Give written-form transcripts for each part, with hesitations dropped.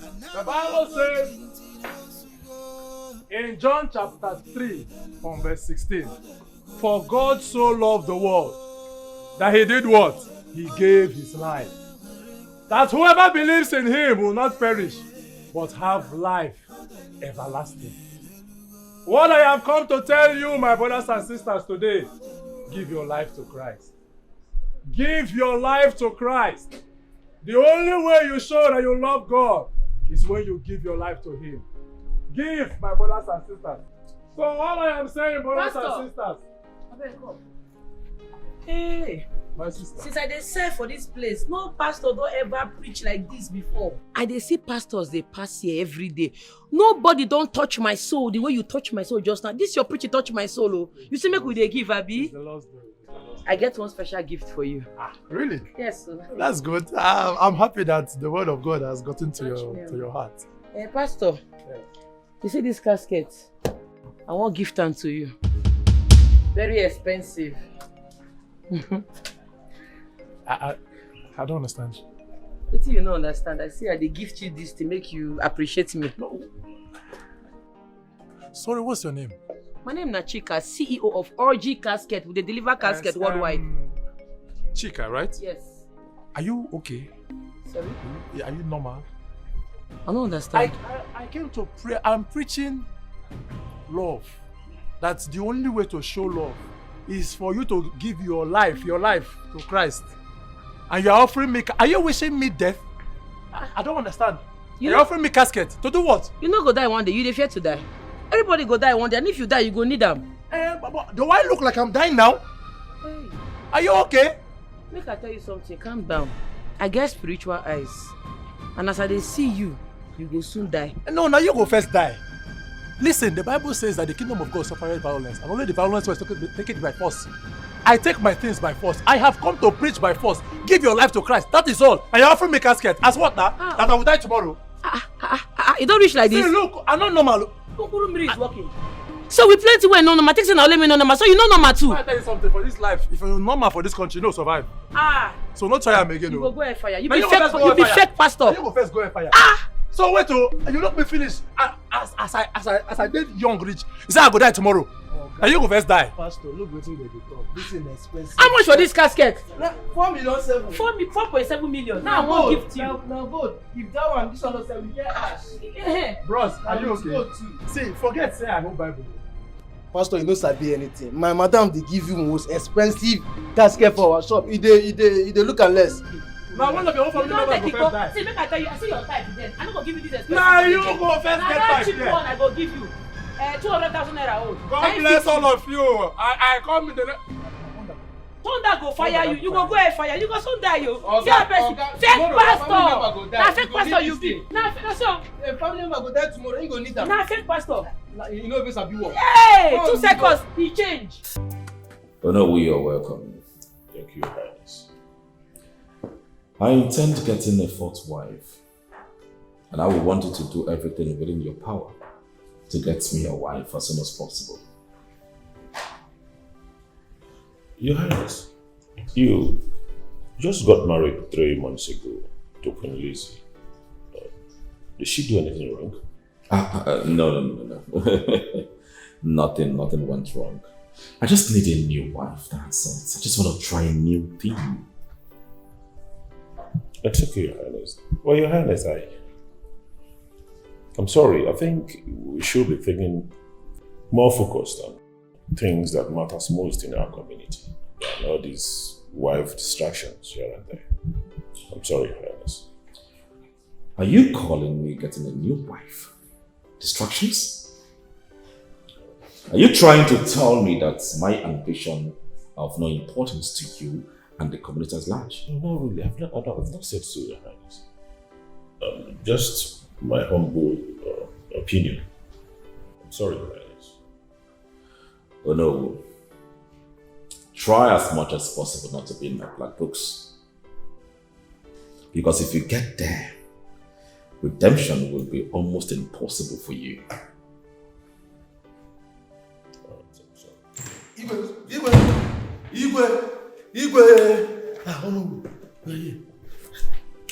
The Bible says in John chapter 3 from verse 16, for God so loved the world that he did what? He gave his life. That whoever believes in him will not perish, but have life everlasting. What I have come to tell you, my brothers and sisters, today, give your life to Christ. Give your life to Christ. The only way you show that you love God is when you give your life to him. Give, my brothers and sisters. So all I am saying, brothers and sisters. Hey, my sister. Since I dey serve for this place, no pastor don't ever preach like this before. I dey see pastors, they pass here every day. Nobody don't touch my soul the way you touch my soul just now. This your preaching touch my soul. Oh. You see, make we dey give, Abi? I get one special gift for you. Ah, really? Yes, sir. That's good. I'm happy that the word of God has gotten to your heart. Pastor, yes. You see this casket? I want gift hand to you. Very expensive. I don't understand. What do you not understand? I say I dey gift you this to make you appreciate me. No. Sorry, what's your name? My name is Chica, CEO of RG Casket. We deliver casket worldwide. Chica, right? Yes. Are you okay? Sorry? Are you normal? I don't understand. I came to pray. I'm preaching love. That's the only way to show love is for you to give your life to Christ. And you're offering me, are you wishing me death? I don't understand. You're offering me casket. To do what? You no go die one day. You dey fear to die. Everybody go die one day. And if you die, you go need them. But do I look like I'm dying now? Hey. Are you okay? Make I tell you something. Calm down. I get spiritual eyes. And as I dey see you, you go soon die. No, now you go first die. Listen, the Bible says that the kingdom of God suffered violence, and only the violence was taken by force. I take my things by force. I have come to preach by force. Give your life to Christ. That is all. And you're offering me casket. As what now? That I will die tomorrow. You don't reach like this. See, look, I'm not normal. Kukurumiri is working. So we plenty when no normal. Take say now let me no normal. So you know normal too. I tell you something, for this life, if you're normal for this country, you don't survive. So not try am again. You go go fire. You now be fake pastor. You go first go fire. So wait till you let me finish. As I did young rich, you say I go die tomorrow. And you go first die. Pastor, look wetin dey talk. This is expensive. How much for this casket? 4,700,000. 4.7 million. Now I want gift you. Now good. If that one, this one also we get ash. Bros, are you okay? See, forget say I know Bible. Pastor, you no sabi anything. My madam dey give you most expensive casket for our shop. E dey look am less. Now one of your own family members go first die. See, make I tell you, I see your type then. I no go give you this expensive. Nah, you go first get that cheap one I go give you. 200,000 naira old. God bless all of you. I come in the Thunder go fire you. You go go air fire. You go soon die you. Fake pastor. Na fake pastor you be. Na fake so. A family member go die tomorrow. You go need am. Na fake pastor. You know if it's a big one. Hey, 2 seconds. He change. Oh no, we are welcome. Thank you, Highness. I intend getting a fourth wife, and I will want you to do everything within your power to get me a wife as soon as possible. Your Highness, you just got married 3 months ago to Queen Lizzy. Did she do anything wrong? No. Nothing went wrong. I just need a new wife, that's it. I just want to try a new thing. That's okay, Your Highness. Well, Your Highness, I'm sorry. I think we should be thinking more focused on things that matters most in our community. And all these wife distractions here and there. I'm sorry, Your Highness. Are you calling me getting a new wife? Distractions? Are you trying to tell me that my ambition of no importance to you and the community at large? No, not really. I've not said so, Your Highness. Just my humble opinion. I'm sorry, Your Highness. Oh no. Try as much as possible not to be in my black books. Because if you get there, redemption will be almost impossible for you. Igwe.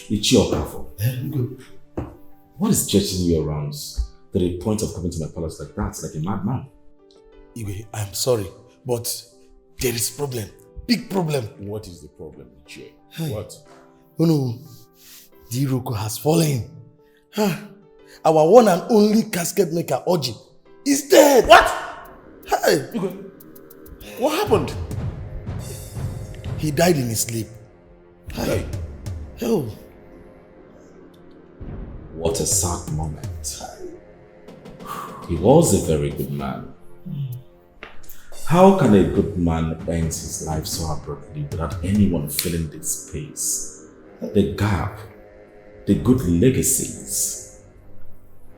It's your powerful. What is jetting you around to the point of coming to my palace like that, like a madman? Igwe, I'm sorry, but there is problem. Big problem. What is the problem, Ichie? What? Oh no, the Iroko has fallen. Our one and only casket maker, Oji, is dead. What? Hey. What happened? He died in his sleep. Hey. Oh. What a sad moment. He was a very good man. How can a good man end his life so abruptly without anyone filling the space, the gap, the good legacies?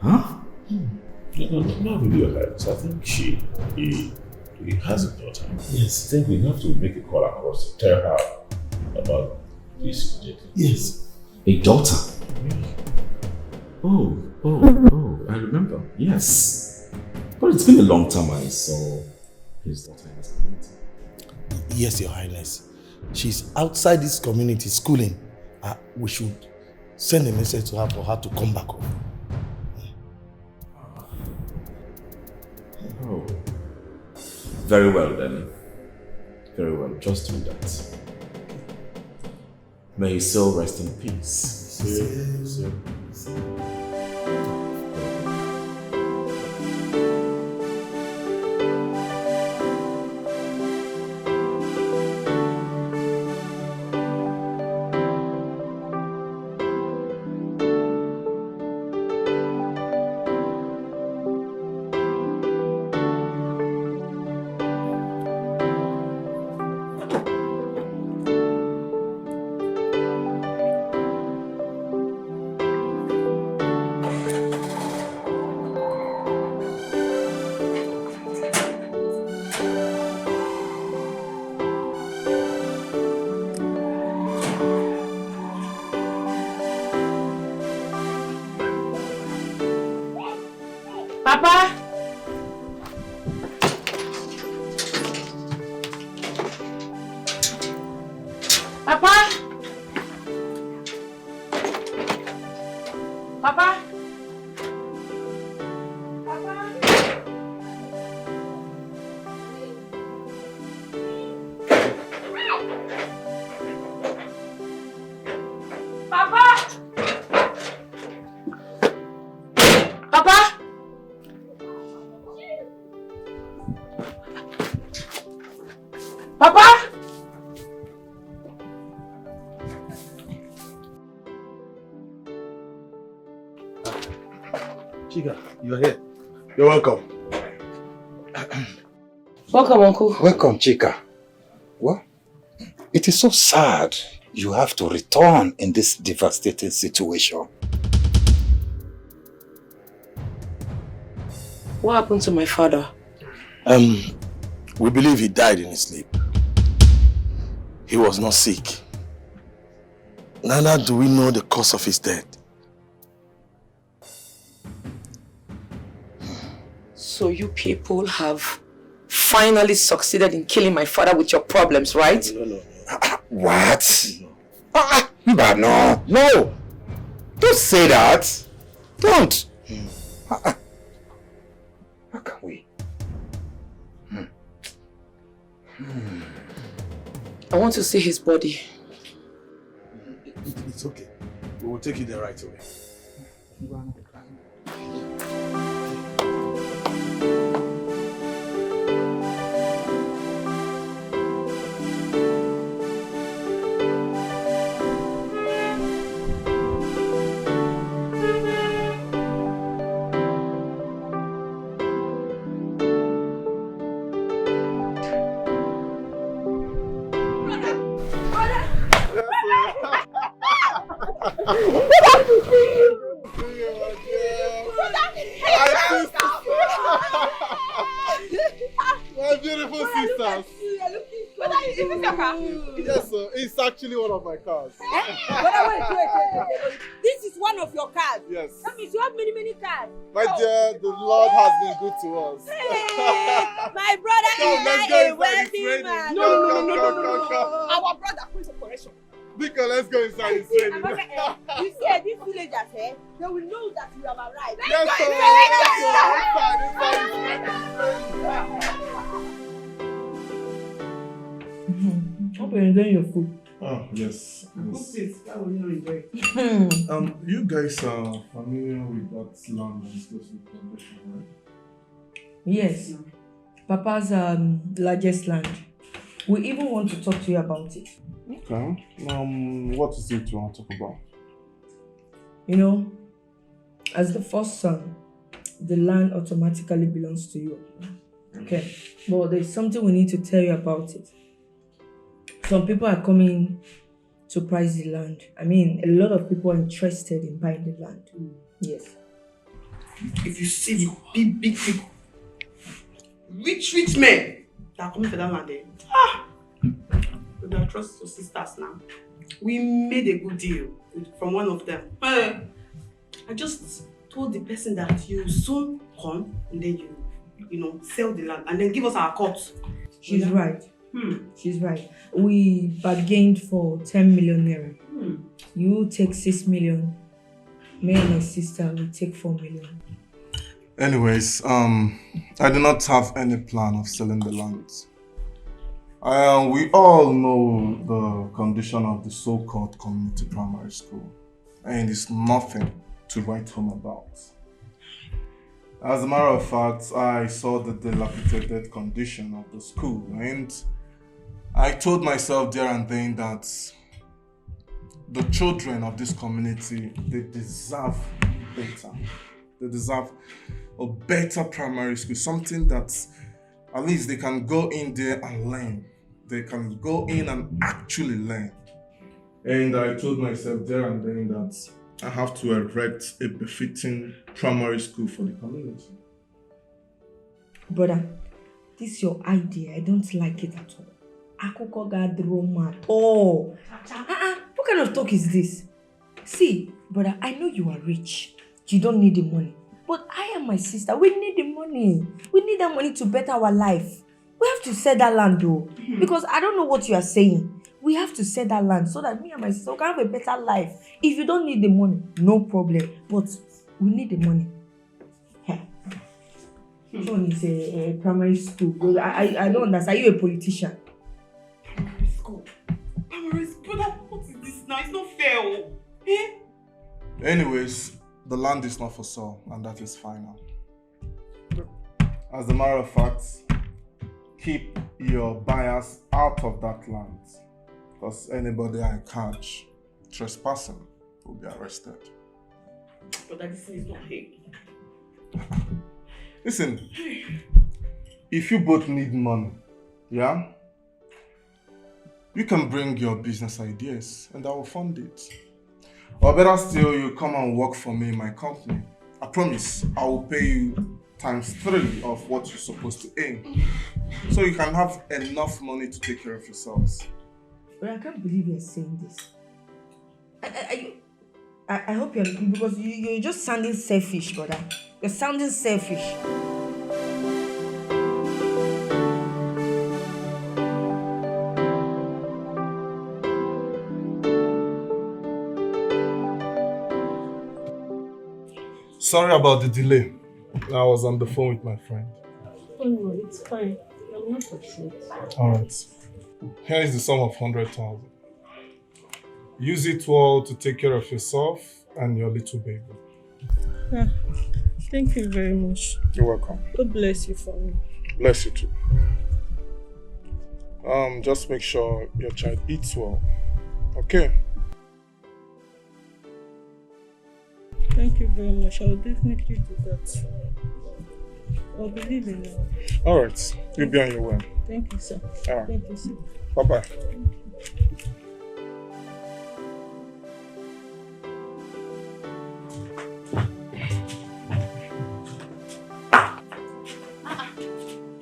Huh? No, not really your head. I think he has a daughter. Yes. I think we have to make a call across to tell her about this immediately. Yes. A daughter? Oh, I remember. Yes. But it's been a long time I saw his daughter in this community. Yes, Your Highness. She's outside this community schooling. We should send a message to her for her to come back home. Oh. Very well then. Very well. Just do that. May his soul rest in peace. Papa? Papa? Papa? Chica, you're here. You're welcome. Welcome, Uncle. Welcome, Chica. Well, it is so sad you have to return in this devastating situation. What happened to my father? We believe he died in his sleep. He was not sick. Neither do we know the cause of his death. So you people have finally succeeded in killing my father with your problems, right? No. What? But no. Don't say that. Don't. How can we? I want to see his body. It's okay. We will take it the right away. My beautiful sisters. Yes, sir. It's actually one of my cars. Wait. This is one of your cars? Yes. That means you have many cars. My dear, the Lord has been good to us. Hey, my brother Come, is let's not go a inside, it's wealthy raining. man. No. Our brother, please operation. Dikeh, let's go inside. You see, these villagers, they will know that we have arrived. Yes, sir. Hope you're enjoying your food. Oh, yes. Cook it. That will you enjoy. You guys are familiar with that land and exclusive foundation, right? Yes. Papa's largest land. We even want to talk to you about it. Okay. What is it you want to talk about? You know, as the first son, the land automatically belongs to you. Okay. But there's something we need to tell you about it. Some people are coming to price the land. I mean, a lot of people are interested in buying the land. Yes. If you see the big people, rich men that are coming for that land, we don't trust your sisters now. We made a good deal from one of them. I just told the person that you soon come and then you sell the land and then give us our cut. She's right. She's right. We bargained for 10 million naira. You take 6 million. Me and my sister will take 4 million. Anyways, I do not have any plan of selling the land. We all know the condition of the so-called community primary school, and it's nothing to write home about. As a matter of fact, I saw the dilapidated condition of the school, and I told myself there and then that the children of this community, they deserve better. They deserve a better primary school, something that at least they can go in there and learn. They can go in and actually learn. And I told myself there and then that I have to erect a befitting primary school for the community. Brother, this is your idea. I don't like it at all. Akoko Gadroma at all. What kind of talk is this? See, brother, I know you are rich. You don't need the money. But I and my sister, we need the money. We need that money to better our life. We have to sell that land though. Because I don't know what you are saying. We have to sell that land so that me and my sister can have a better life. If you don't need the money, no problem. But we need the money. This one is a primary school. I don't understand. Are you a politician? Primary school? Primary school? What is this now? It's not fair. Anyways, the land is not for sale, and that is final. As a matter of fact, keep your buyers out of that land, because anybody I catch trespassing will be arrested. But this is not here. Listen, if you both need money, yeah, you can bring your business ideas and I will fund it. Or better still, you come and work for me in my company. I promise I will pay you ×3 of what you're supposed to earn. So you can have enough money to take care of yourselves. But I can't believe you're saying this. I hope you're, because you're just sounding selfish, brother. You're sounding selfish. Sorry about the delay. I was on the phone with my friend. Oh no, it's fine. I'm not upset. Alright. Here is the sum of 100,000. Use it all to take care of yourself and your little baby. Yeah. Thank you very much. You're welcome. God bless you for me. Bless you too. Just make sure your child eats well. Okay? Thank you very much. I will definitely do that. I'll be leaving now. Alright. You'll be on your way. Thank you, sir. Alright. Thank you, sir. Bye-bye.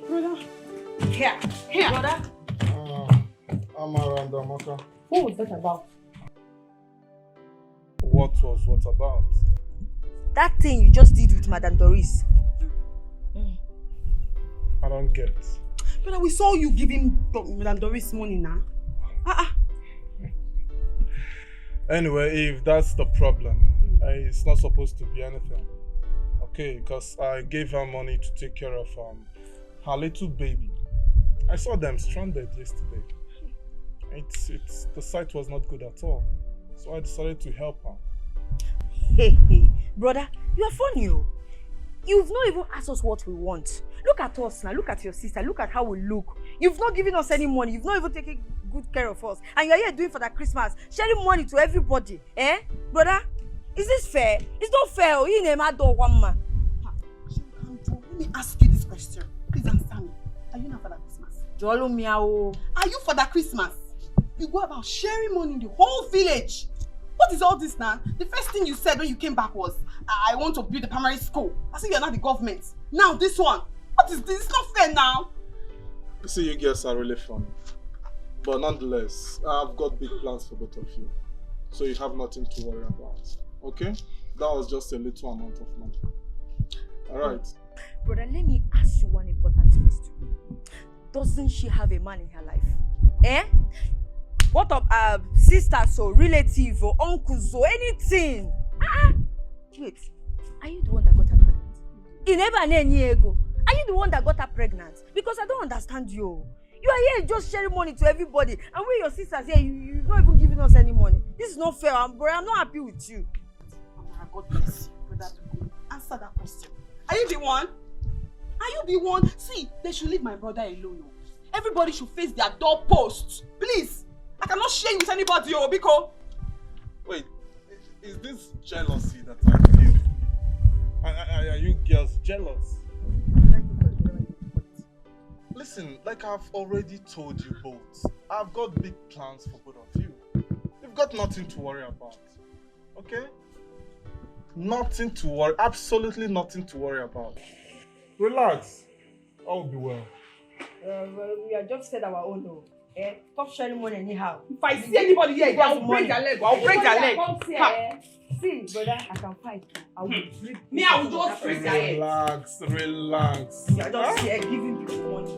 Brother. Here. Brother. I'm around Amaka. What was that about? What was what about? That thing you just did with Madame Doris. I don't get. Brother, we saw you giving Madame Doris money now. Anyway, if that's the problem, it's not supposed to be anything. Okay, because I gave her money to take care of her little baby. I saw them stranded yesterday. The sight was not good at all. So I decided to help her. Hey, brother, you are funny. You've not even asked us what we want. Look at us now. Look at your sister. Look at how we look. You've not given us any money. You've not even taken good care of us. And you're here doing for that Christmas, sharing money to everybody. Eh? Brother, is this fair? It's not fair. You name a dog one man. Let me ask you this question. Please answer me. Are you not for that Christmas? Jolo miao. Are you for that Christmas? You go about sharing money in the whole village. What is all this now? The first thing you said when you came back was, I want to build a primary school. I said you're not the government. Now this one. What is this? It's not fair now. You see, you girls are really funny. But nonetheless, I've got big plans for both of you. So you have nothing to worry about. Okay? That was just a little amount of money. Alright? Brother, let me ask you one important question. Doesn't she have a man in her life? Eh? What of sisters or relatives or uncles or anything? Wait, are you the one that got her pregnant? Are you the one that got her pregnant? Because I don't understand you. You are here just sharing money to everybody, and when your sisters here, you're not even giving us any money. This is not fair, bro. I'm not happy with you. God bless you, brother. Answer that question. Are you the one? Are you the one? See, they should leave my brother alone. Everybody should face their doorposts. Please. I cannot share with anybody, Biko. Wait, is this jealousy that I feel? Are you girls jealous? Listen, like I've already told you both, I've got big plans for both of you. You've got nothing to worry about. Okay? Nothing to worry, absolutely nothing to worry about. Relax. All will be well. We have just said our own, no. Eh? Stop sharing money anyhow. If I see anybody here, I'll break their leg. I'll break their leg. See, brother, I can fight. I will break. Me, I will just break their head. Relax. You are just here giving people money.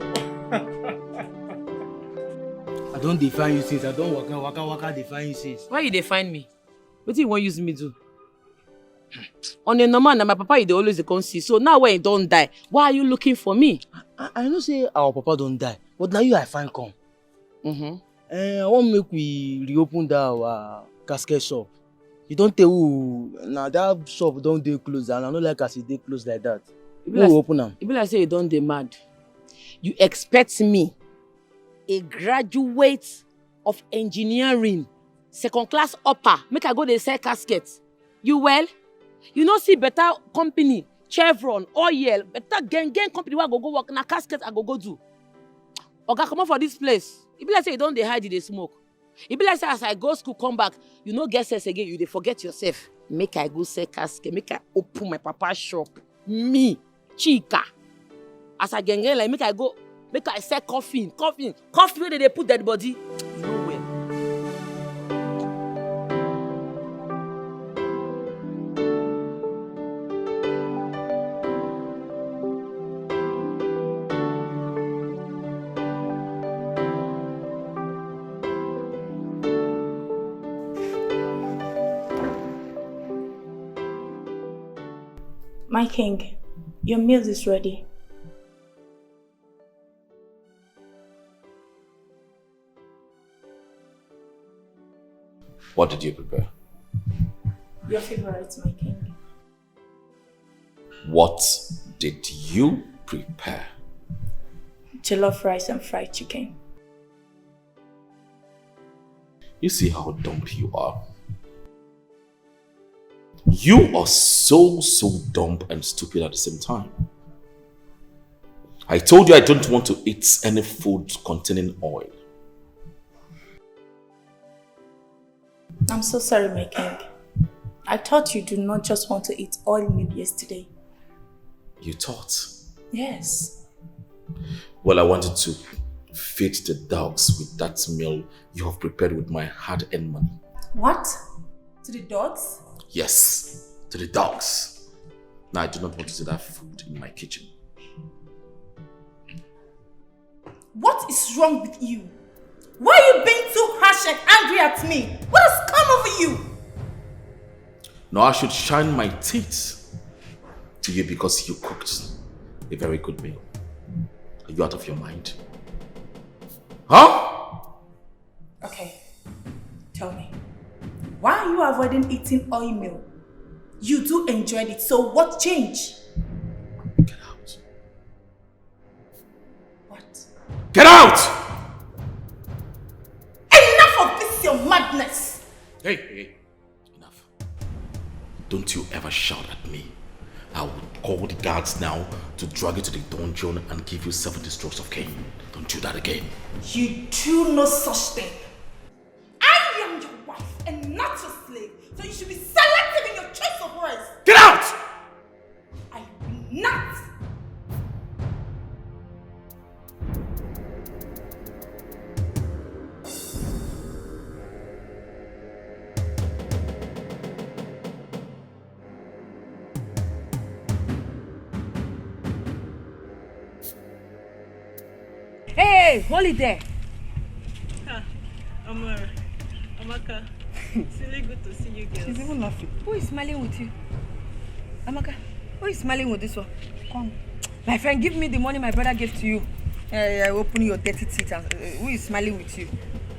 I don't define you since. I don't waka define you since. Why you define me? What do you want use me do? On a normal, my papa you dey always dey come see. So now when he don't die, why are you looking for me? I know say our papa don't die, but now you I find come. I want make we reopen that our casket shop. You don't tell who now that shop don't dey close, and I don't like as it dey close like that. We open them. It be like say you don't dey mad. You expect me, a graduate of engineering, second class upper, make I go dey sell caskets? You well? You know see better company, Chevron, oil, better gang company where I go work na casket I go do. Oga, come on for this place. It be like say you don't dey hide, dey smoke. It be like say as I go school, come back, you no get sense again, you dey forget yourself. Make I go sell casket, make I open my papa's shop. Me, Chica. As I gang like make I sell coffee where they put dead body. Nowhere. My king, your meal is ready. What did you prepare? Your favorite, my king. What did you prepare? Jollof rice and fried chicken. You see how dumb you are? You are so dumb and stupid at the same time. I told you I don't want to eat any food containing oil. I'm so sorry, my king. I thought you do not just want to eat oil meat yesterday. You thought? Yes. Well, I wanted to feed the dogs with that meal you have prepared with my hard-earned money. What? To the dogs? Yes, to the dogs. Now, I do not want to see that food in my kitchen. What is wrong with you? Why are you being too harsh and angry at me? What has come over you? No, I should shine my teeth to you because you cooked a very good meal. Are you out of your mind? Huh? Okay, tell me. Why are you avoiding eating oil meal? You do enjoy it, so what changed? Get out. What? Get out! Enough of this, your madness! Hey, enough. Don't you ever shout at me. I will call the guards now to drag you to the dungeon and give you 7 strokes of cane. Don't do that again. You do no such thing. I am your wife and not your slave, so you should be selective in your choice of words. Get out! I will not. Hey, hold it there. Amaka, it's really good to see you girls. She's even laughing. Who is smiling with you? Amaka, who is smiling with this one? Come. My friend, give me the money my brother gave to you. Open your dirty teeth. Who is smiling with you?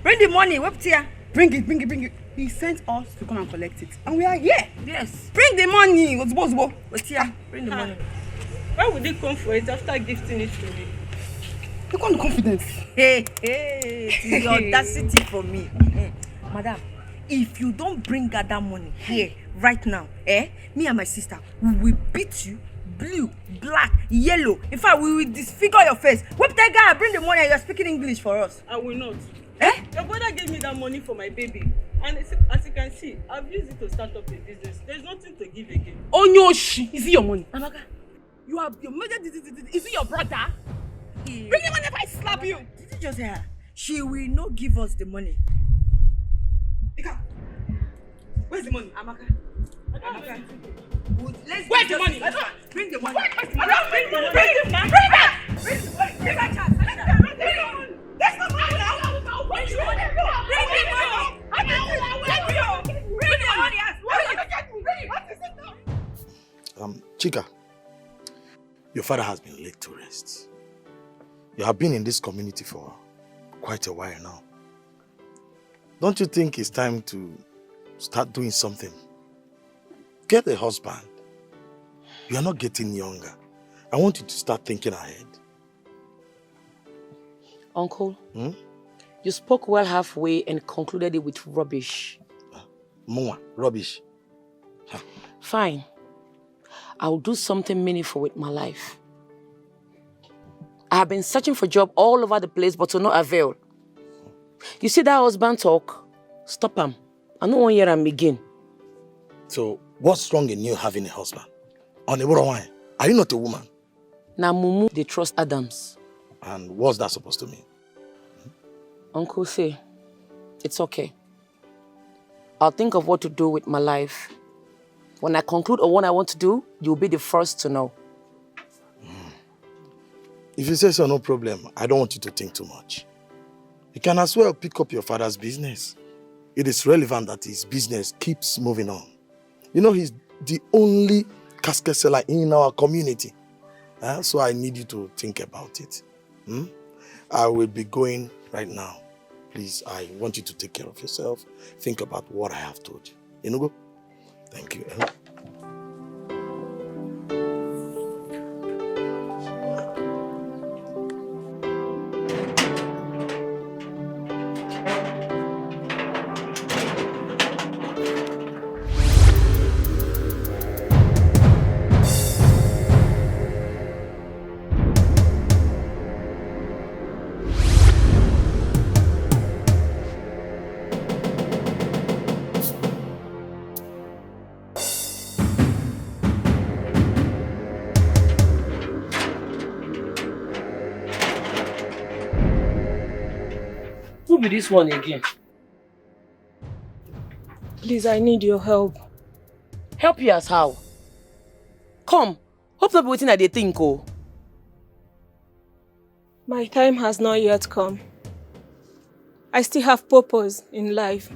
Bring the money. What's here? Bring it. He sent us to come and collect it. And we are here. Yes. Bring the money. What's here? Bring the money. Why would they come for it after gifting it to me? Look on the confidence. Hey, it is the audacity for me. Madam, if you don't bring her that money here, right now, me and my sister, we will beat you blue, black, yellow. In fact, we will disfigure your face. Whip that guy, bring the money and you're speaking English for us. I will not. Your brother gave me that money for my baby. And as you can see, I've used it to start up a business. There's nothing to give again. Oh no, is it your money? Amaka, You have your mother. Is it your brother? Bring the money if I slap you. Did you just hear her? She will not give us the money. Ika, where's the money? Amaka. Where's the money? Bring the money. Where's the money? Bring the money. Bring it. Bring that. Bring the money. Bring that chance. Bring the money. That's the money now. Bring the money. Bring the money. Bring the money. What is it now? Chica, your father has been laid to rest. You have been in this community for quite a while now. Don't you think it's time to start doing something? Get a husband. You are not getting younger. I want you to start thinking ahead. Uncle, you spoke well halfway and concluded it with rubbish. More rubbish. Fine. I'll do something meaningful with my life. I have been searching for a job all over the place, but to no avail. You see that husband talk? Stop him. I don't want to hear him again. So, what's wrong in you having a husband? On a wine? Are you not a woman? Now, Mumu, they trust Adams. And what's that supposed to mean? Uncle say, it's okay. I'll think of what to do with my life. When I conclude on what I want to do, you'll be the first to know. If you say so, no problem. I don't want you to think too much. You can as well pick up your father's business. It is relevant that his business keeps moving on. You know, he's the only casket seller in our community. So I need you to think about it. I will be going right now. Please, I want you to take care of yourself. Think about what I have told you. Inugo? Thank you. Who be this one again? Please, I need your help. Help you as how? Come, hope not be waiting at the think, oh. My time has not yet come. I still have purpose in life.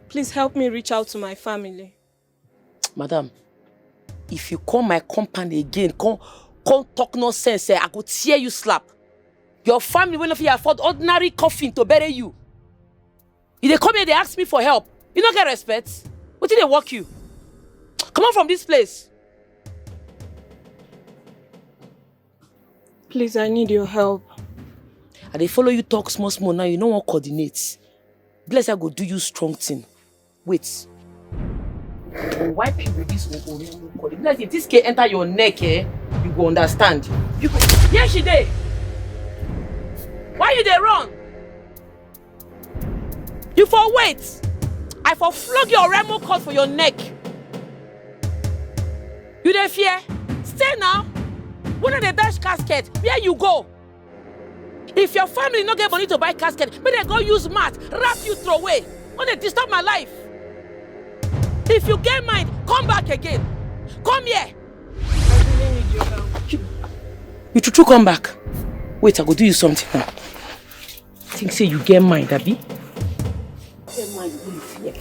Please help me reach out to my family. Madam, if you call my company again, come talk nonsense, I go tear you slap. Your family will not afford ordinary coffin to bury you. If they come here, they ask me for help. You don't get respect. What did they walk you? Come on from this place. Please, I need your help. And they follow you talk small now, you know what coordinates. Bless I go do you strong thing. Wait. Why people this one? Bless, if this can enter your neck, you go understand. You go. Yeah, she did. Why you dey run? You for wait. I for flog your Remo cord for your neck. You dey fear? Stay now. When they dash casket, where you go? If your family no get money to buy casket, may they go use mat, wrap you throw away. When they disturb my life. If you get mind, come back again. Come here. I really need your help. You true come back. Wait, I go do you something now. Think say you get mind, Abi? Get mind, you will fear.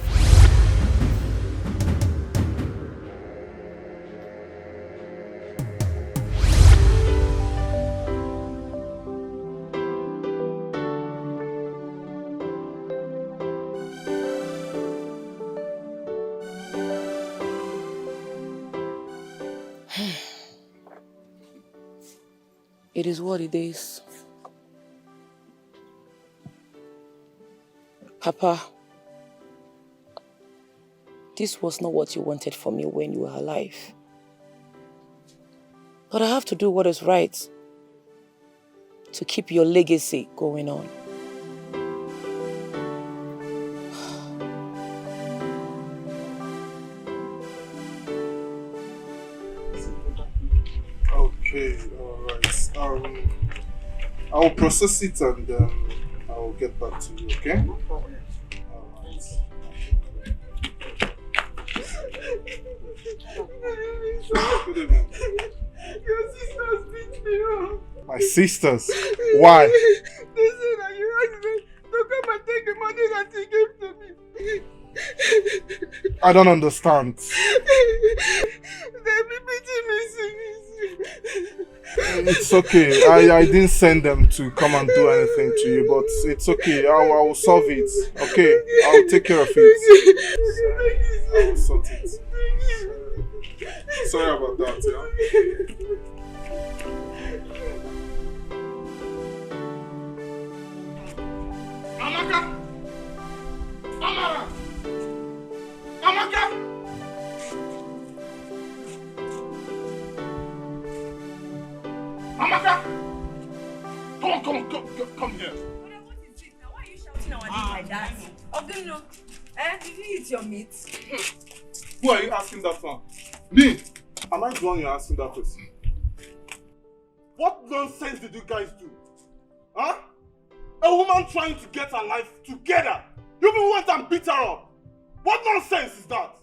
It is what it is. Papa, this was not what you wanted for me when you were alive. But I have to do what is right to keep your legacy going on. Okay, alright. I will process it and I will get back to you, okay? No problem. Alright. Good evening. Your sisters beat me up. My sisters? Why? They said that you asked them to come and take the money that he gave to me. I don't understand. They be beating me seriously. It's okay. I didn't send them to come and do anything to you, but it's okay. I will solve it. Okay? I will take care of it. I will sort it. Sorry about that, yeah? Amaka! Amara! Amaka! Amaka! Come here. What is it now? Why are you shouting our name like that? Ogino, did you eat your meat? Who are you asking that from? Me? Am I the one you're asking that question? What nonsense did you guys do? Huh? A woman trying to get her life together. You people went and beat her up. What nonsense is that?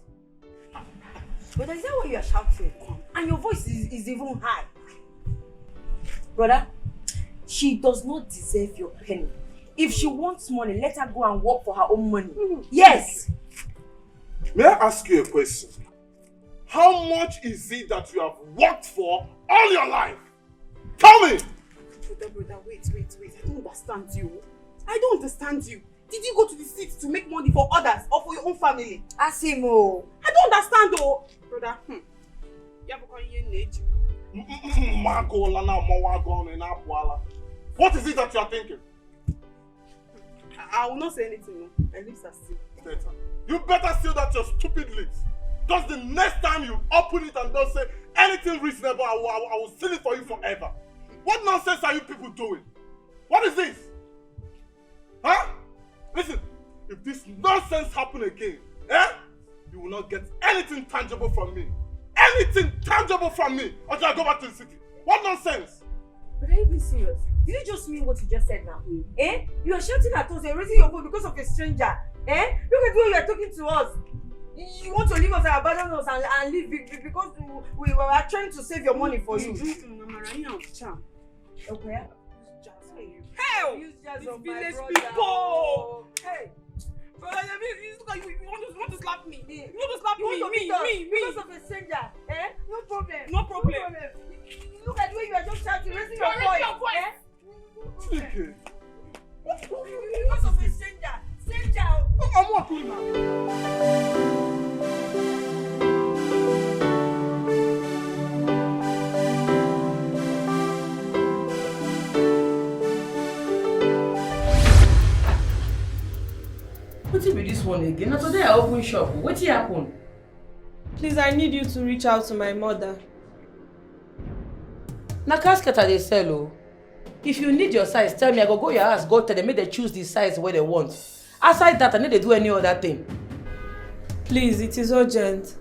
But is that why you are shouting? And your voice is even high. Brother, she does not deserve your penny. If she wants money, let her go and work for her own money. Yes! May I ask you a question? How much is it that you have worked for all your life? Tell me! Brother, wait. I don't understand you. I don't understand you. Did you go to the city to make money for others or for your own family? Asimo. I don't understand though. Brother, what is it that you are thinking? I will not say anything, no. My lips are sealed. Better. You better seal that your stupid lips. Because the next time you open it and don't say anything reasonable, I will seal it for you forever. What nonsense are you people doing? What is this? Huh? Listen, if this nonsense happen again, you will not get anything tangible from me. Anything tangible from me until I go back to the city. What nonsense? But are you being serious? Did you just mean what you just said now? You are shouting at us, you're raising your voice because of a stranger. Look at the way you are talking to us. You want to leave us and abandon us and leave because we were trying to save your money for you. Okay. Hell! Use jazz These on my village brother. people! Hey! Brother, you look like you want to slap me. You want to slap You want to me, beat us me. because of a stranger, eh? No problem. No problem. Look at the way you are just shouting, raising You are your voice. raising your voice. Eh? Dikeh. Because of a stranger. Stranger. I'm walking now. Wetin be this one again? Na today I open shop. Wetin happen? Please, I need you to reach out to my mother. Na casket I dey sell o. If you need your size, tell me. I go your house, go tell them, make they choose the size wey they want. Aside that, I no dey do any other thing. Please, it is urgent.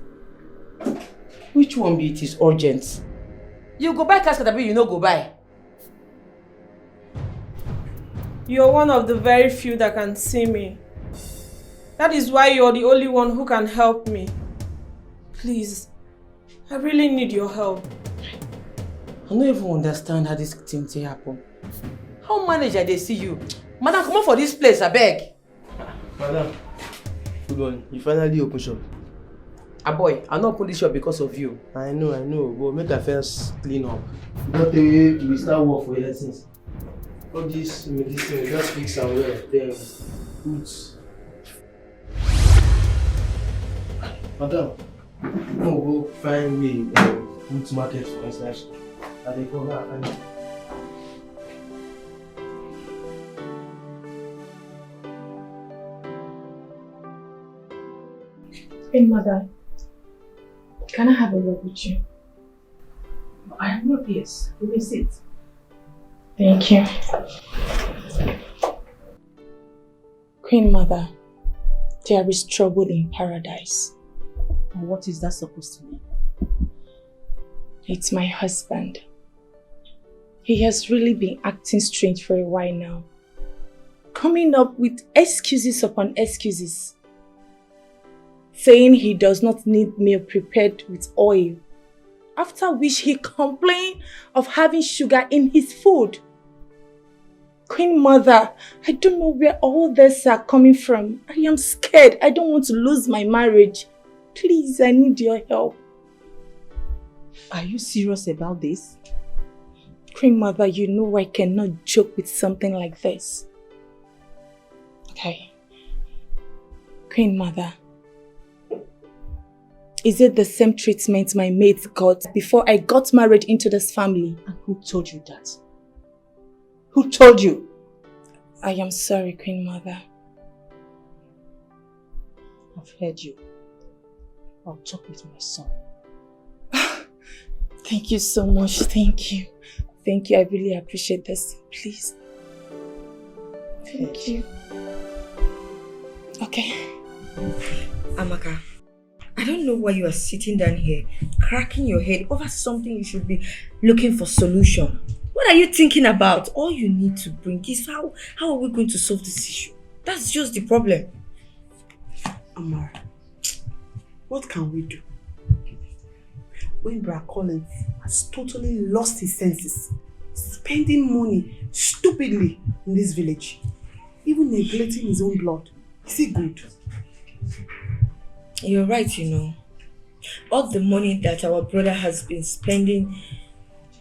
Which one be it is urgent? You go buy casket, abi you no go buy? You're one of the very few that can see me. That is why you're the only one who can help me. Please, I really need your help. I don't even understand how this thing dey happen. How manager they see you? Madam, come on for this place, I beg. Madam, good one. You finally open shop. Boy, I not open this shop because of you. I know, but make I first clean up. Not the way we start work for your things. All this medicine, just fix and well, then put. Madam, no go find me put market for international. I dey come now, I know. Hey, mother, can I have a word with you? I have no peace. You may sit. Thank you. Queen Mother, there is trouble in paradise. And what is that supposed to mean? It's my husband. He has really been acting strange for a while now. Coming up with excuses upon excuses. Saying he does not need meal prepared with oil. After which he complained of having sugar in his food. Queen Mother, I don't know where all this are coming from. I am scared. I don't want to lose my marriage. Please, I need your help. Are you serious about this? Queen Mother, you know I cannot joke with something like this. Okay. Queen Mother, is it the same treatment my mates got before I got married into this family? And who told you that? Who told you? I am sorry, Queen Mother. I've heard you. I'll talk with my son. Thank you so much. Thank you. Thank you. I really appreciate this. Please. Thank you. Okay. Amaka, I don't know why you are sitting down here, cracking your head over something you should be looking for solution. What are you thinking about? All you need to bring is how are we going to solve this issue? That's just the problem. Amara, what can we do? When Bra Collins has totally lost his senses, spending money stupidly in this village, even neglecting his own blood, is it good? You're right, you know. All the money that our brother has been spending,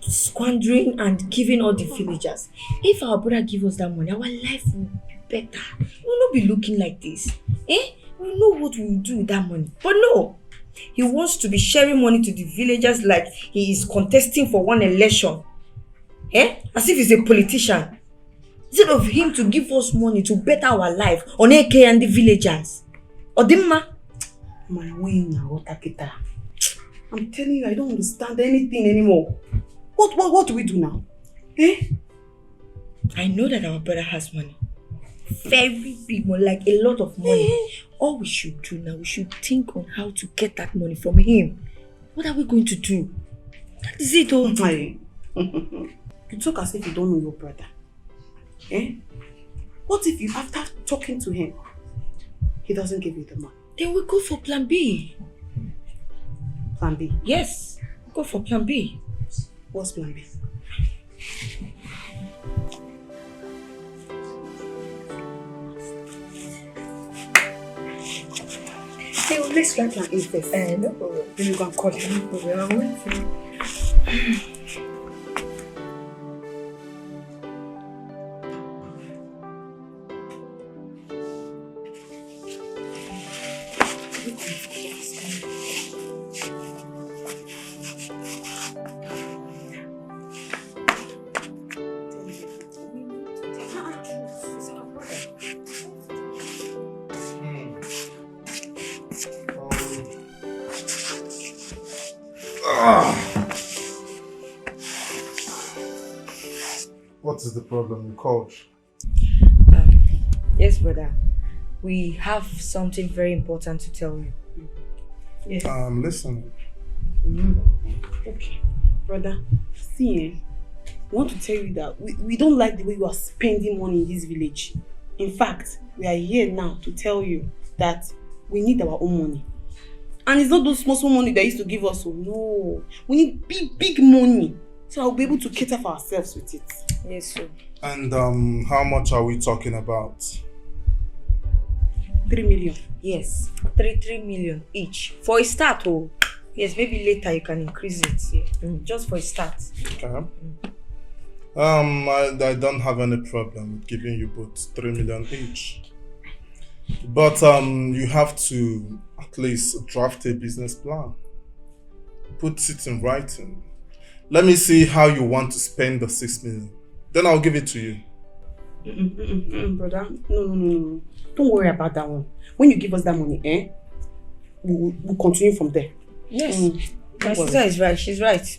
squandering and giving all the villagers. If our brother give us that money, our life will be better. We will not be looking like this. We know what we will do with that money. But no, he wants to be sharing money to the villagers like he is contesting for one election. As if he's a politician. Instead of him to give us money to better our life on AK and the villagers. Odimma. My way now, Takita. I'm telling you, I don't understand anything anymore. What do we do now? I know that our brother has money. Very big money, like a lot of money. All we should do now, we should think on how to get that money from him. What are we going to do? That is it all. You talk as if you don't know your brother. What if you, after talking to him, he doesn't give you the money? Then we go for plan B. Plan B? Yes, go for plan B. What's plan B? Okay, well, let's try plan A first. No problem. Then you can call him. No problem. I'm waiting. What is the problem? You called? Yes, brother. We have something very important to tell you. Yes. I'm listening. Okay. Brother, see, I want to tell you that we don't like the way you are spending money in this village. In fact, we are here now to tell you that we need our own money. And it's not those small money they used to give us. So no, we need big money. So I'll be able to cater for ourselves with it. Yes, sir. And how much are we talking about? 3 million. Yes, 3 million each. For a start, oh. Yes, maybe later you can increase it. Just for a start. Okay. I don't have any problem with giving you both 3 million each. But you have to at least draft a business plan. Put it in writing. Let me see how you want to spend the 6 million. Then I'll give it to you. Brother, no. Don't worry about that one. When you give us that money, we'll continue from there. Yes. My sister is right. She's right.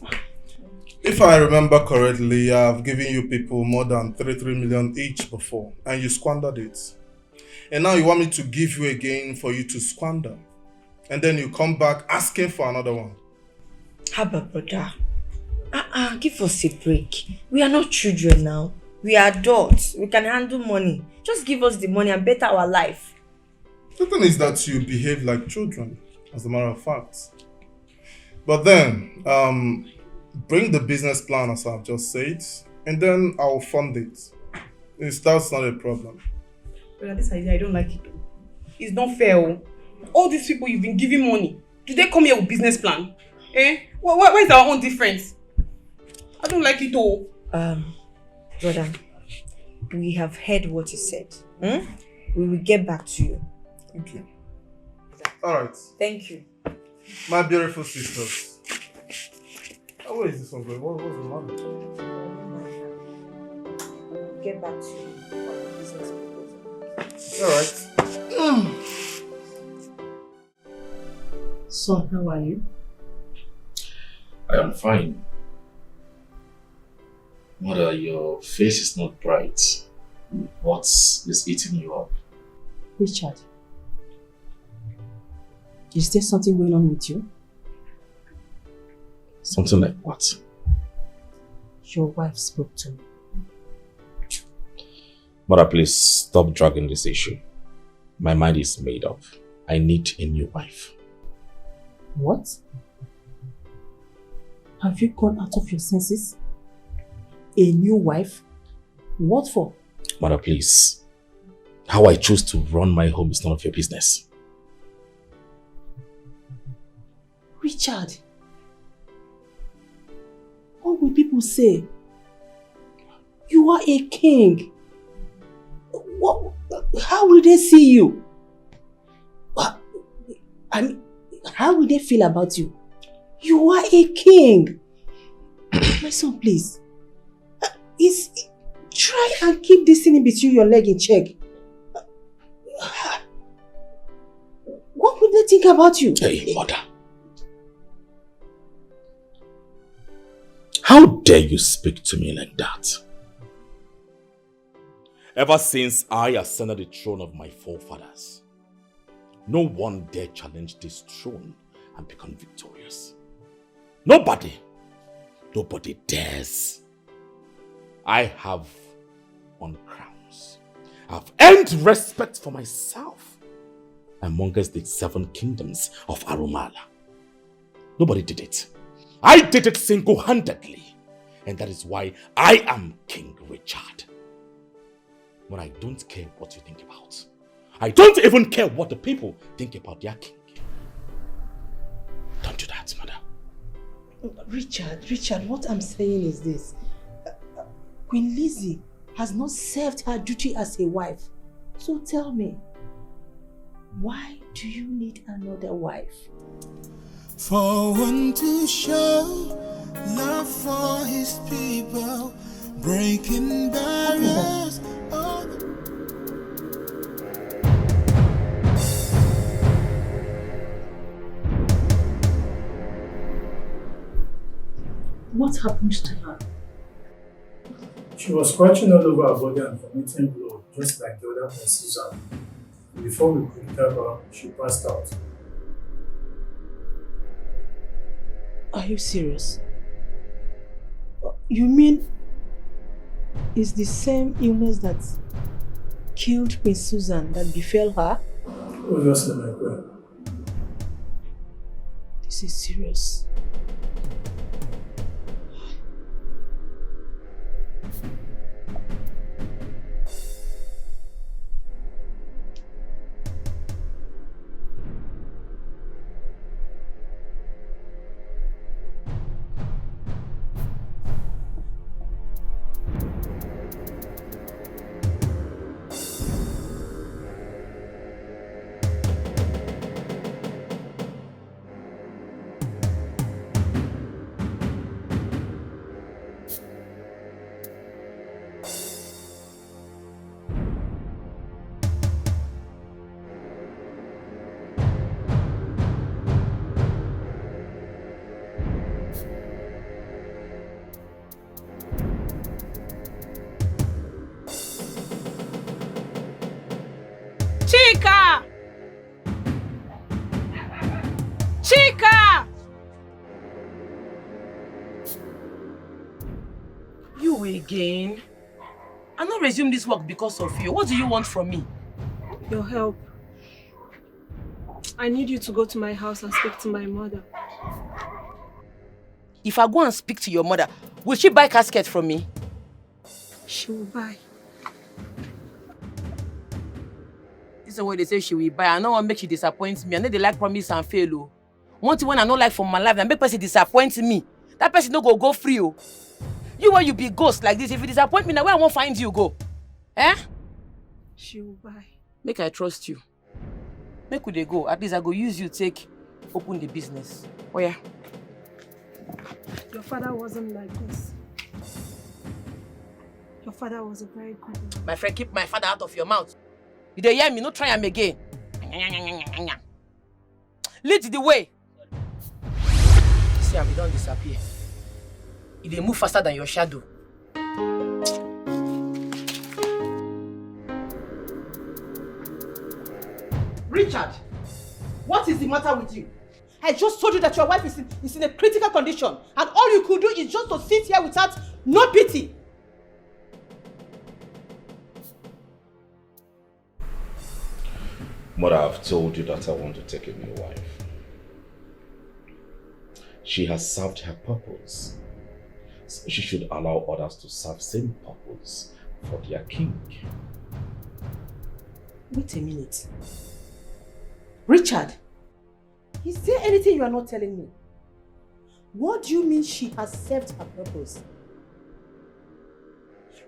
If I remember correctly, I've given you people more than 3 million each before, and you squandered it. And now you want me to give you again for you to squander. And then you come back asking for another one. Haba, brother. Give us a break. We are not children now. We are adults. We can handle money. Just give us the money and better our life. The thing is that you behave like children, as a matter of fact. But then, bring the business plan as I've just said, and then I'll fund it. That's not a problem. But this idea, I don't like it. It's not fair. All these people you've been giving money, do they come here with business plan? Where is our own difference? I don't like it all. Brother, we have heard what you said. We will get back to you. Thank you. Alright. Thank you. My beautiful sisters. Where is this one going? What's the matter? We'll get back to you on the business proposal. Alright. So, how are you? I am fine. Mother, your face is not bright. What is eating you up? Richard, is there something going on with you? Something like what? Your wife spoke to me. Mother, please stop dragging this issue. My mind is made up. I need a new wife. What? Have you gone out of your senses? A new wife? What for? Mother, please. How I choose to run my home is none of your business. Richard, what will people say? You are a king. What? How will they see you? I mean, how will they feel about you? You are a king. My son, please. Try and keep this thing in between your leg in check. What would they think about you? Hey, mother. How dare you speak to me like that? Ever since I ascended the throne of my forefathers, no one dare challenge this throne and become victorious. Nobody dares. I have won crowns. I've earned respect for myself amongst the 7 kingdoms of Arumala. Nobody did it. I did it single-handedly, and that is why I am King Richard. But I don't care what you think about. I don't even care what the people think about their king. Richard, what I'm saying is this. Queen Lizzy has not served her duty as a wife. So tell me, why do you need another wife? For one to show love for his people, breaking barriers. What happened to her? She was scratching all over her body and vomiting blood, just like the other person, Susan. Before we could tell her, she passed out. Are you serious? You mean it's the same illness that killed Queen Susan that befell her? Obviously, my queen. This is serious. Chica! Chica! You again? I not resume this work because of you. What do you want from me? Your help. I need you to go to my house and speak to my mother. If I go and speak to your mother, will she buy casket from me? She will buy. This is what they say she will buy. I don't want to make she disappoint me. I know they like promise and fail. Oh. One thing when I don't like from my life, and make person disappoint me. That person no go free. Oh. You when you be ghost like this, if you disappoint me, now where I won't find you go? Eh? She will buy. Make I trust you. Make we dey go. At least I go use you take open the business. Oh yeah. Your father wasn't like this. Your father was a very good man. My friend, keep my father out of your mouth. You dey hear me? No try him again. Lead the way. See, we don't disappear. You dey move faster than your shadow. Richard, what is the matter with you? I just told you that your wife is in a critical condition, and all you could do is just to sit here without no pity. Mother, I've told you that I want to take a new wife. She has served her purpose. So she should allow others to serve same purpose for their king. Wait a minute. Richard, is there anything you are not telling me? What do you mean she has served her purpose?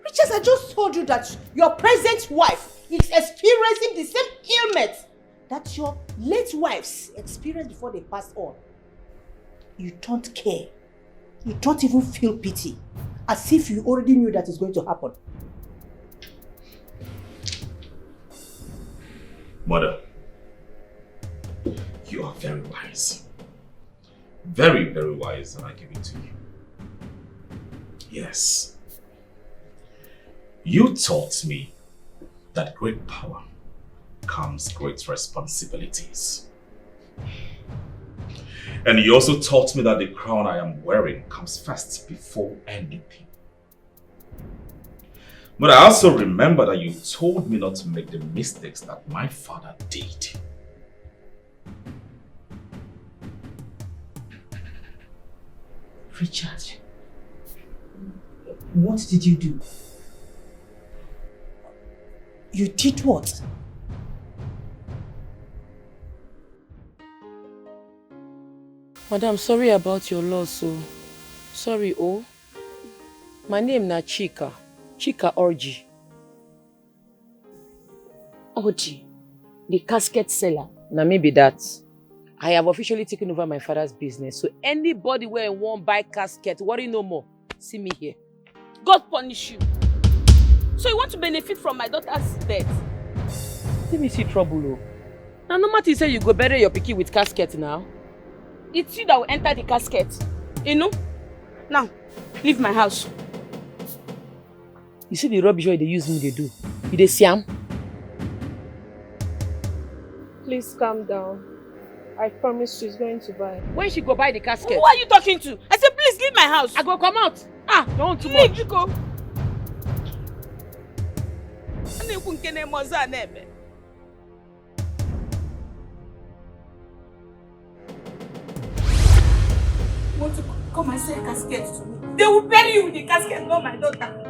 Richard, I just told you that your present wife is experiencing the same ailment that your late wives experienced before they passed on. You don't care. You don't even feel pity, as if you already knew that it's going to happen. Mother, you are very wise. Very, very wise, and I give it to you. Yes. You taught me that great power comes great responsibilities. And you also taught me that the crown I am wearing comes first before anything. But I also remember that you told me not to make the mistakes that my father did. Richard, what did you do? You did what? Madam, sorry about your loss, so sorry, oh. My name na Chica. Chica Orji. Orji, the casket seller. Now maybe that. I have officially taken over my father's business, so anybody where won't buy casket, worry no more. See me here. God punish you. So you want to benefit from my daughter's death? Let me see trouble, oh. Now no matter you say you go bury your pikin with casket now. It's you that will enter the casket. You know? Now, leave my house. You see the rubbish they use me to do. You dey see am? Please calm down. I promise she's going to buy. When she go buy the casket? Who are you talking to? I said please leave my house. I go come out. Don't too leave, much. you go. Want to come and sell a casket to me? They will bury you with the casket, not my daughter.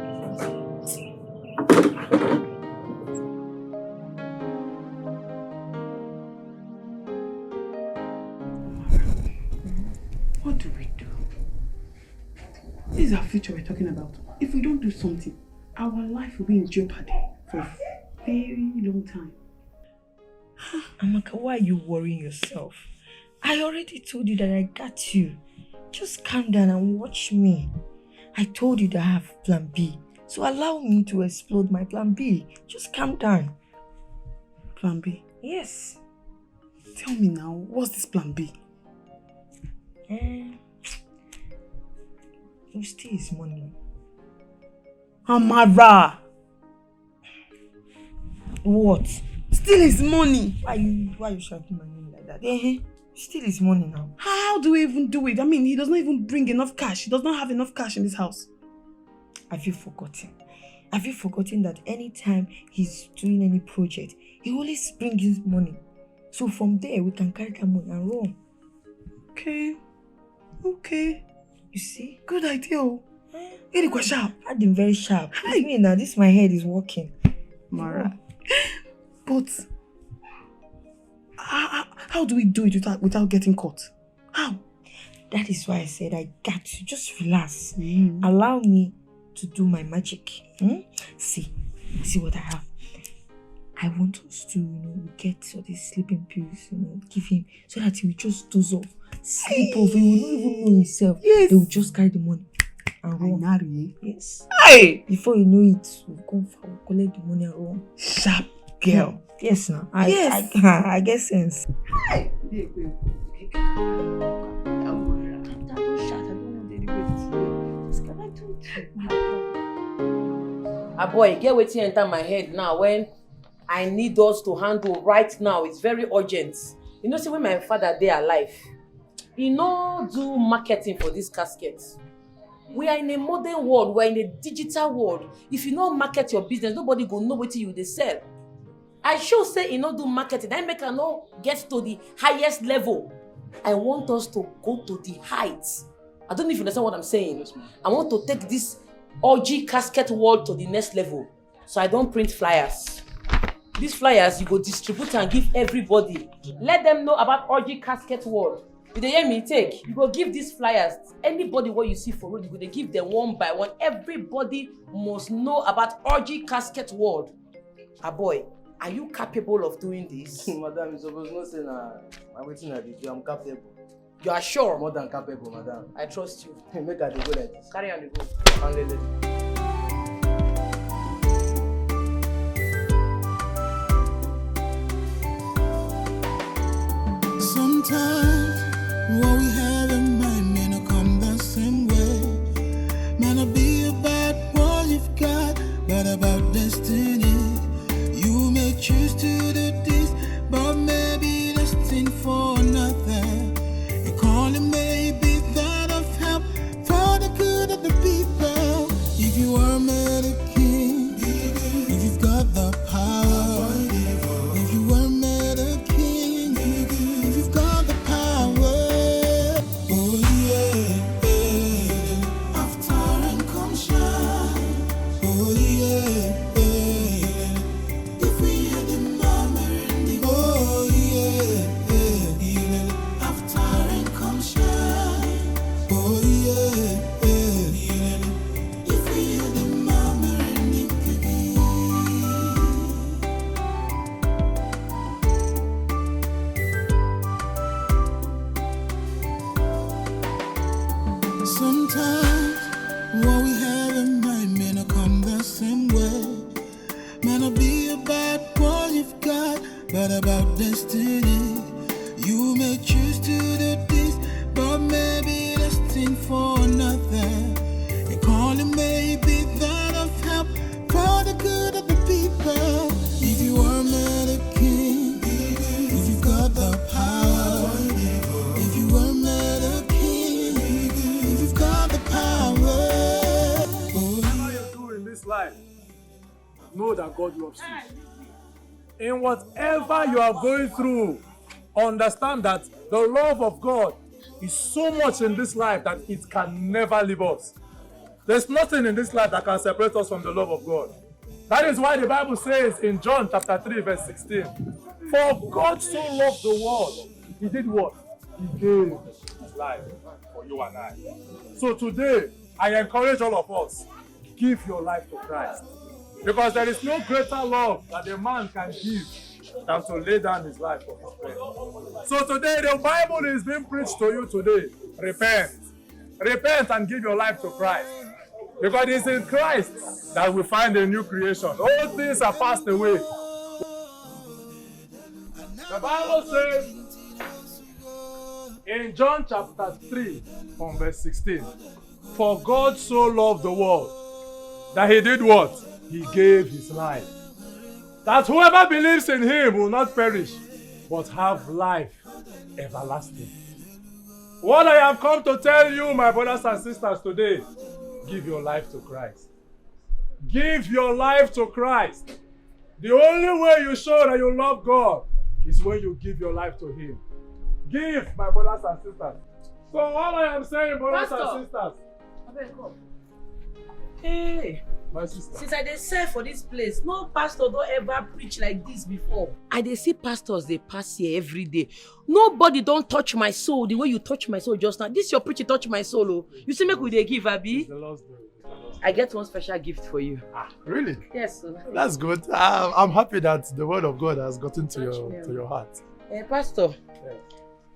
What do we do? This is our future we're talking about. If we don't do something, our life will be in jeopardy for a very long time. Amaka, why are you worrying yourself? I already told you that I got you. Just calm down and watch me. I told you that I have plan B. So allow me to explode my plan B. Just calm down. Plan B? Yes. Tell me now, what's this plan B? You steal his money. Amara! What? Steal his money? Why you shouting my name like that? Steal his money now. How do we even do it? I mean, he does not even bring enough cash. He does not have enough cash in this house. Have you forgotten? Have you forgotten that anytime he's doing any project, he always brings his money? So from there, we can carry that money and run. Okay. You see? Good idea. It was sharp. I've been very sharp. I mean, now this my head is working. Mara. But how do we do it without getting caught? How? That is why I said I got you. Just relax. Allow me to do my magic. See what I have. I want us to, get all these sleeping pills, give him so that he will just doze off, sleep off. He will not even know himself. Yes. They will just carry the money and run. Yes. Hey! Before you know it, we'll come we'll collect the money and run. Sharp girl. Yes, now. Yes. I get sense. Hey! Boy, get wetin enter my head now when I need us to handle right now. It's very urgent. You know, see when my father dey alive, he no do marketing for this casket. We are in a modern world, we are in a digital world. If you no market your business, nobody go know wetin you dey sell. I sure say he no do marketing, that make I no get to the highest level. I want us to go to the heights. I don't know if you understand what I'm saying. Yes, I want to take this OG casket world to the next level. So I don't print flyers. These flyers, you go distribute and give everybody. Let them know about OG casket world. You dey hear me? Take. You go give these flyers. Anybody where you see for road, you go dey give them one by one. Everybody must know about OG casket world. Boy, are you capable of doing this? Madam, you suppose not say I'm waiting at the I'm capable. You are sure? More than capable, madam. I trust you. Make her dey go like this. Carry on the go. Handle it. Sometimes what we have in mind may not come the same way. May not be about what you've got, but about destiny. You may choose to do this, but maybe destined for nothing. Your calling may be that of help for the good of the people. If you are made a king, if you've got the power, if you were made a king, if you've got the power, oh yeah, after rain comes shine, oh yeah, if we hear the murmur in the oh yeah, after rain comes shine. Sometimes what we have in mind may not come the same way. May not be about what you've got, but about destiny. You may choose to do this, but maybe destined for another. A calling may be that of help for the good of the people. If you are made a king, if you've got the power, if you are made a king, if you've got the power. Whatever you do in this life, know that God loves you. In whatever you are going through, understand that the love of God is so much in this life that it can never leave us. There's nothing in this life that can separate us from the love of God. That is why the Bible says in John chapter 3 verse 16, for God so loved the world, he did what? He gave his life for you and I. So today, I encourage all of us, give your life to Christ. Because there is no greater love that a man can give than to lay down his life for his friend. So today, the Bible is being preached to you today. Repent. Repent and give your life to Christ. Because it is in Christ that we find a new creation. All things are passed away. The Bible says in John chapter 3 from verse 16, for God so loved the world that he did what? He gave his life. That whoever believes in him will not perish, but have life everlasting. What I have come to tell you, my brothers and sisters, today, give your life to Christ. Give your life to Christ. The only way you show that you love God is when you give your life to him. Give, my brothers and sisters. So all I am saying, brothers and sisters. Hey. My sister. Since I dey serve for this place, no pastor don't ever preach like this before. I dey see pastors they pass here every day. Nobody don't touch my soul the way you touch my soul just now. This your preaching touch my soul. Oh. You see, make we dey give, Abi? I get one special gift for you. Really? Yes, sir. That's good. I'm happy that the word of God has gotten to your heart. Pastor,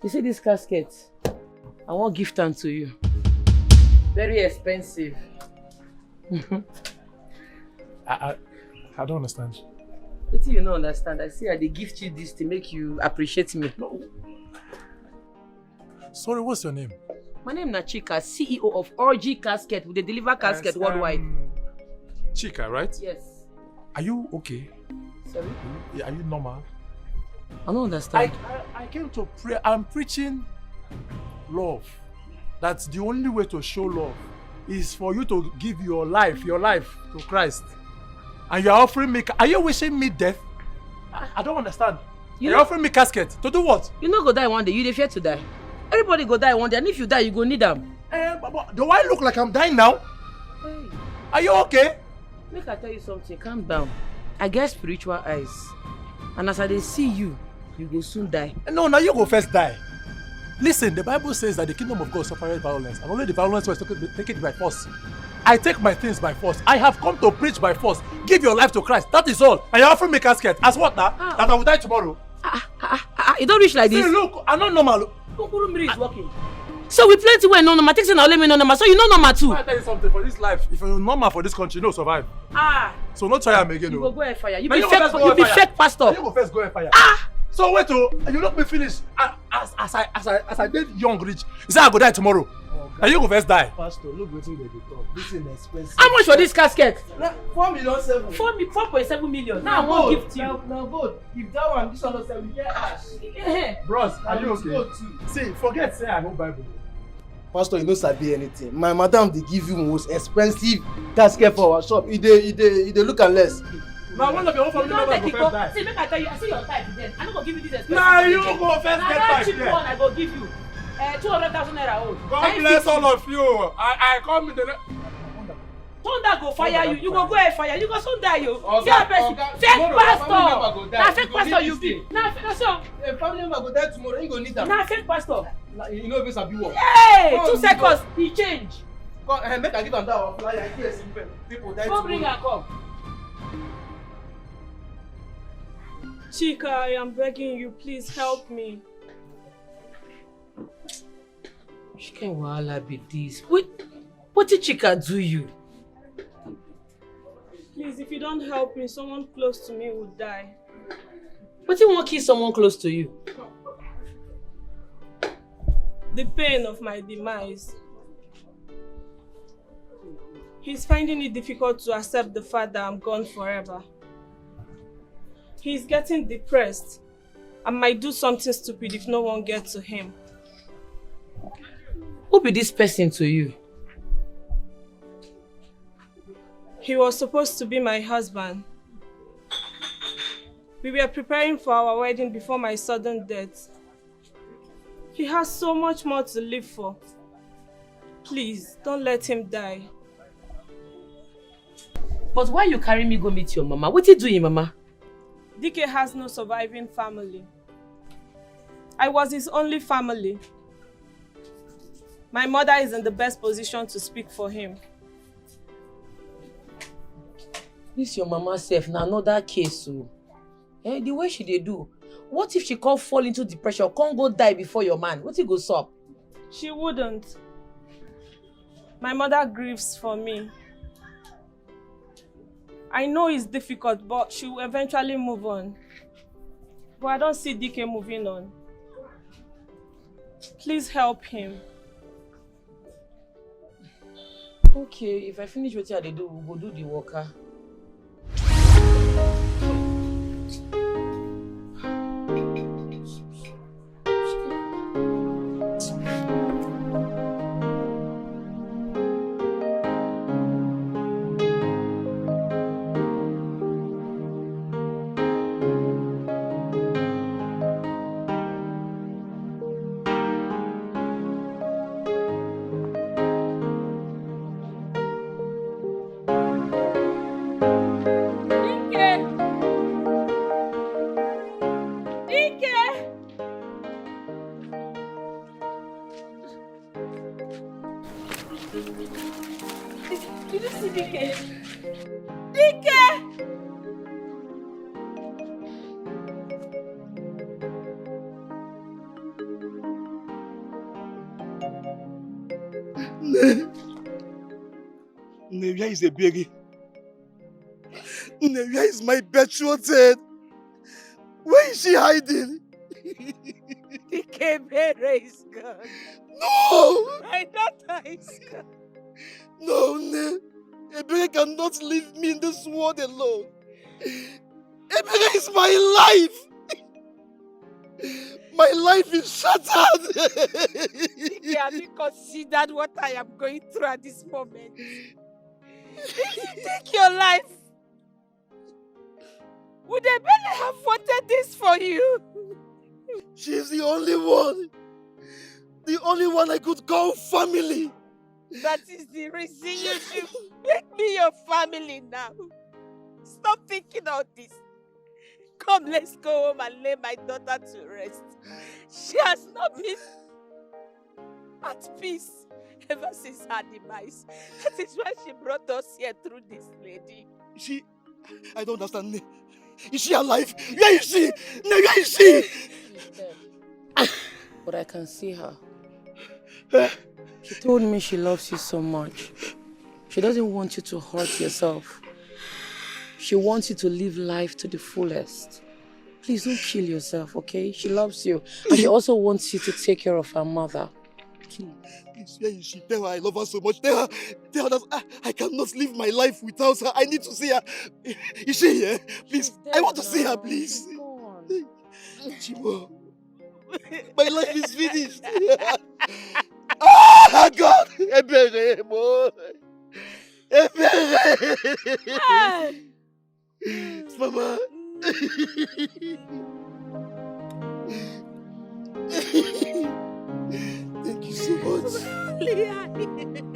you see this casket? I want gift them to you. Very expensive. I don't understand. What do you not understand? I see they gift you this to make you appreciate me. No. Sorry, what's your name? My name is Chica, CEO of RG Casket. We deliver casket worldwide. Chica, right? Yes. Are you okay? Sorry? Are you normal? I don't understand. I came to pray. I'm preaching love. That's the only way to show love is for you to give your life to Christ. And you are offering me, are you wishing me death? I don't understand. You're offering me casket. To do what? You no go die one day, you dey fear to die. Everybody go die one day, and if you die, you go need them. Do I look like I'm dying now? Hey. Are you okay? Make I tell you something, calm down. I get spiritual eyes. And as I dey see you, you go soon die. No, now you go first die. Listen, the Bible says that the kingdom of God suffers violence, and only the violence was taken by force. I take my things by force. I have come to preach by force. Give your life to Christ. That is all. And you're offering me casket. As what now? That I will die tomorrow. You don't reach like this. See, look, I'm not normal. Kukurumiri is working. So we plenty way no normal. Take say now let me no normal. So you know normal too. I tell you something, for this life, if you're normal for this country, you don't survive. So not try am again. You go air fire. You be fake pastor. You go first go air fire. So wait till you let me finish. As I did young rich, you say I go die tomorrow. And you go first die. Pastor, look wetin dey talk. This is expensive. How much for this casket? 4,700,000. 4.7 million. Now I won't give to you. Now gold. If that one, this one not sell, we get ash. Bros, are you okay? See, forget say I know Bible. Pastor, you no sabi anything. My madam dey give you most expensive casket for our shop. E dey look am less. Now one of your own family members go first die. See, make I tell you, I see your type then. I no go give you this expensive. Nah, you go first get that back cheap there. one I go give you. 200,000 naira old. God bless all of you. I come in the Thunder go fire you. You go air fire. You go soon die you. Fake pastor. Na fake pastor you be. Na so. A family member go die tomorrow. You go need am. Na fake pastor. You know if it's a big one. Hey, 2 seconds. He change. Come, make I give am that one flyer. In case people die tomorrow. Come bring her come. Chica, I am begging you, please help me. Which kind of wahala be this? What did Chica do you? Please, if you don't help me, someone close to me will die. But you won't kill someone close to you? The pain of my demise. He's finding it difficult to accept the fact that I'm gone forever. He's getting depressed and might do something stupid if no one gets to him. Who be this person to you? He was supposed to be my husband. We were preparing for our wedding before my sudden death. He has so much more to live for. Please, don't let him die. But why you carry me go meet your mama? What you doing, mama? Dikeh has no surviving family. I was his only family. My mother is in the best position to speak for him. This your mama self na another case, so. The way she dey do. What if she can't fall into depression, can't go die before your man? What you go sup? She wouldn't. My mother grieves for me. I know it's difficult, but she will eventually move on. But I don't see Dikeh moving on. Please help him. Okay, if I finish what I do, we'll go do the worker. Did you see Dikeh? Dikeh! Where is the baby? Where is my betrothed? Where is she hiding? Dikeh Bere is gone. No! My daughter is gone. No, Ne. Ebere cannot leave me in this world alone. Ebere is my life. My life is shattered. Dikeh, have you considered what I am going through at this moment? Take your life. Would Ebere have wanted this for you? She is the only one. The only one I could call family. That is the reason you should make me your family now. Stop thinking all this. Come, let's go home and lay my daughter to rest. She has not been at peace ever since her demise. That is why she brought us here through this lady. I don't understand. Is she alive? Where is she? Where is she? But I can see her. She told me she loves you so much. She doesn't want you to hurt yourself. She wants you to live life to the fullest. Please don't kill yourself, okay? She loves you. And she also wants you to take care of her mother. Please, where is she? Tell her I love her so much. Tell her that I cannot live my life without her. I need to see her. Is she here? Please, I want to see her, please. Chimo, my life is finished. Oh, God! Ebere, boy. Ebere! Mama. Thank you so much.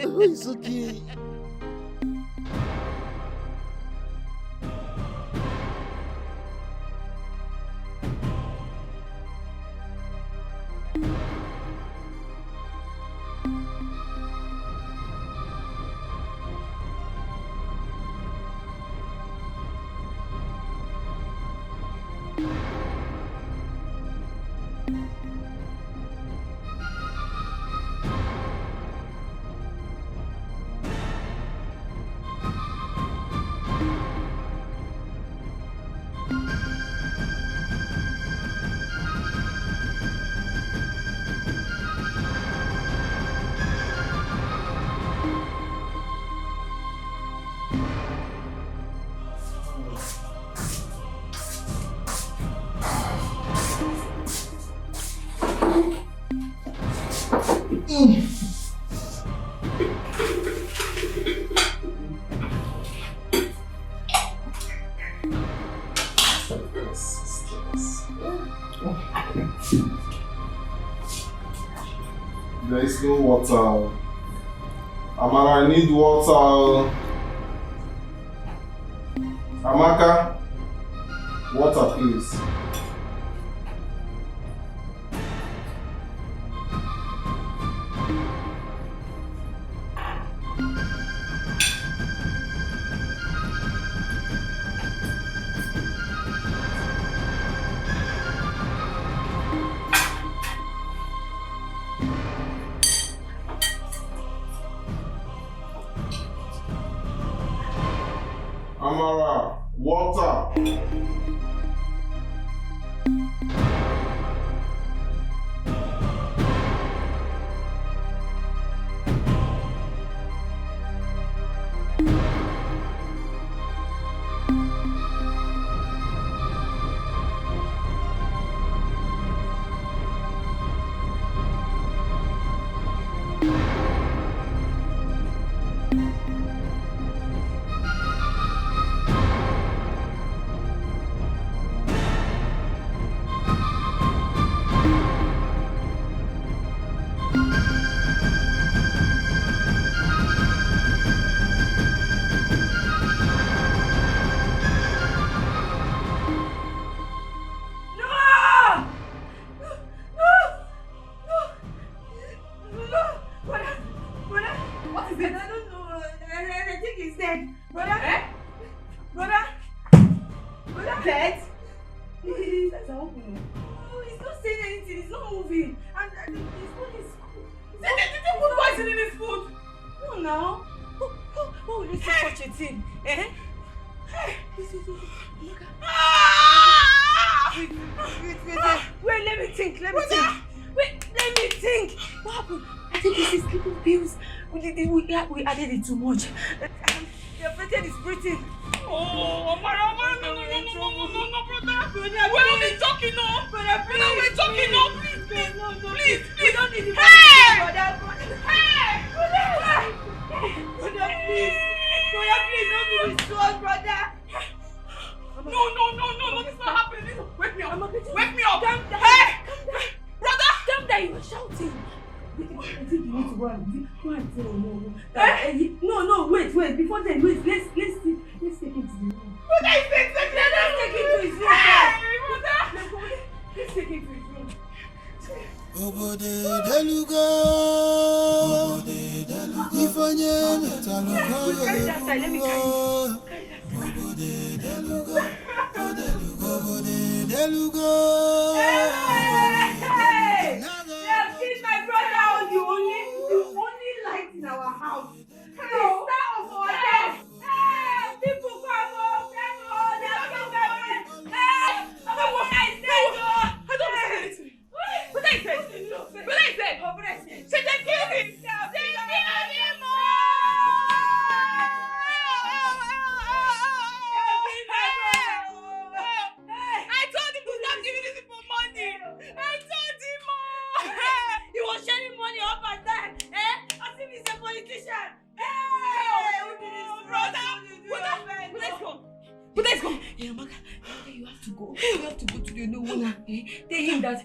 Oh, it's okay. There's no water. Amara, I need water. Amaka, water please. Amara, water. We added it too much. Your pretend is breathing. Oh, Amara, no, brother. We're talking now. Brother, we're talking now. Please. We don't need the money. Hey! Brother, please. Brother, please don't do this to us, brother. No, this is not happening. Wake me up. Calm down. Hey! Brother, calm down. You were shouting. I think you need to go and tell no. No, wait. Before then, wait. Let's take him to the room. Brother, let's take him to his room. Let's take him to his room. Obode deluga, ifanye metaluga. Let me carry you. Obode deluga. Hey! You have seen my brother, the only light in our house. The star of our life. Hey! People come up, they have killed my friend. Hey! What I said, I don't understand anything. What I said? Say they killed him. They killed him. I told him to stop giving this for money. I told him. He was sharing money up and down. As if he's a politician. But let's go. Yeah, Amaka, you have to go. You have to go to the no owner. Tell him that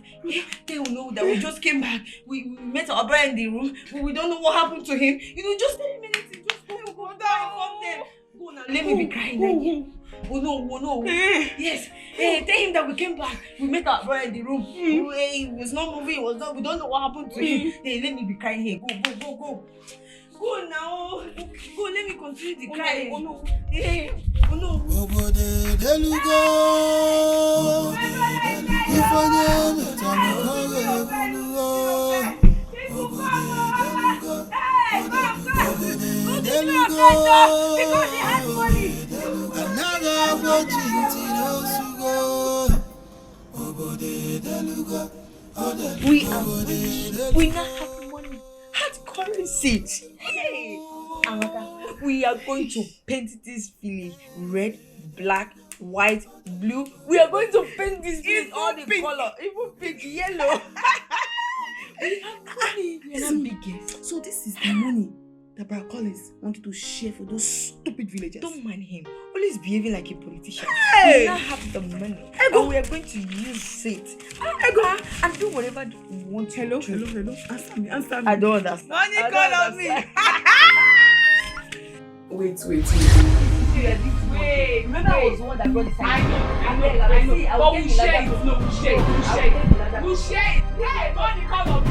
they will know that we just came back. We met our brother in the room. We don't know what happened to him. Just tell him anything. Just go down from there. Go now. Let me be crying like him. Oh no. Yes. Tell him that we came back. We met our brother in the room. He was not moving. We don't know what happened to him. Let me be crying here. Go. Go now. Go, let me continue the cry. Oh no. Oh no. Obode deluga, ifanye metaluga. Obode deluga, because he has money. another watching Tinosugo. Obode deluga. We are rich. We now have money. Hard currency. Hey, Amaka, we are going to paint this village red, black, white, blue. We are going to paint this village all the color, even pink, yellow. We have money. We are not big. So this is the money that Brother Collins wanted to share for those stupid villagers. Don't mind him. Only always behaving like a politician. Hey! We now have the money. And we are going to use it. And do whatever we want to do. Hello. Answer me. I don't understand. Money call on me. Wait. Remember I was the one that brought this. I know. But we share it. No, we share it. Hey, money come on.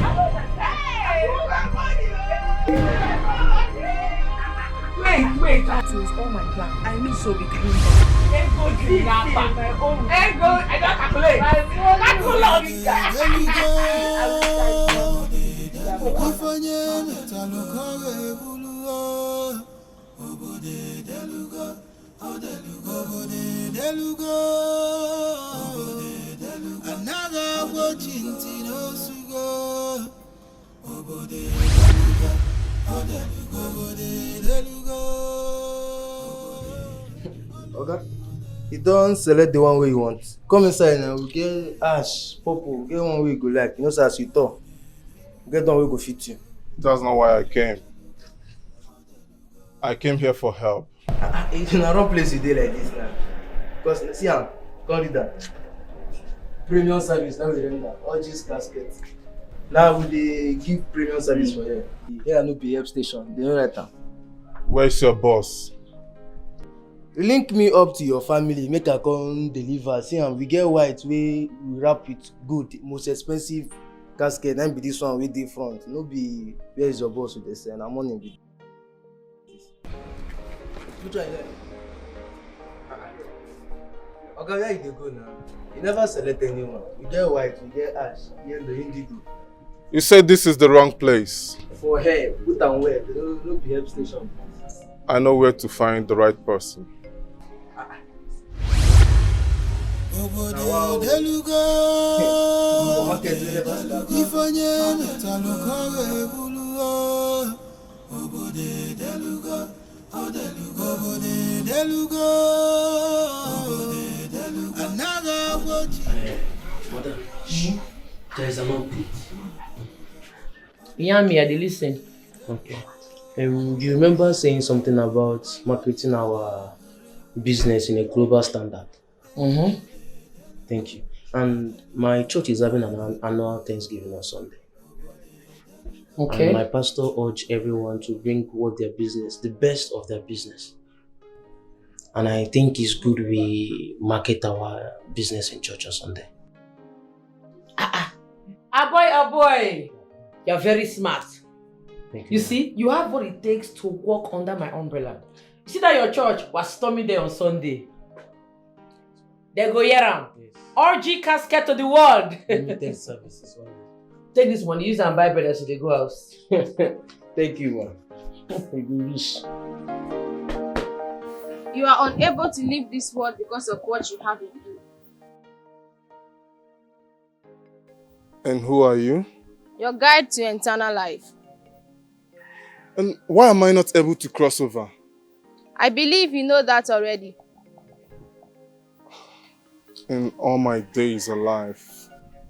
Wait. That was all my plan. I knew so we can. Ego, I don't calculate. Okay. You don't select the one way you want. Come inside now. We get ash, purple. We get one way you go like. You know, so as you talk, get one way go fit you. That's not why I came. I came here for help. It's in a wrong place you dey like this now. Because see, come read that. Premium service. Now we render all these caskets. Now we dey give premium service for here. Here no be help station. They don't write am. Where's your boss? Link me up to your family, make I come deliver. See, we get white we wrap it good, most expensive casket. Then be this one with the front. No be where is your boss with the send. I'm on him. Which one is that? Okay, where you dey go now? You never select anyone. We get white, we get ash, yellow, indigo. You said this is the wrong place. For hair, put am well. No be help station. I know where to find the right person. Mother, there is an update. Yeah, me, I dey listen. Okay. You remember saying something about marketing our business in a global standard? Mm-hmm. Thank you. And my church is having an annual Thanksgiving on Sunday. Okay. And my pastor urged everyone to bring what their business, the best of their business. And I think it's good we market our business in church on Sunday. Boy. You're very smart. Thank You see, you have what it takes to walk under my umbrella. You see that your church was storming there on Sunday. They go hear am. Orgy casket to the world. Limited services. Take this money, use and buy bread as they go house. Thank you, man. You are unable to leave this world because of what you have in you. And who are you? Your guide to eternal life. And why am I not able to cross over? I believe you know that already. In all my days alive,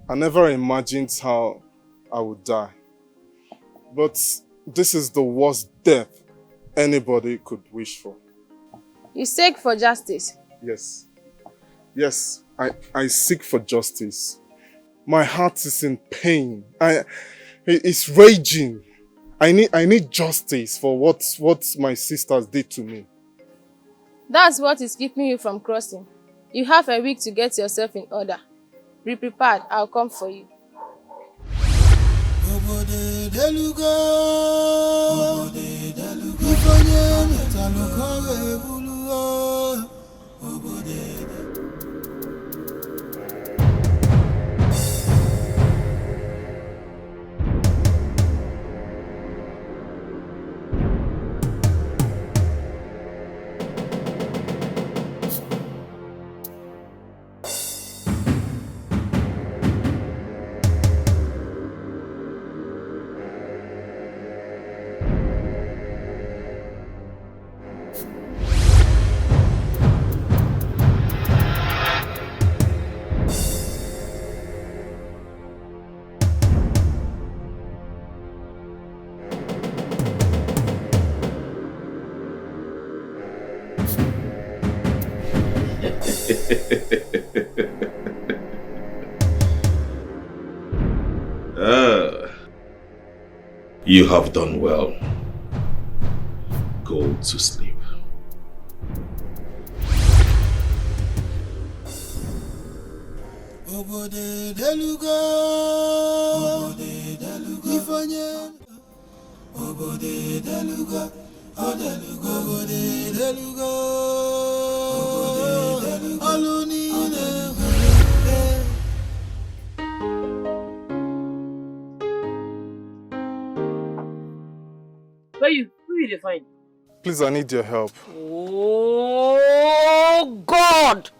I never imagined how I would die. But this is the worst death anybody could wish for. You seek for justice. Yes. Yes, I seek for justice. My heart is in pain. It's raging. I need justice for what my sisters did to me. That's what is keeping you from crossing. You have a week to get yourself in order. Be prepared, I'll come for you. You have done well. Go to sleep. Who you find? Please, I need your help. Oh God!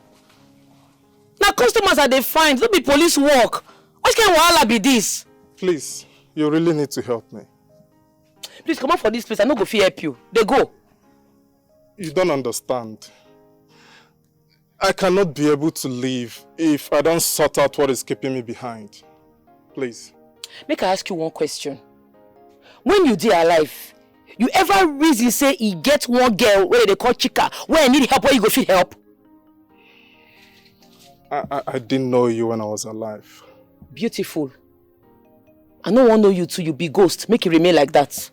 Now customers are they find, don't be police work. What kind of wahala be this? Please, you really need to help me. Please come out for this place, I no go fit help you. They go. You don't understand. I cannot be able to leave if I don't sort out what is keeping me behind. Please. Make I ask you one question. When you dey alive, you ever reason say he get one girl where they call Chica, where I need help, where you go fit help? I didn't know you when I was alive. Beautiful. I no want to know you too, you be ghost. Make it remain like that.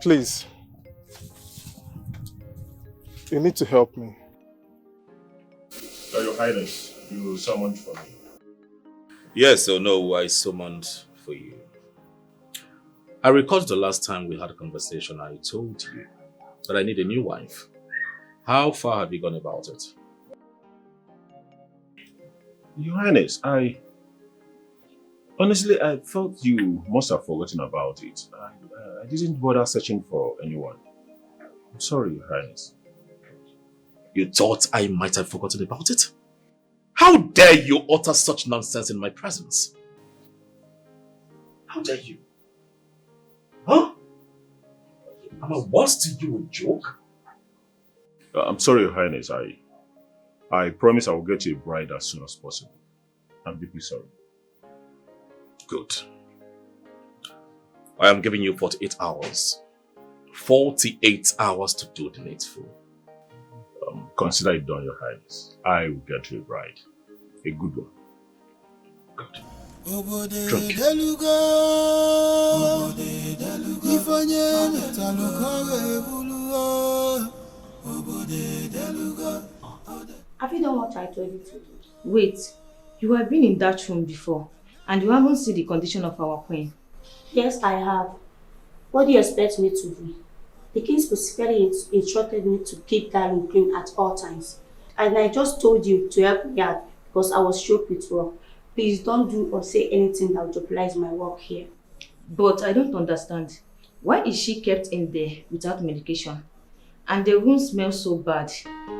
Please. You need to help me. Your Highness, you summoned for me. Yes or no, I summoned for you. I recall the last time we had a conversation, I told you that I need a new wife. How far have you gone about it? Your Highness, honestly, I thought you must have forgotten about it. I didn't bother searching for anyone. I'm sorry, Your Highness. You thought I might have forgotten about it? How dare you utter such nonsense in my presence? How dare you? Huh? Am I worse to you a joke? I'm sorry, Your Highness. I promise I will get you a bride as soon as possible. I'm deeply sorry. Good. I am giving you 48 hours. 48 hours to do the needful. Consider it done, Your Highness. I will get you a bride. A good one. Good. Drink. Have you done what I told you to do? Wait, you have been in that room before and you haven't seen the condition of our queen. Yes, I have. What do you expect me to do? The king specifically instructed me to keep that room clean at all times. And I just told you to help me out because I was choked with work. Please don't do or say anything that will jeopardize my work here. But I don't understand. Why is she kept in there without medication? And the room smells so bad.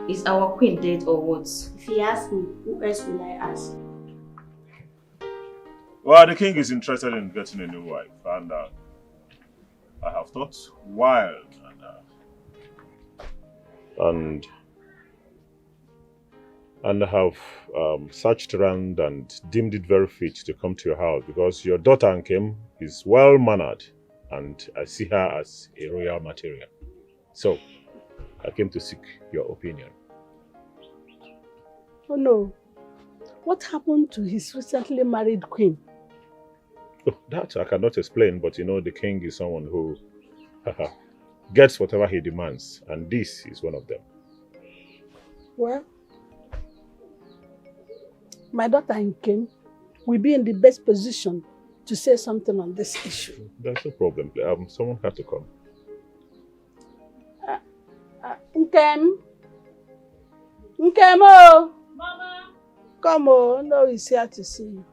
Is our queen dead or what? If you ask me, who else will I ask? Well, the king is interested in getting a new wife, and I have thought wild and I have searched around and deemed it very fit to come to your house because your daughter Nkem is well mannered and I see her as a royal material. So I came to seek your opinion. Oh no, what happened to his recently married queen? Oh, that I cannot explain, but you know the king is someone who gets whatever he demands, and this is one of them. Well, my daughter Nkem will be in the best position to say something on this issue. That's no problem. Someone had to come. Nkem? Nkem, oh! Mama! Come on, no, he's here to see you.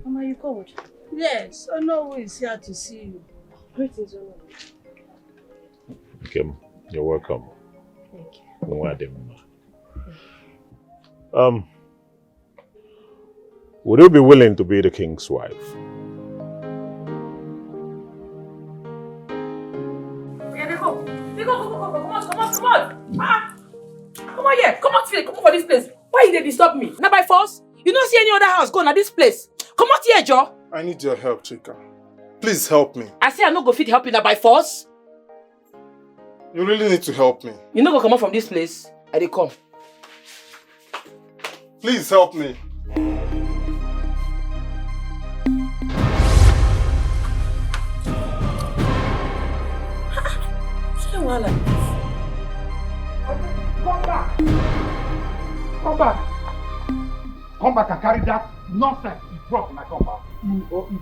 Mama, you called? Yes, Onowu is here to see you. Greetings, Onowu. Okay, you're welcome. Thank you. Would you be willing to be the king's wife? Yeah, go. Come on. Ah! Come on here. Come on for this place. Why you dey disturb me? Na by force? You don't see any other house go na this place. Come out here, Joe. I need your help, Chica. Please help me. I say I no go fit help you na by force. You really need to help me. You no go come out from this place. I dey come. Please help me. Come back! Come back! Come back and carry that nonsense you brought in my compound.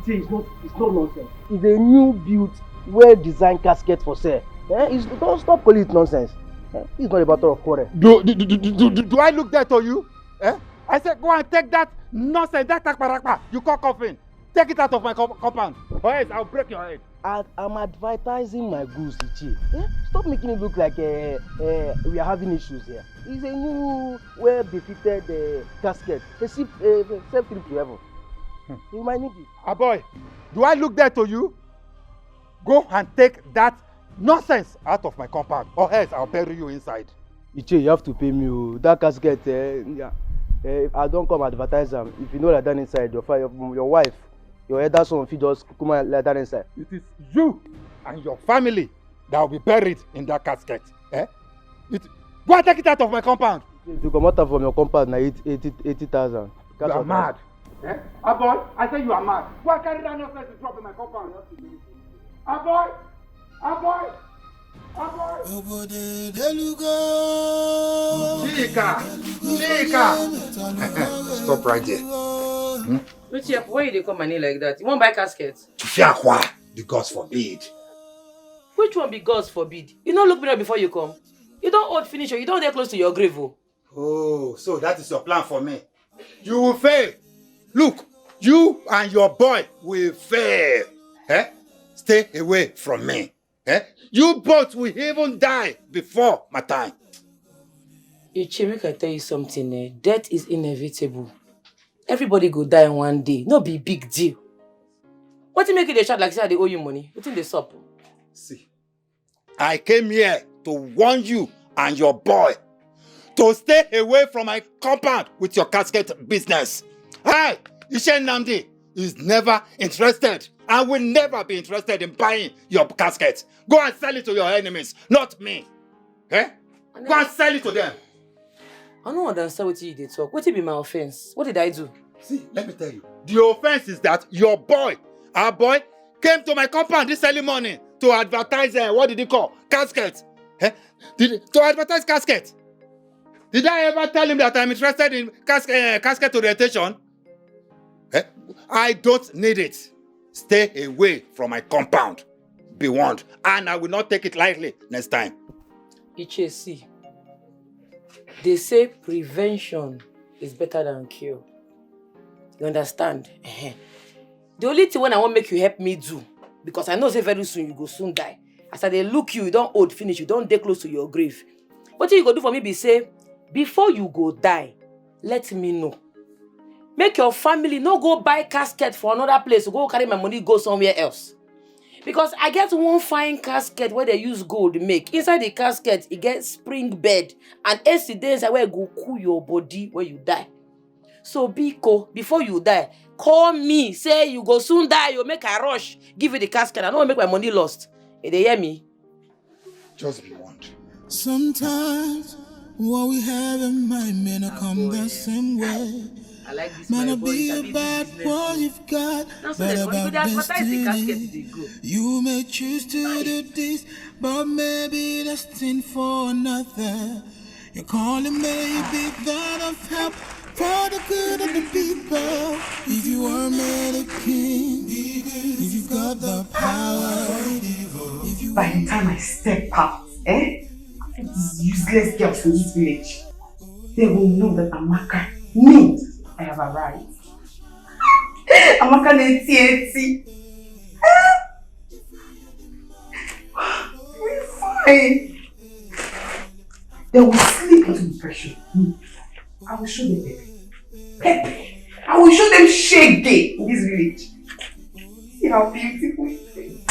It's not nonsense. It's a new built, well-designed casket for sale. Don't stop calling it nonsense. It's not a matter of quarrel. Do I look dead to you? I said go and take that nonsense, that takparakpa you call coffin. Take it out of my compound, or else I'll break your head. I'm advertising my goods, Ichi. Stop making it look like we are having issues here. It's a new, well-befitted casket. A safe trip to heaven. You might need it. Boy, do I look dead to you? Go and take that nonsense out of my compound, or else I'll bury you inside. Ichi, you have to pay me. That casket, I don't come advertise them. If you know that down inside, your wife, your elder son, if you just come and let that inside. It is you and your family that will be buried in that casket. Go and take it out of my compound. If you come out from your compound, now 80,000. You are mad. Boy, I say you are mad. Go and carry that nonsense to drop in my compound. Boy. Chica! Stop right there. Why you dey come my name like that? You won't buy casket? The gods forbid. Which one be God's forbid? You don't look me up before you come. You don't old finish or you don't get close to your grave. Oh, so that is your plan for me. You will fail. Look, you and your boy will fail. Stay away from me. You both will even die before my time. Ichi, make I tell you something. Death is inevitable. Everybody go die one day. No be big deal. What you make it a shot like say they owe you money? What in the sup? See, I came here to warn you and your boy to stay away from my compound with your casket business. Hi, Ishen Namdi is never interested and will never be interested in buying your casket. Go and sell it to your enemies, not me. Go and sell it to them. I don't understand what you did talk. What be my offense? What did I do? See, let me tell you. The offense is that your boy, our boy, came to my compound this early morning to advertise, what did he call? Casket. To advertise casket. Did I ever tell him that I'm interested in casket orientation? I don't need it. Stay away from my compound. Be warned. And I will not take it lightly next time. Ichi, see. They say prevention is better than cure. You understand? The only thing when I want make you help me do, because I know say very soon you go soon die. As I dey look you don't old finish, you don't dey close to your grave. What you go do for me be say, before you go die, let me know. Make your family no go buy casket for another place, go carry my money, go somewhere else. Because I get one fine casket where they use gold make. Inside the casket, it gets spring bed and accidents where go cool your body when you die. So Biko, before you die, call me, say you go soon die, you make a rush, give you the casket, I don't make my money lost. They hear me? Just be warned. Sometimes what we have in mind may not come the same way. I like this Might my not boy, be sabi about business. what you've got, Now, so but then, when you about dey advertise the casket, destiny. they go. You may choose to do this, but maybe destined for another. Your calling may be that of help for the good of the people. If you are made a king, if you've got the power, if you By the time I step out, these useless girls in this village, they will know that Amaka means I have arrived. Amaka neti. We're fine. They will sleep into depression. I will show them Pepe. I will show them Shege in this village. See how beautiful it is.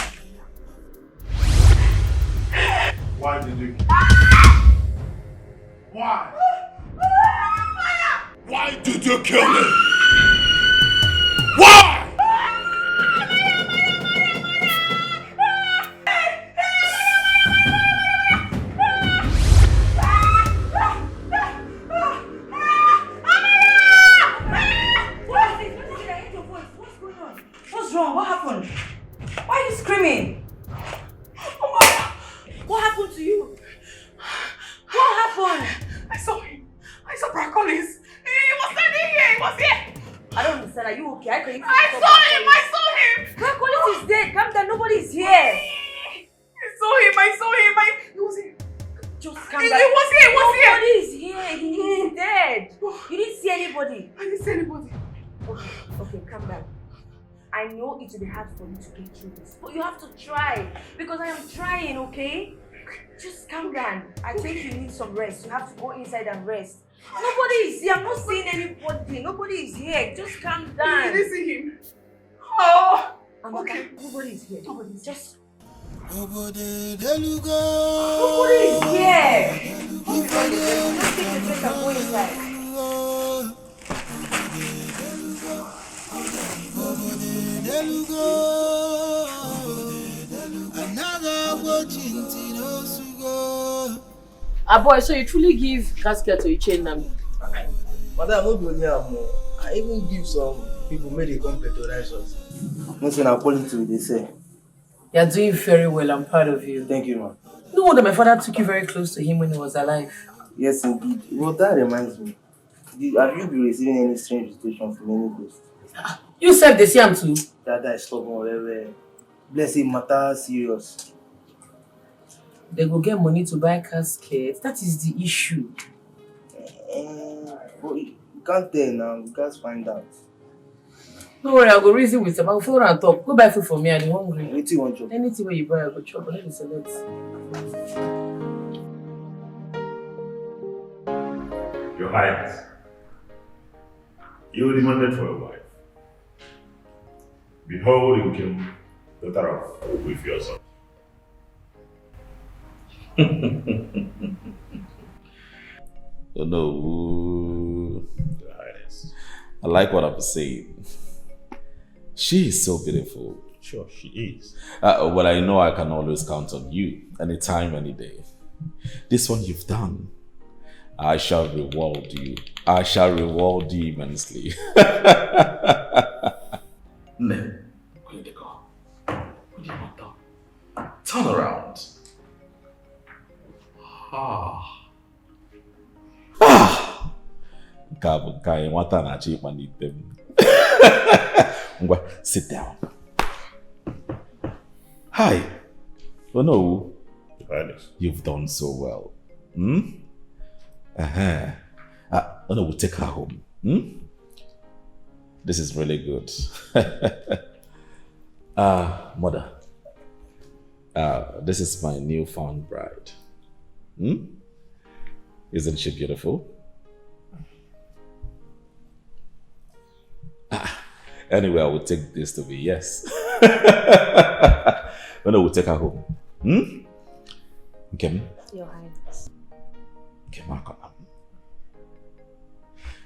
Why did you? Why? Why did you kill me? Why? What's wrong? What happened? Why are you screaming? Oh my! What happened to you? What happened? I saw him. I saw Brad Collins. He was standing here. He was here. I don't understand. Are you okay? I saw him. I saw him. Brad Collins is dead. Calm down. Nobody's here. I saw him. He was here. Just calm He down. was here. He was here. Nobody is here. He is dead. You didn't see anybody. I didn't see anybody. Okay, calm down. I know it will be hard for you to get through this, but you have to try because I am trying, okay? Just calm down. I think you need some rest. You have to go inside and rest. Nobody is here. I'm not seeing anybody. Nobody is here. Just calm down. You didn't see him. Oh. Okay. Nobody is here. Nobody is just. Nobody is here. Just take the drink and go inside. Boy, so you truly give casket to Ichenami? Madam, no be only am. I even give some people made a come patronize us. No say na quality they say. You're doing very well. I'm proud of you. Thank you, ma'am. No wonder my father took you very close to him when he was alive. Yes, indeed. Well, that reminds me. Have you been receiving any strange visitation from any ghost? You said the same too. That is stubborn, whatever. Bless him, matter serious. They go get money to buy casket. That is the issue. But you can't tell now. You guys find out. Don't worry, I'll go reason with them. I'll phone and talk. Go buy food for me. I'm hungry. What do you want, chop? Anything where you buy, I'll go chop. Let me select. Your Highness, you demanded for a wife. Behold, you came daughter of with your son. Oh no. Your Highness. I like what I'm saying. She is so beautiful. Sure, she is. Well, I know I can always count on you, anytime, any day. This one you've done, I shall reward you. I shall reward you immensely. No, Indeko. What do you want now? Turn around. Sit down. Hi. Oh no. You've done so well. Oh no, we'll take her home. This is really good. Mother. This is my newfound bride. Isn't she beautiful? Anyway, I will take this to be yes. Oh no, we'll take her home. Okay. Your Highness. Okay, Marco.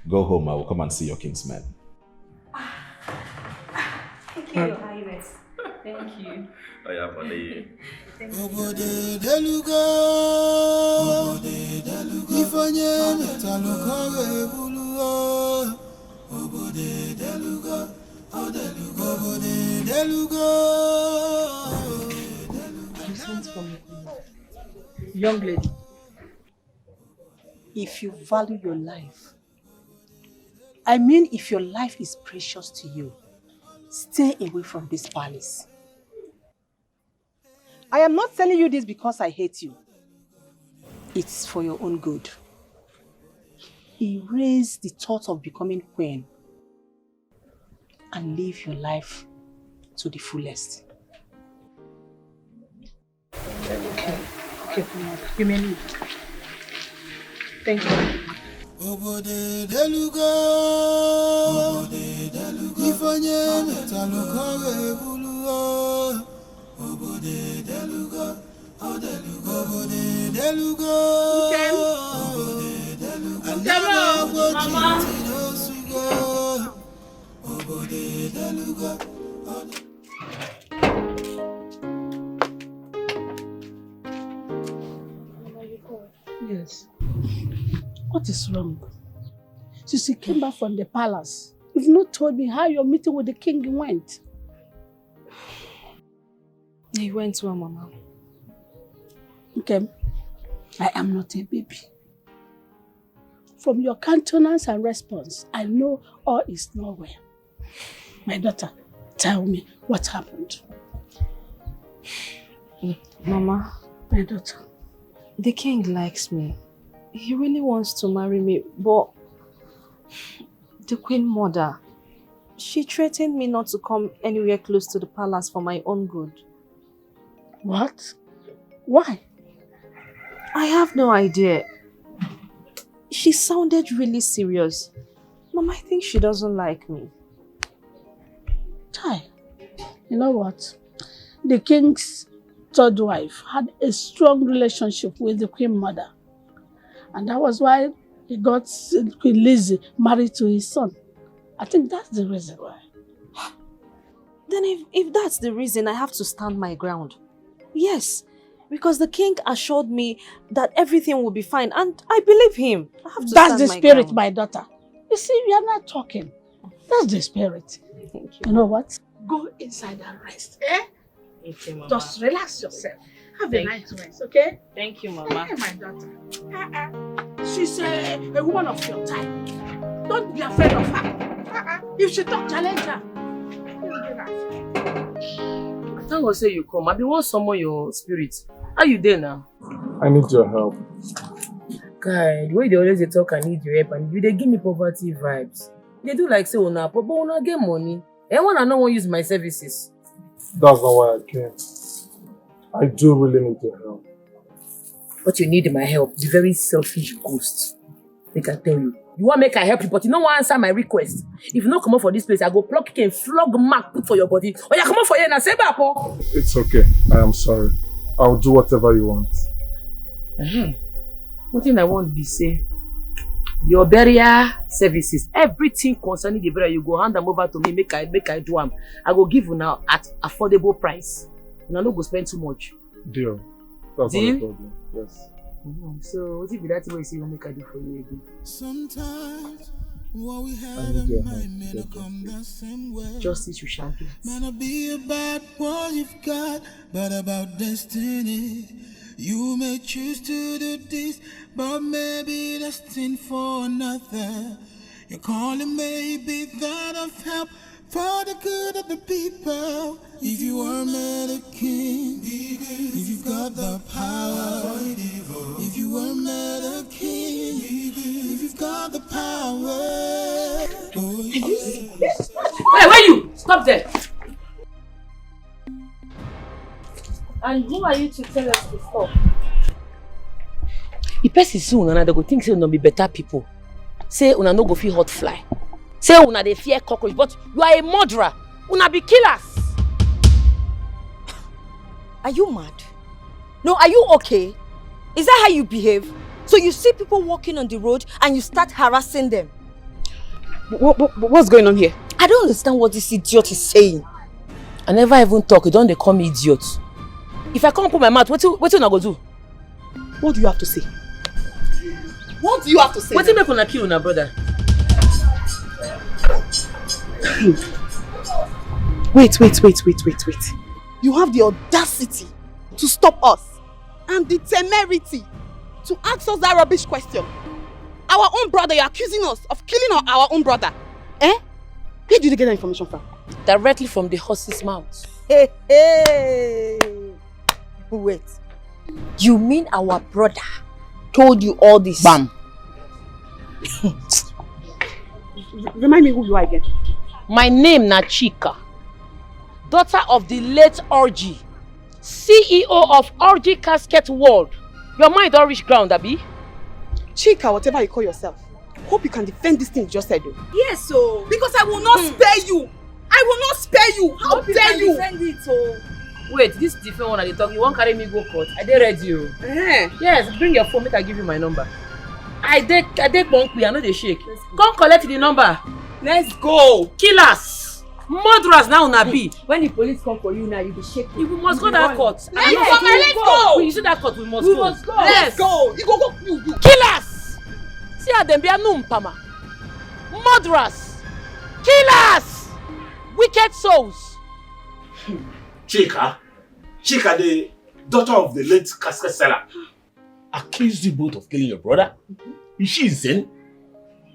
Go home, I will come and see your kinsmen. Thank you, Your Highness. Thank you. Oh yeah, buddy. Young lady, if you value your life, I mean if your life is precious to you, stay away from this palace. I am not telling you this because I hate you. It's for your own good. Erase the thought of becoming queen and live your life to the fullest. Okay, you may leave. Thank you. Mama. Yes. What is wrong? Since you came back from the palace, you've not told me how your meeting with the king went. It went well, Mama. Okay. I am not a baby. From your countenance and response, I know all is not well. My daughter, tell me what happened. Mama. My daughter. The king likes me. He really wants to marry me, but the queen mother, she threatened me not to come anywhere close to the palace for my own good. What? Why? I have no idea. She sounded really serious. Mom, I think she doesn't like me. Ty, you know what? The king's third wife had a strong relationship with the queen mother. And that was why he got Queen Lizzy married to his son. I think that's the reason why. Then if that's the reason, I have to stand my ground. Yes, because the king assured me that everything will be fine, and I believe him. I have to That's the stand spirit, ground. my daughter. You see, we are not talking. That's the spirit. Thank you. You know what? Go inside and rest, eh? Thank you, Mama. Just relax yourself. Have Thank a nice rest, okay? Thank you, Mama. Hey, my daughter. She's a woman of your time. Don't be afraid of her. If she talk, challenge her. Thank God say you come. I be want summon your spirit. How you there now? I need your help. Guy, the way they always talk, I need your help, and you they give me poverty vibes. They do like say una but una get money. Anyone I don't want use my services. That's not why I came. I do really need your help. But you need my help. The very selfish ghost. They can tell you. You want make I help you, but you don't want to answer my request. If you don't come up for this place, I go pluck you and flog mark put for your body. Or you come up for you and I say bapo. It's okay. I am sorry. I'll do whatever you want. One thing I want to say, your burial services, everything concerning the burial, you go hand them over to me, make I do them. I go give you now at affordable price. And I don't go spend too much. Deal. That's not a problem. Yes. So what if that way you see what make I do for you again? Sometimes what we have in mind may not come the same way. Justice you shall get. Might not be about what you've got, but about destiny. You may choose to do this, but maybe destined for another. Your calling may be that of help for the good of the people. If you were made a king, if you've got the power, if you were made a king, if you've got the power. Oh, yes. Hey, where you? Stop there. And who are you to tell us to stop? The person see una they go think say una be better people. Say una no go feel hot fly. Say una dey fear cockroach, but you are a murderer. Una be killers. Are you mad? No, are you okay? Is that how you behave? So you see people walking on the road and you start harassing them? What's going on here? I don't understand what this idiot is saying. I never even talk. You don't they call me idiot. If I can't put my mouth, what you una go do? What do you have to say? What do you have to say? What you make una kill una brother? Wait. You have the audacity to stop us and the temerity to ask us that rubbish question. Our own brother, you're accusing us of killing our own brother. Eh? Where did you get that information from? Directly from the horse's mouth. Hey. Wait. You mean our brother told you all this? Bam. Remind me who you are again. My name na Chica, daughter of the late Orgy, CEO of Orgy Casket World. Your mind don't reach ground, Abi? Chica, whatever you call yourself. Hope you can defend this thing you just said, though. Yes, so because I will not spare you. I will not spare you. How dare you? Defend it, oh. Wait, this different one at the talk. You won't carry me go court. I dey ready you. Yes, bring your phone. Make I give you my number. I dey monkey. I know they shake. Come collect the number. Let's go. Killers. Murderers now na be. When the police come for you now, you be shaking. We must go that court. Let's go. You see that court, we must go. Let's go. You go. You. Killers. See how them be pama. Murderers. Killers. Wicked souls. Chica, the daughter of the late casket seller, accused you both of killing your brother. Is she insane?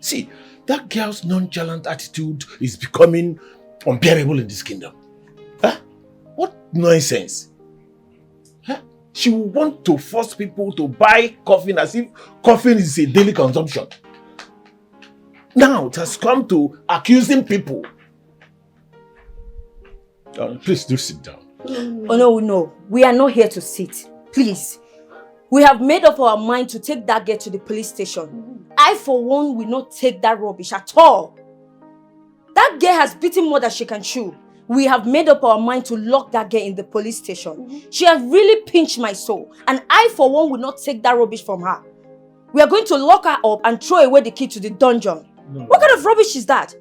See, that girl's nonchalant attitude is becoming unbearable in this kingdom. Huh? What nonsense? Huh? She will want to force people to buy coffin as if coffin is a daily consumption. Now it has come to accusing people. Please do sit down. Oh no. We are not here to sit. Please. We have made up our mind to take that girl to the police station. I, for one, will not take that rubbish at all. That girl has beaten more than she can chew. We have made up our mind to lock that girl in the police station. She has really pinched my soul. And I, for one, will not take that rubbish from her. We are going to lock her up and throw away the key to the dungeon. No. What kind of rubbish is that?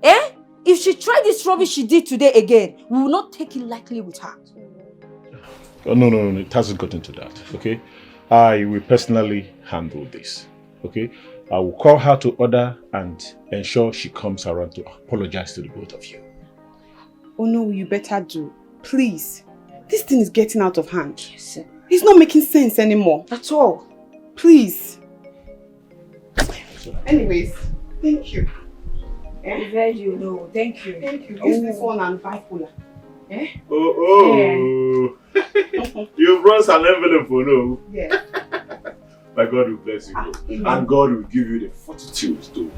Eh? If she tried this rubbish she did today again, we will not take it lightly with her. Oh, no, it hasn't gotten to that, okay? I will personally handle this, okay? I will call her to order and ensure she comes around to apologize to the both of you. Oh no, you better do. Please. This thing is getting out of hand. Yes, sir. It's not making sense anymore. At all. Please. Anyways, thank you. Thank you. Thank you. Use this one and bipolar. Eh? Oh. Yeah. You brought an envelope for no. Yeah. My God will bless you. And God will give you the fortitude to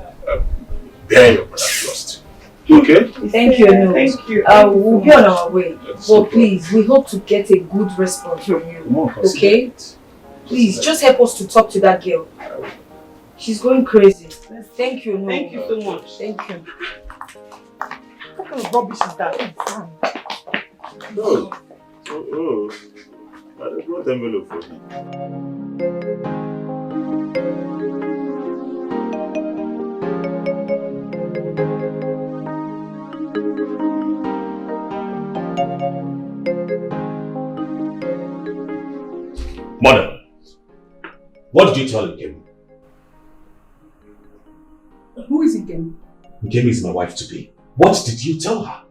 bear your brother's trust. Okay? Thank you. Thank you. We'll be on our way. But please, we hope to get a good response from you. Okay? Please, just help us to talk to that girl. She's going crazy. Thank you. Thank you so much. Thank you. What kind of rubbish is that? Oh. I brought envelope for you. Mother, what did you tell Nkemi? Who is Nkemi? Nkemi is my wife-to-be. What did you tell her?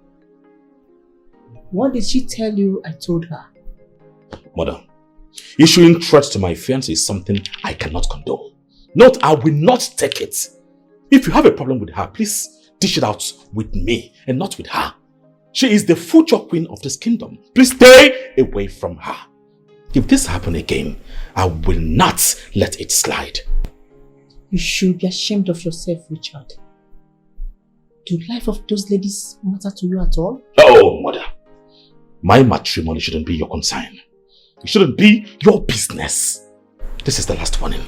What did she tell you I told her? Mother, issuing threats to my fiancé is something I cannot condone. Note, I will not take it. If you have a problem with her, please dish it out with me and not with her. She is the future queen of this kingdom. Please stay away from her. If this happens again, I will not let it slide. You should be ashamed of yourself, Richard. Do the life of those ladies matter to you at all? Oh, Mother. My matrimony shouldn't be your concern. It shouldn't be your business. This is the last warning.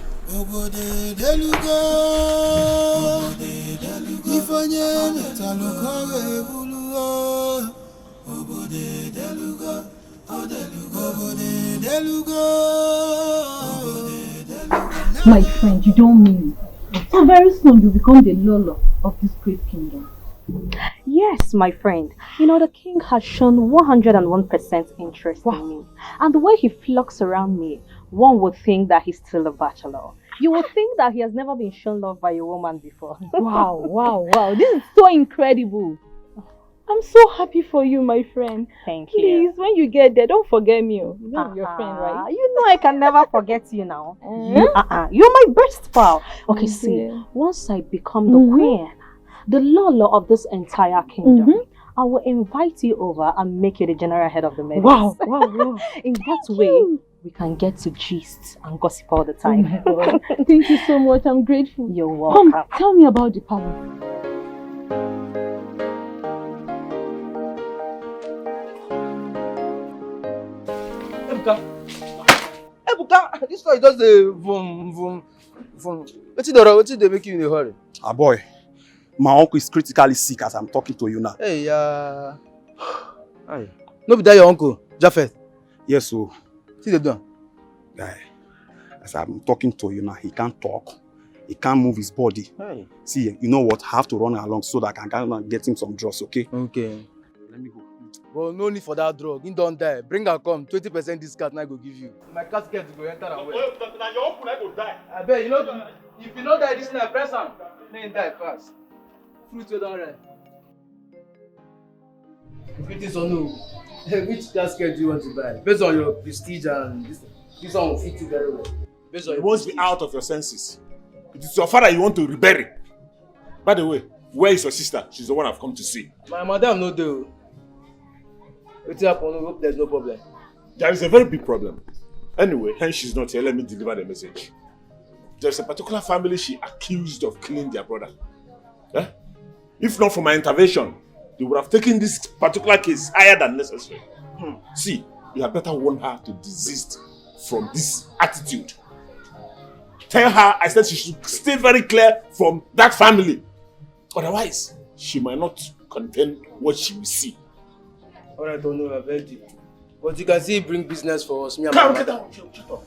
My friend, you don't mean it. So very soon you become the Lolo of this great kingdom. Yes, my friend. You know, the king has shown 101% interest in me. And the way he flocks around me, one would think that he's still a bachelor. You would think that he has never been shown love by a woman before. Wow. This is so incredible. I'm so happy for you, my friend. Thank you. Please, when you get there, don't forget me. You know I'm your friend, right? You know I can never forget you now. You're my best pal. Okay, see, once I become the queen, the Lolo of this entire kingdom, I will invite you over and make you the general head of the meadows. Wow. In that way, we can get to gist and gossip all the time. Oh my God. Thank you so much. I'm grateful. You're welcome. Come, tell me about the palace. Ebuka, this guy does the vroom. What did they make you in a hurry? Ah boy, my uncle is critically sick as I'm talking to you now. Hey, no be that your uncle, Japheth? Yes, so. See the done? Guy, as I'm talking to you now, he can't talk. He can't move his body. Hey. See, you know what? I have to run along so that I can come and get him some drugs, okay? Okay. Let me go. Well, no need for that drug. He don't die. Bring her come. 20% discount I go give you. My casket will enter and well. Now your own I go die. I bet, you know, if you don't die this night, press him. May die fast. Fruit will don't run. If it is or no, which casket do you want to buy? Based on your prestige and this one will fit you very well. Based on You won't be out of your senses. It is your father you want to rebury. By the way, where is your sister? She's the one I've come to see. My madam no do. What's happened? Hope there's no problem. There is a very big problem. Anyway, hence she's not here. Let me deliver the message. There's a particular family she accused of killing their brother. Eh? If not for my intervention, they would have taken this particular case higher than necessary. See, you had better warn her to desist from this attitude. Tell her I said she should stay very clear from that family. Otherwise, she might not contain what she will see. Alright, don't know, I've heard you. But you can see bring business for us. Me and Come, my get mother. down. Shut up.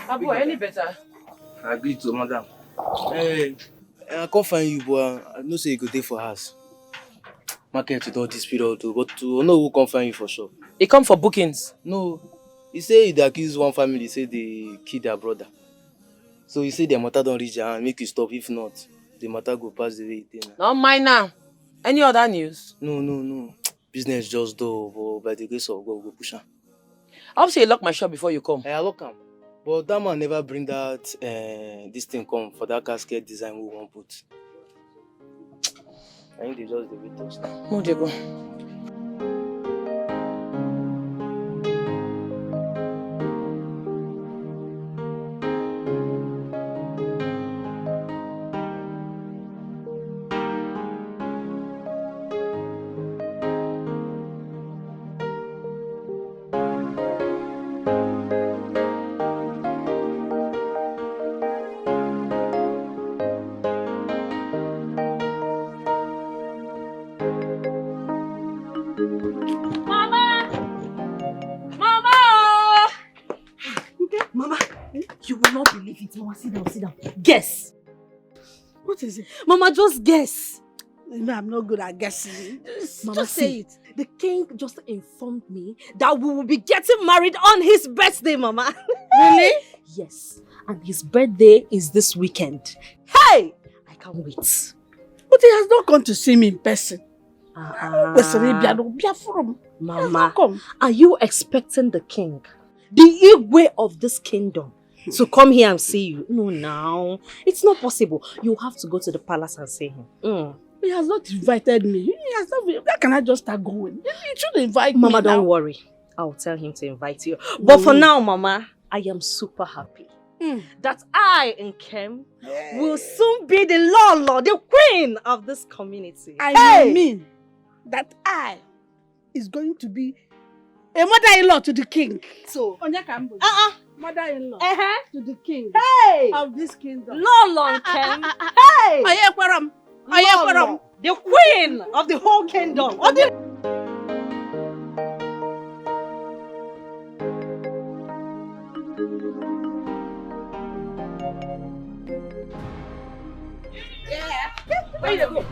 Abu, any better? I agree to madam. Hey, I can't find you, but I know say you go there for us. Market with all this period too, but to know who can find you for sure. He come for bookings. No, he say they accuse one family, say they kill their brother. So he say their matter don't reach and make you stop. If not, the matter go pass the way it is. Not mine now. Any other news? No. Business just do, but by the grace of God, we go push on. I hope you lock my shop before you come. I lock him. But that man never bring that this thing come for that casket design we want put. I think they just the wait us now. No, they go. Mama, sit down. Guess. What is it? Mama, just guess. No, I'm not good at guessing. Mama, just say it. The king just informed me that we will be getting married on his birthday, Mama. Really? Yes. And his birthday is this weekend. Hey! I can't wait. But he has not come to see me in person. Mama, are you expecting the king, the Igwe of this kingdom, to come here and see you? No, now. It's not possible. You have to go to the palace and see him. He has not invited me. He has not. Where can I just start going? He should invite me. Mama, don't worry. I'll tell him to invite you. But for now, Mama, I am super happy that I and Kem will soon be the Lolo, the queen of this community. I mean that I is going to be a mother-in-law to the king. So, mother-in-law to the king of this kingdom. Lolo, Kem. Lolo, the queen of the whole kingdom. Where you go?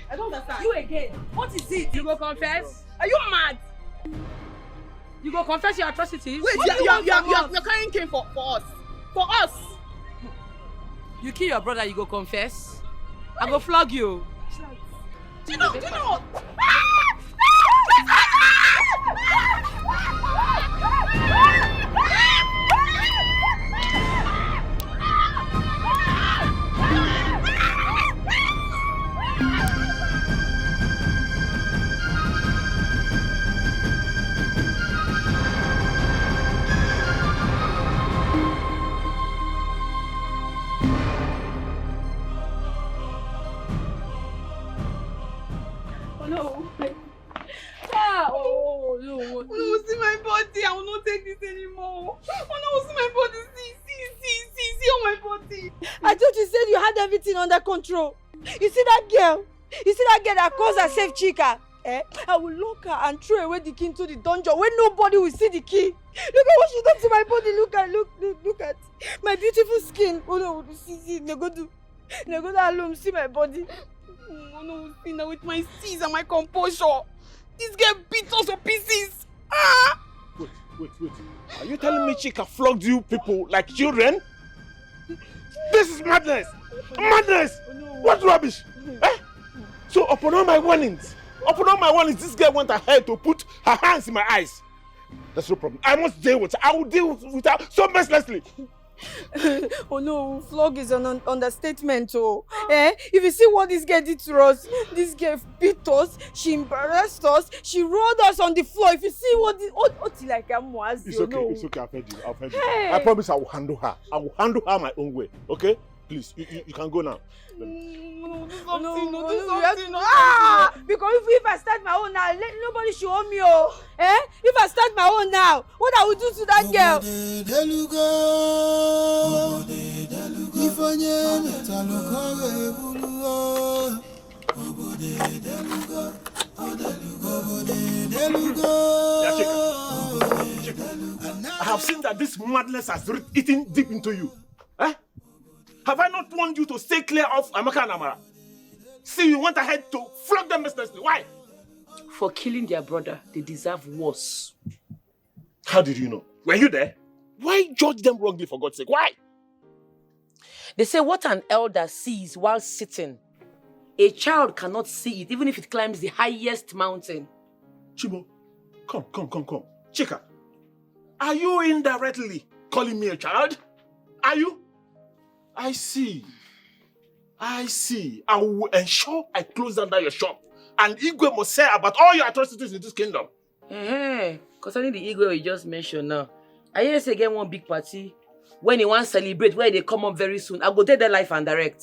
I don't understand. You again. What is it? You go confess? Are you mad? You go confess your atrocities? Wait, you're carrying king for us. For us. You kill your brother, you go confess? I go flog you. Do you know? No, see my body. I will not take this anymore. Oh no, see my body. See on my body. I thought you said you had everything under control. You see that girl? You see that girl that calls herself Chica? Eh? I will lock her and throw away the key into the dungeon where nobody will see the key. Look at what she done to my body. Look at my beautiful skin. Oh no, see, Negodu alone, see my body. Oh no, see now with my steez and my composure. This girl beat us to pieces. Ah! Wait. Are you telling me Chica flogged you people like children? This is madness! Madness! What rubbish? Eh? So upon all my warnings, this girl went ahead to put her hands in my eyes. That's no problem. I must deal with her. I will deal with her so mercilessly. Oh no, flog is an understatement. Oh, if you see what this girl did to us, this girl beat us, she embarrassed us, she rolled us on the floor. If you see what like it's okay, it's okay. I've heard you. Hey. I promise I will handle her. I will handle her my own way. Okay? Please, you can go now. No, do something. Because if I start my own now, nobody should own me. Oh, if I start my own now, what I will do to that girl? I have seen that this madness has eaten deep into you. Eh? Have I not warned you to stay clear of Amaka and Amara? See, you went ahead to flog them mercilessly. Why? For killing their brother, they deserve worse. How did you know? Were you there? Why judge them wrongly, for God's sake? Why? They say what an elder sees while sitting, a child cannot see it, even if it climbs the highest mountain. Chibo, come. Chica, are you indirectly calling me a child? Are you? I see. I will ensure I close down your shop. And Igwe must say about all your atrocities in this kingdom. Concerning the Igwe you just mentioned now, I hear say again one big party when he wants to celebrate, where they come up very soon. I'll go take their life and direct.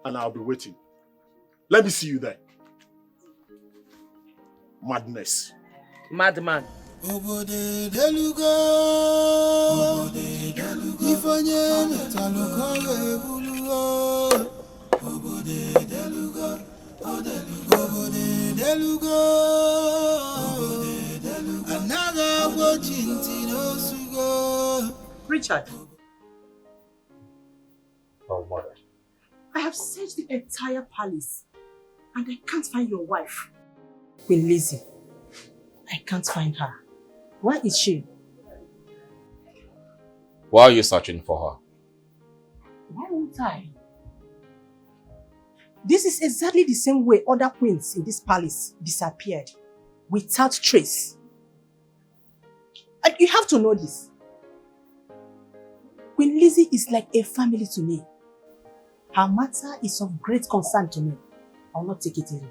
And I'll be waiting. Let me see you there. Madness. Madman. Richard. Oh, mother. I have searched the entire palace and I can't find your wife. Queen Lizzy. I can't find her. Where is she? Why are you searching for her? Why won't I? This is exactly the same way other queens in this palace disappeared without trace. And you have to know this. Queen Lizzy is like a family to me. Her matter is of great concern to me. I will not take it easy.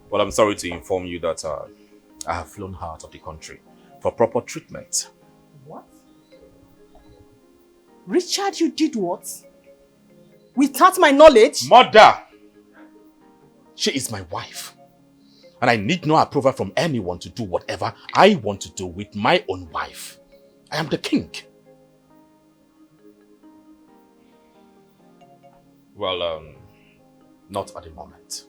Well, I'm sorry to inform you that I have flown her out of the country for proper treatment. What? Richard, you did what? Without my knowledge? Mother! She is my wife. And I need no approval from anyone to do whatever I want to do with my own wife. I am the king. Well, not at the moment.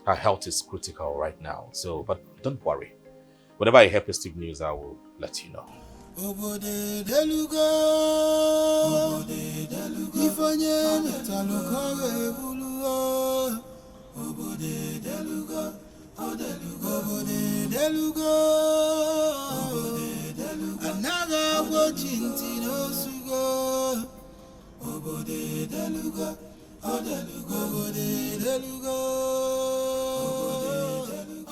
Her health is critical right now, but don't worry. Whenever I hear positive news, I will let you know.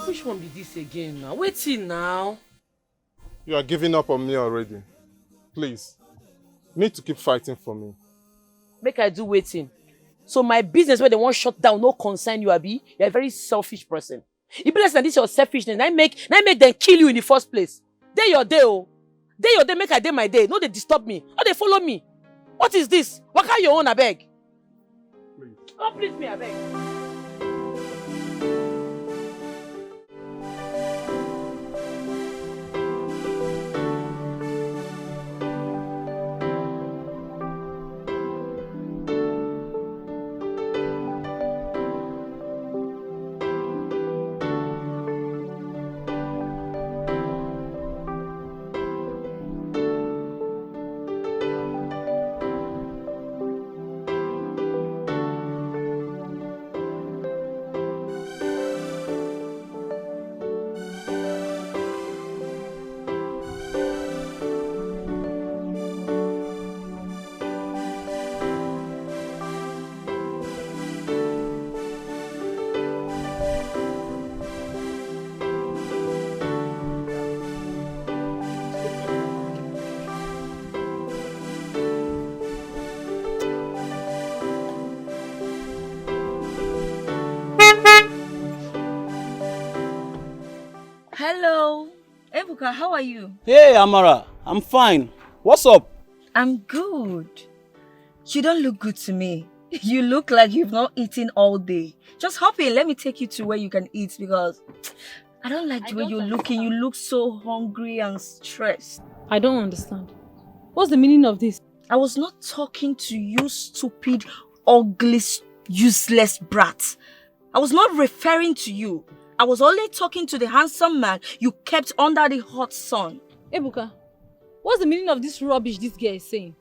Which one be this again now? Waiting now. You are giving up on me already. Please, you need to keep fighting for me. Make I do waiting. So my business where they want shut down, no concern you, Abi. You're a very selfish person. You be less than this your selfishness. I make them kill you in the first place. Day your day, oh. Day your day, make I day my day. No, they disturb me. Or they follow me. What is this? What kind your own, I beg? Please. Oh, please me, I beg. Hello. Ebuka, how are you? Hey, Amara. I'm fine. What's up? I'm good. You don't look good to me. You look like you've not eaten all day. Just hop in. Let me take you to where you can eat because I don't like the way you're looking. You look so hungry and stressed. I don't understand. What's the meaning of this? I was not talking to you, stupid, ugly, useless brat. I was not referring to you. I was only talking to the handsome man you kept under the hot sun. Ebuka, what's the meaning of this rubbish this girl is saying?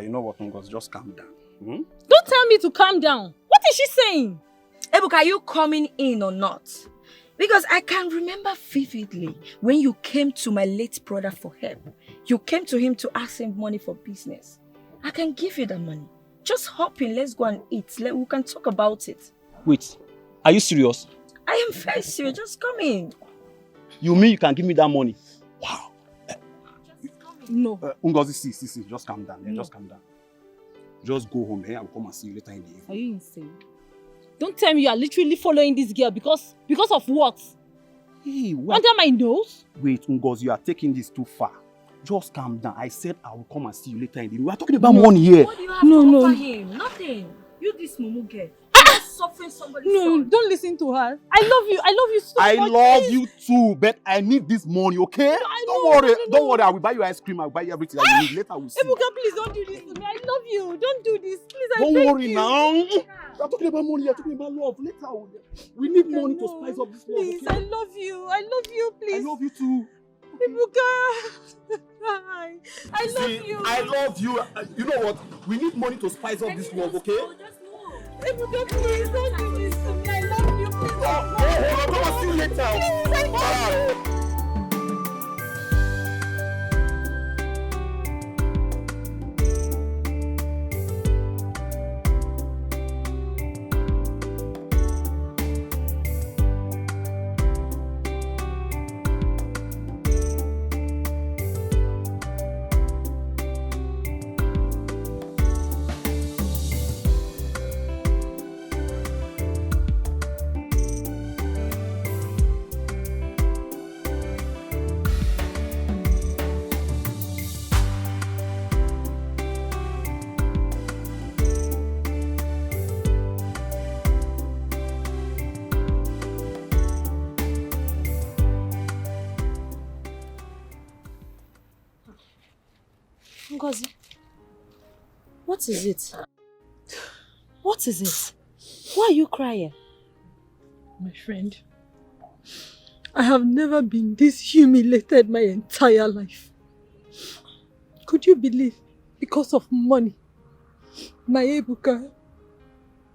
You know what, Ngos? Just calm down. Don't tell me to calm down. What is she saying? Ebuka, are you coming in or not? Because I can remember vividly when you came to my late brother for help. You came to him to ask him money for business. I can give you the money. Just hop in, let's go and eat. We can talk about it. Wait, are you serious? I am very serious. Just come in. You mean you can give me that money? Wow. No. Ngozi, see, just calm down. No. Just calm down. Just go home. I will come and see you later in the evening. Are you insane? Don't tell me you are literally following this girl because of what? Hey, what? Under my nose? Wait, Ngozi, you are taking this too far. Just calm down. I said I will come and see you later in the evening. We are talking about money here. What do you have to offer him? Nothing. You this mumu girl. You're suffering somebody's son. Don't listen to her. I love you so much. I love you too, but I need this money, okay? Don't worry. I will buy you ice cream. I will buy you everything that you need. Later we'll see. Ebuka, please don't do this to me. I love you. Don't do this. Please, don't worry now. You're talking about money. You're talking about love. Later we need money to spice up this love. Please, okay? I love you. Please. I love you too. Ebuka, I love you. I love you. You know what? We need money to spice up this love, okay? Ebuka, please don't do this to me. I love you. Please. Oh, come and see you later. Please, I love you. Ngozi, what is it? What is it? Why are you crying? My friend, I have never been this humiliated my entire life. Could you believe? Because of money, my Ebuka,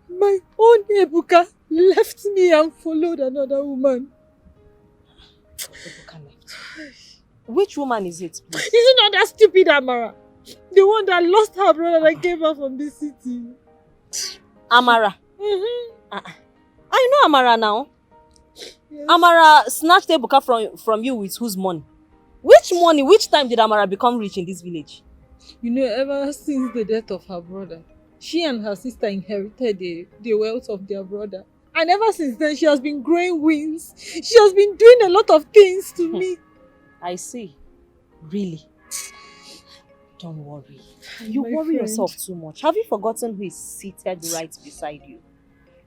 my own Ebuka, left me and followed another woman. Ebuka left. Which woman is it, please? Is it not that stupid Amara? The one that lost her brother that came back from this city. Amara? I know Amara now. Yes. Amara snatched Ebuka from you with whose money? Which money? Which time did Amara become rich in this village? You know, ever since the death of her brother, she and her sister inherited the wealth of their brother. And ever since then, she has been growing wings. She has been doing a lot of things to me. I see. Really? Don't worry. You worry yourself too much. Have you forgotten who is seated right beside you?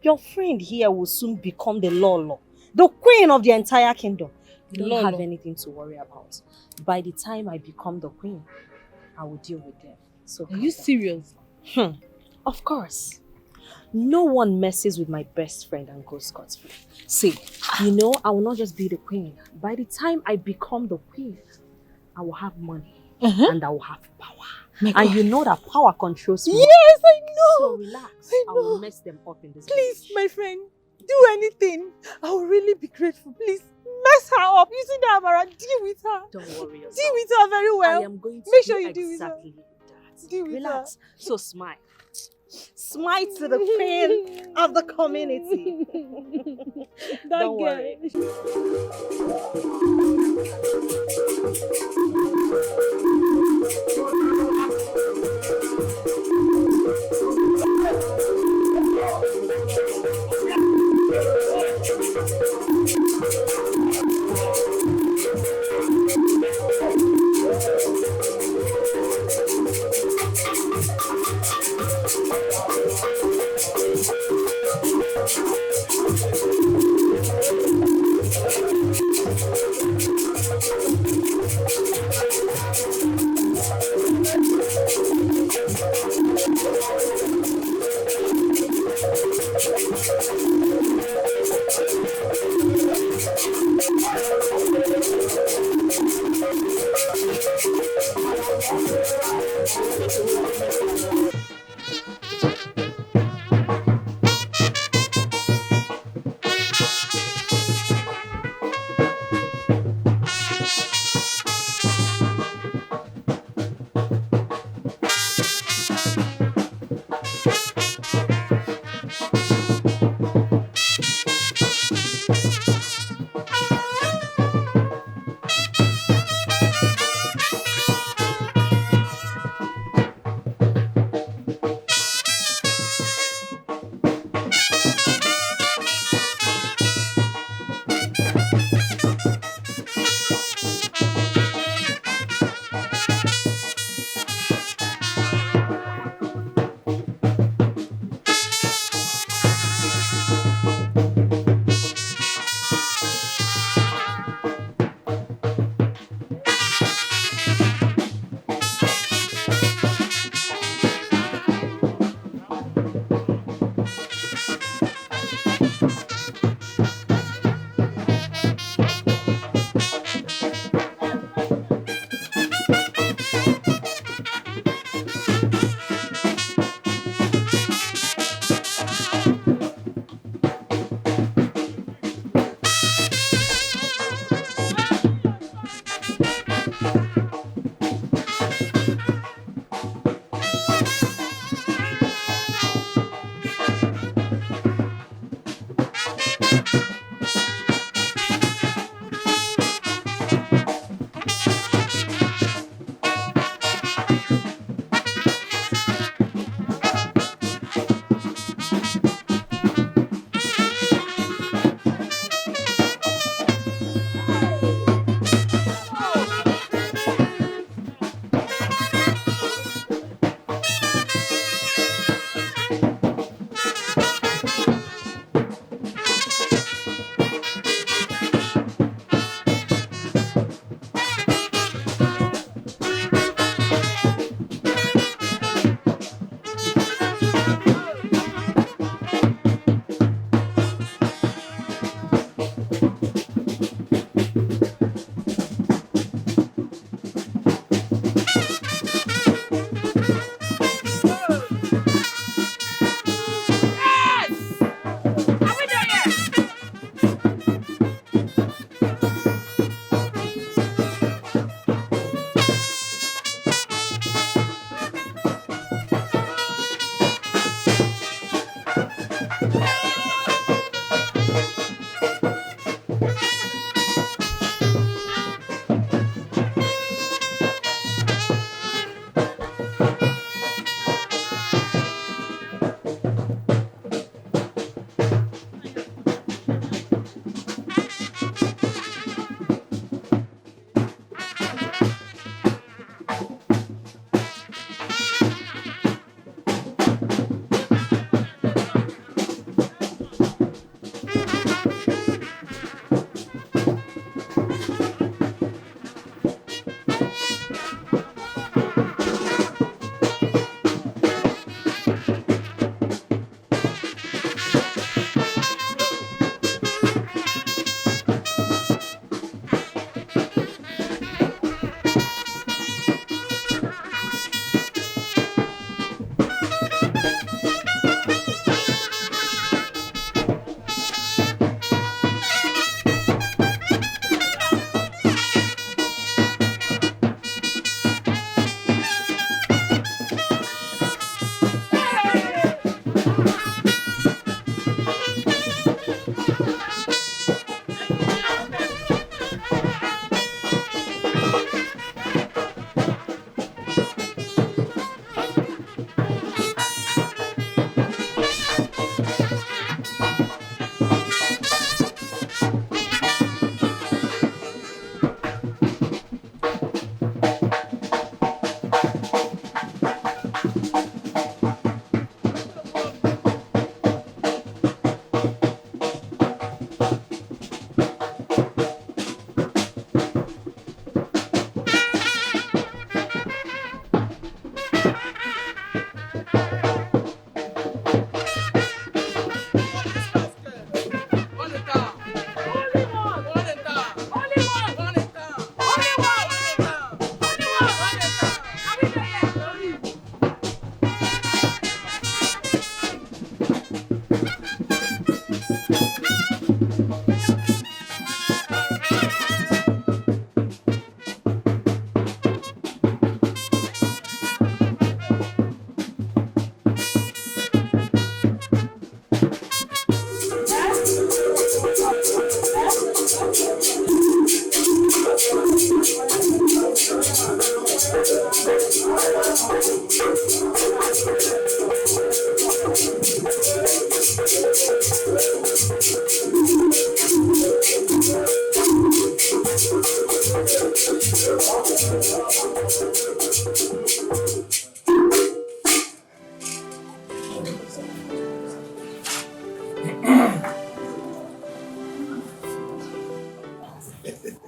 Your friend here will soon become the Lolo, the queen of the entire kingdom. You don't have anything to worry about. By the time I become the queen, I will deal with them. So are you serious? Of course. No one messes with my best friend and goes scot-free. See, you know, I will not just be the queen. By the time I become the queen, I will have money and I will have power. And you know that power controls me. Yes, I know. So relax. I will mess them up in this Please, village. My friend, do anything. I will really be grateful. Please, mess her up. You see that, Amara? Deal with her. Don't worry yourself. Deal with her very well. I am going to make sure you deal with her. Exactly that. Deal with relax. Her. So smile. Smile to the queen of the community. Don't worry.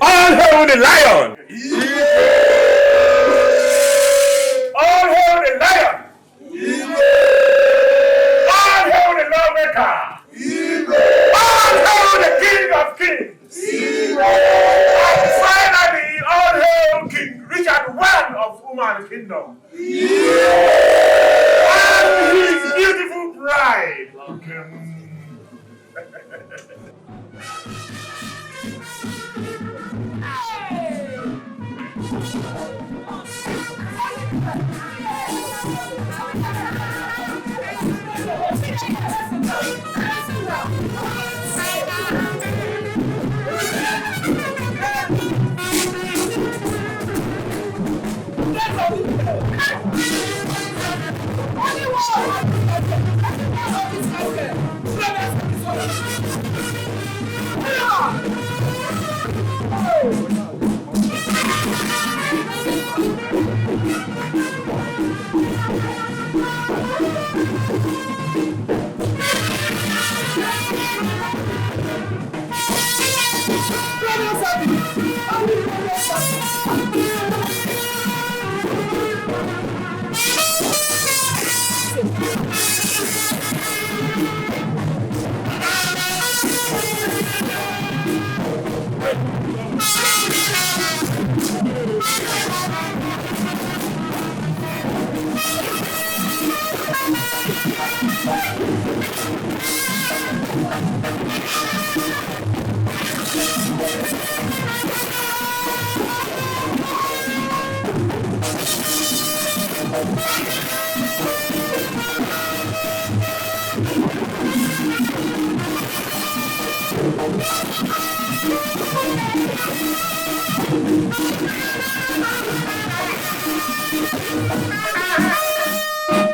All hail the lion! All hail the lion! All hail the lawmaker! All hail the king of kings! And finally, all hail King Richard I of Human Kingdom! And his beautiful bride!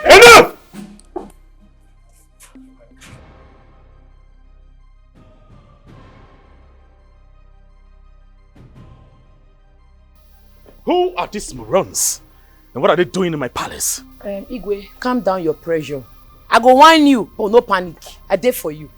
Enough! Who are these morons? And what are they doing in my palace? Igwe, calm down your pressure. I go warn you, but no panic. I did for you.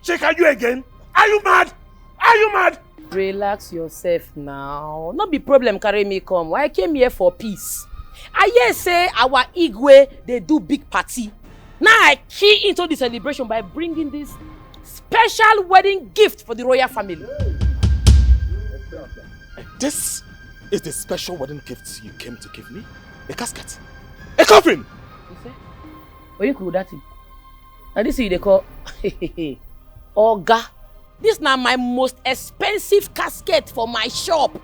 Chica, you again? Are you mad? Are you mad? Relax yourself now. No be problem carry me come. I came here for peace. I hear say our Igwe, they do big party. Now I key into the celebration by bringing this special wedding gift for the royal family. This is the special wedding gift you came to give me? A casket? A coffin? You say? What you could that thing? And this is they call Oga. This now my most expensive casket for my shop.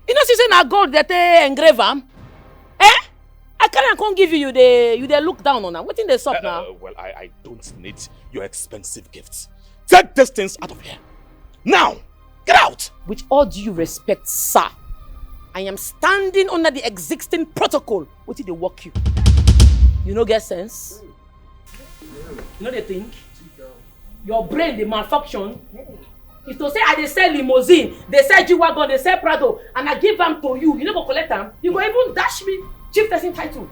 You know, she na gold that they engrave am. Eh? I can't give you they look down on her. What in the shop now? Well, I don't need your expensive gifts. Take these things out of here. Now! Get out! With all due respect, sir, I am standing under the existing protocol. What did they work you? You no get sense? You know they think? Your brain, the malfunction. If to say I dey sell limousine, they sell G-Wagon, they sell Prado, and I give them to you, you no go collect them, you go even dash me chief person title.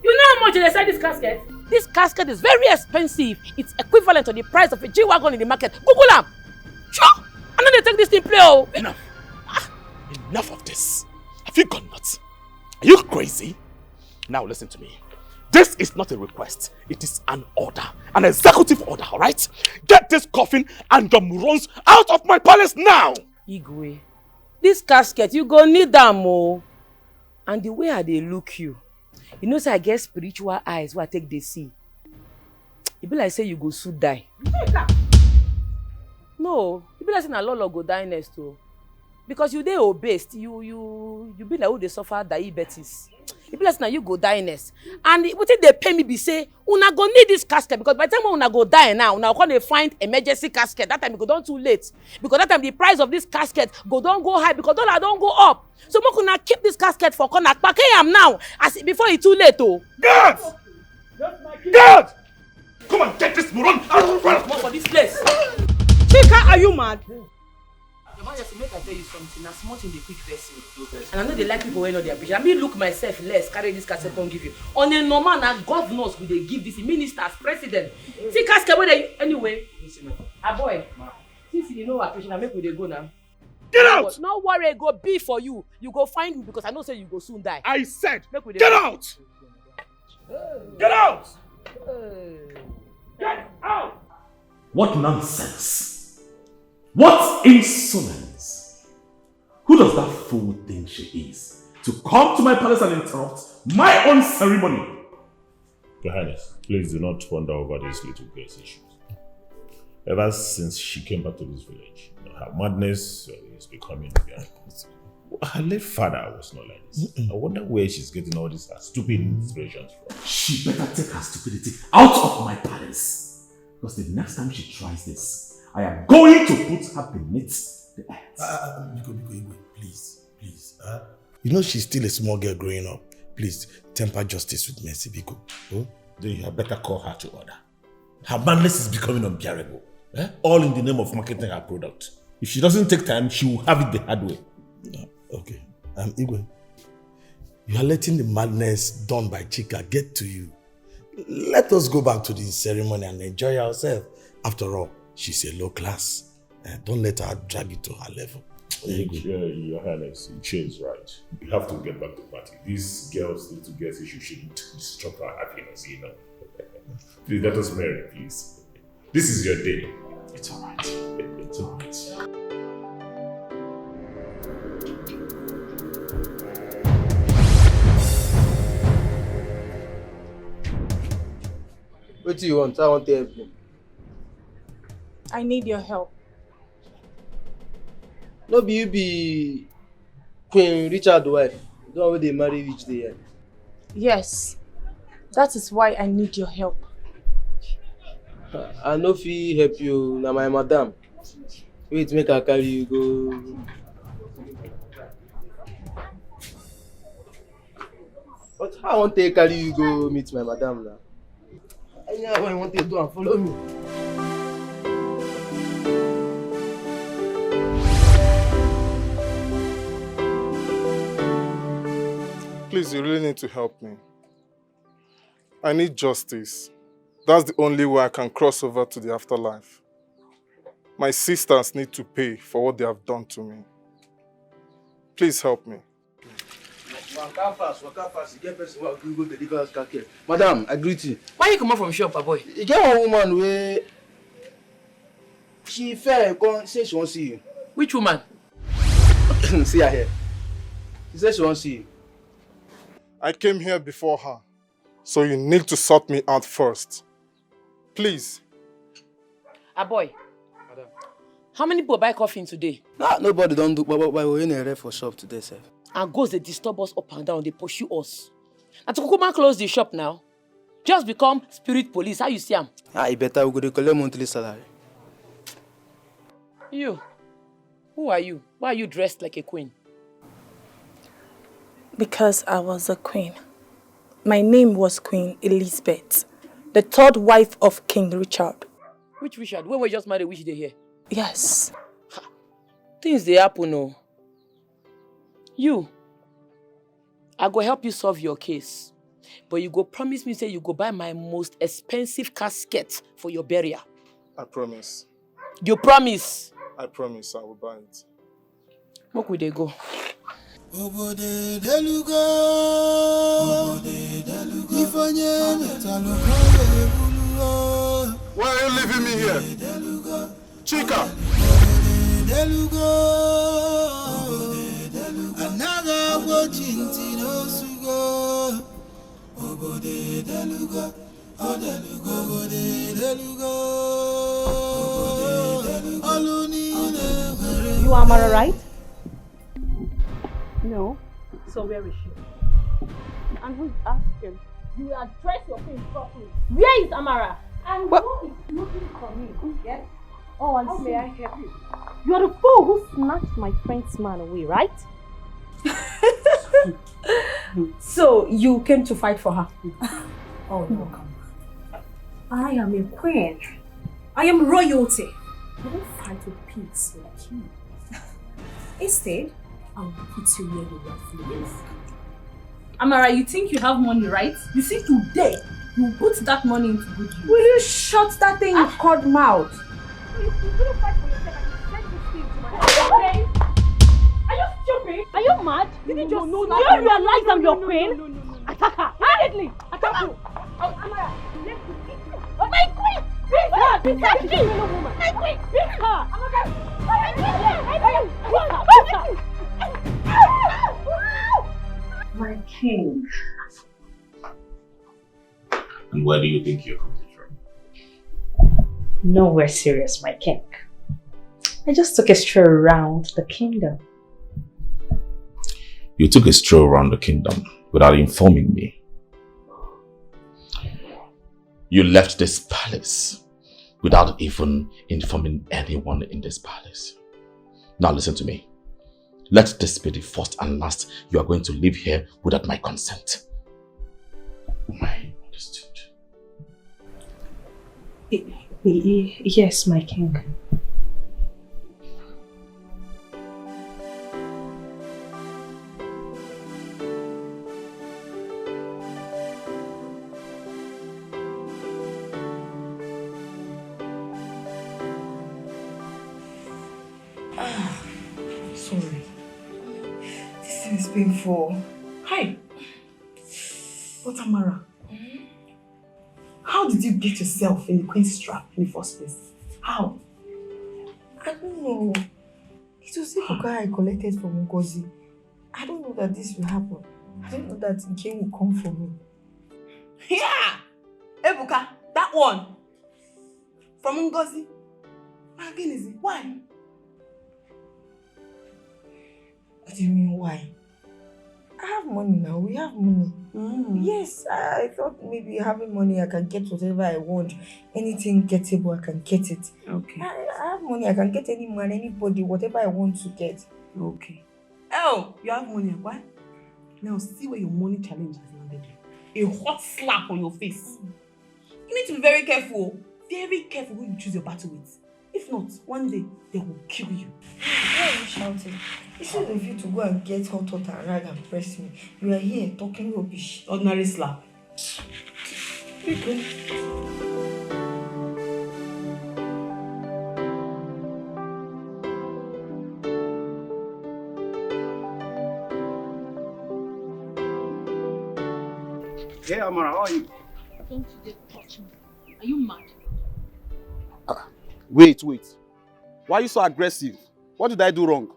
You know how much they sell this casket? This casket is very expensive. It's equivalent to the price of a G-Wagon in the market. Google them. Sure. I know they take this thing play. Oh. Enough. Enough of this. Have you gone nuts? Are you crazy? Now listen to me. This is not a request. It is an order. An executive order, alright? Get this coffin and your morons out of my palace now! Igwe, this casket, you go need them, oh. And the way they look you, you know, say I get spiritual eyes where I take the see. It be like say you go soon die. No, it be like say na Lolo go die next too. Because you dey obese, you be like who dey suffer diabetes. It be like say na you go die next. And wetin dey pay me be say una go need this casket because by the time una go die now, una go dey find emergency casket. That time e go don too late. Because that time the price of this casket go don go high because dollar don go up. So make una keep this casket for corner. Kpake am now as before e too late oh. God! God! Come and get this moron out of front for this place. Chica, are you mad? Your Majesty, make I tell you something. Na small thing dey quick vex me. And I know they like people wey know their appreciation. I mean, look myself less, carry this casket come give you. On a normal, na governors go dey give this, ministers, president. See casket wey dey anyway. Boy, since you know appreciation, make we dey go now. Get out! No worry, go be for you. You go find me because I know say you go soon die. I said, make we dey get go. out! Get out! Get out! What nonsense! What insolence! Who does that fool think she is? To come to my palace and interrupt my own ceremony? Your Highness, please do not wonder over these little girls' issues. Ever since she came back to this village, her madness is becoming apparent. Her late father was not like this. I wonder where she's getting all these stupid inspirations from. She better take her stupidity out of my palace. Because the next time she tries this, I am going to put her beneath the earth. Biko, please. You know she's still a small girl growing up. Please, temper justice with mercy, Biko. Oh? Then you had better call her to order. Her madness is becoming unbearable. All in the name of marketing her product. If she doesn't take time, she will have it the hard way. Okay. Igwe, you are letting the madness done by Chica get to you. Let us go back to the ceremony and enjoy ourselves. After all, she's a low class. Don't let her drag it to her level. Your Highness, she is right. You have to get back to the party. These girls need to get issues. Shouldn't disrupt her happiness, you know. Please let us marry, please. This is your day. It's alright. It's alright. What do you want? I want to help you. I need your help. No be you be Queen Richard's wife. The one where they marry each day. Yes. That is why I need your help. I no fit help you, na my madam. Wait, make I carry you go. But how I want to carry you go meet my madam now? Anyhow, I want to do and follow me. Please, you really need to help me. I need justice. That's the only way I can cross over to the afterlife. My sisters need to pay for what they have done to me. Please help me. Waka fast. You get person who go deliver us casket. Madam, I greet you. Why you come out from shop, boy? You get one woman where she fair come say she won't see you. Which woman? See her here. She said she won't see you. I came here before her, so you need to sort me out first. Please. Boy. Madam. How many people buy coffee today? Nah, nobody don't do, but we're in a ref for shop today, sir. And ghosts, they disturb us up and down, they pursue us. And to Kukuma close the shop now. Just become spirit police. How you see them? You better we go to collect monthly salary. You? Who are you? Why are you dressed like a queen? Because I was a queen. My name was Queen Elizabeth, the third wife of King Richard. Which Richard? When we just married, which day here? Yes. Things they happen, no. You, I go help you solve your case. But you go promise me, say you go buy my most expensive casket for your burial. I promise. You promise? I promise I will buy it. What would they go? Why are you leaving me here? Chica! You are Amara, right? No. So where is she? And who's asking? You will address your things properly. Where is Amara? And who is looking for me? Yes? Oh, How may I help you? You are the fool who snatched my friend's man away, right? So you came to fight for her? Oh no, come on. I am a queen. I am royalty. I don't fight with pigs like you. Instead, I will put you where you rightfully belong. Amara, you think you have money, right? You see, today, you put that money into good use. Will you shut that thing in cod mouth? You couldn't fight for yourself and you send this thing to my house. Okay? Are you stupid? Are you mad? Did you just Do you realize I'm your queen? Attack her! Immediately! Attack her! Oh, Amara, let's eat you. Oh, my queen! Beat her! Beat her! Beat her! My queen! Beat her! My king. And where do you think you're coming from? Nowhere serious, my king. I just took a stroll around the kingdom. You took a stroll around the kingdom without informing me. You left this palace without even informing anyone in this palace. Now listen to me. Let this be the first and last you are going to live here without my consent. I understood. Yes, my king. Sorry. This thing is painful. Hi. But Amara, how did you get yourself in the queen's trap in the first place? How? I don't know. It was the guy I collected from Ngozi. I don't know that this will happen. I don't know that Dikeh will come for me. Yeah! Ebuka, that one. From Ngozi. Again, is it? Why? What do you mean, why? I have money now. We have money. Yes, I thought maybe having money, I can get whatever I want. Anything gettable, I can get it. Okay. I have money. I can get any man, anybody, whatever I want to get. Okay. Oh, you have money, why? Now see where your money challenge has landed you. A hot slap on your face. You need to be very careful. Very careful who you choose your battle with. If not, one day they will kill you. Why are you shouting? Instead of you to go and get hot water and rag and press me, you are here talking rubbish. Ordinary slap. Hey Amara, how are you? Don't you dare touch me. Are you mad? Wait. Why are you so aggressive? What did I do wrong?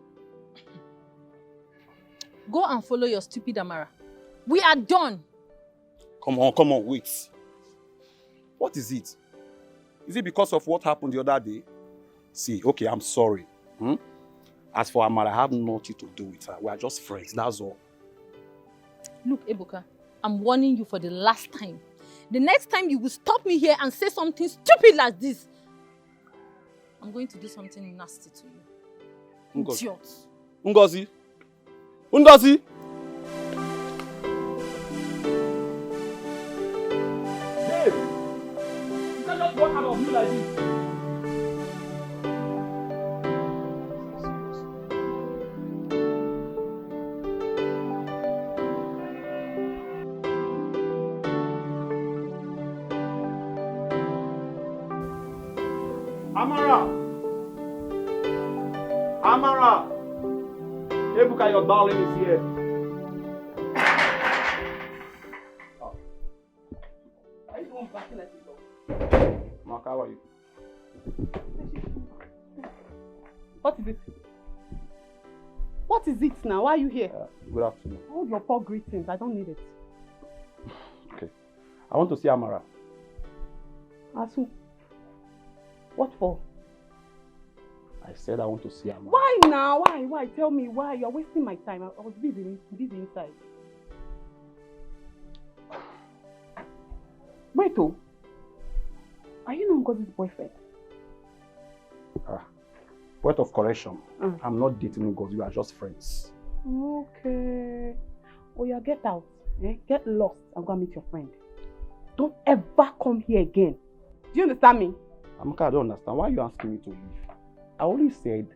Go and follow your stupid Amara. We are done. Come on, wait. What is it? Is it because of what happened the other day? See, okay, I'm sorry. As for Amara, I have nothing to do with her. We are just friends, that's all. Look, Ebuka, I'm warning you for the last time. The next time you will stop me here and say something stupid like this, I'm going to do something nasty to you. Idiot. Ngozi? Babe, you can't just walk out of me like this. Amara! Ebuka, your darling is here. Are you the one backing like this? Mark, how are you? What is it? What is it now? Why are you here? Good afternoon. Hold your poor greetings. I don't need it. Okay. I want to see Amara. As who? What for? I said I want to see Amara. Why now? Why? Tell me why. You're wasting my time. I was busy inside. Wait, oh. Are you not Ngozi's boyfriend? Point of correction. I'm not dating Ngozi. We are just friends. Okay. Oh yeah, get out. Get lost and go and meet your friend. Don't ever come here again. Do you understand me? Amaka, I don't understand. Why are you asking me to leave? I only said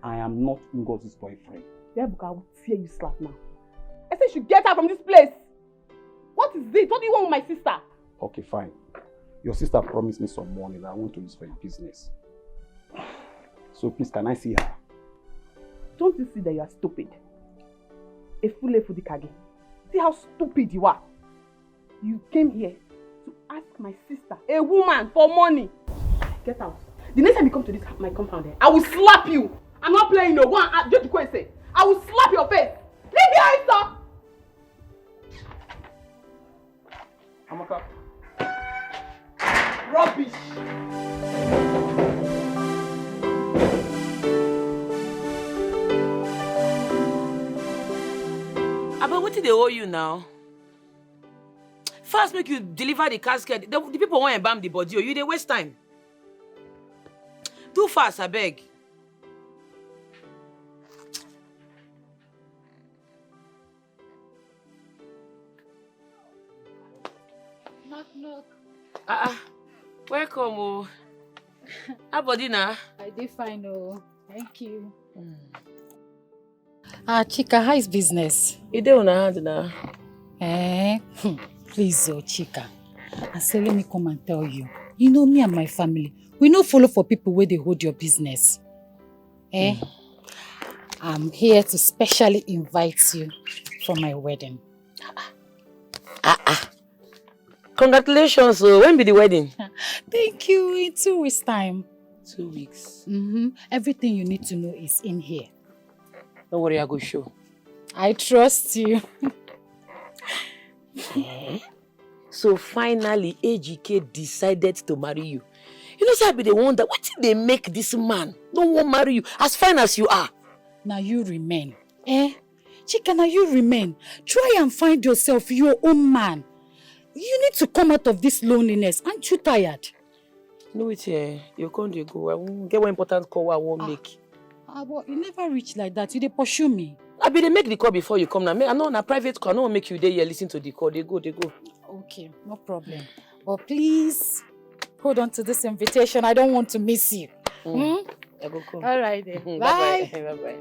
I am not Ngozi's boyfriend. Yeah, because I will tear you slap now. I said you should get out from this place. What is it? What do you want with my sister? Okay, fine. Your sister promised me some money that I want to use for a business. So please, can I see her? Don't you see that you are stupid? A fool Dikeh. See how stupid you are. You came here to ask my sister, a woman, for money. Get out. The next time you come to my compound, I will slap you. I'm not playing no one. Just go and say, I will slap your face. Leave the house, sir. Amaka. Rubbish. But what did they owe you now? First make you deliver the casket. The people want to embalm the body. You they waste time. Too fast, I beg. Knock. Welcome. Oh. How body now? I did fine, oh. Thank you. Chica, how is business? You dey on hand now. Please, Chica. I say, let me come and tell you. You know me and my family, we no follow for people where they hold your business. I'm here to specially invite you for my wedding. Congratulations. When be the wedding? Thank you. In 2 weeks' time. 2 weeks. Everything you need to know is in here. Don't worry, I go show. I trust you. So finally, AGK decided to marry you. You know, so I be the one that, what did they make this man don't want to marry you as fine as you are? Now you remain. Chica, now you remain. Try and find yourself your own man. You need to come out of this loneliness. Aren't you tired? No, it's here. You can't go. I won't get one important call I won't make. But you never reach like that. You dey pursue me. I be they make the call before you come now. I know on a private call. I don't make you there here listen to the call. They go. Okay, no problem. But please, hold on to this invitation. I don't want to miss you. I go come. All right then. Bye. Bye.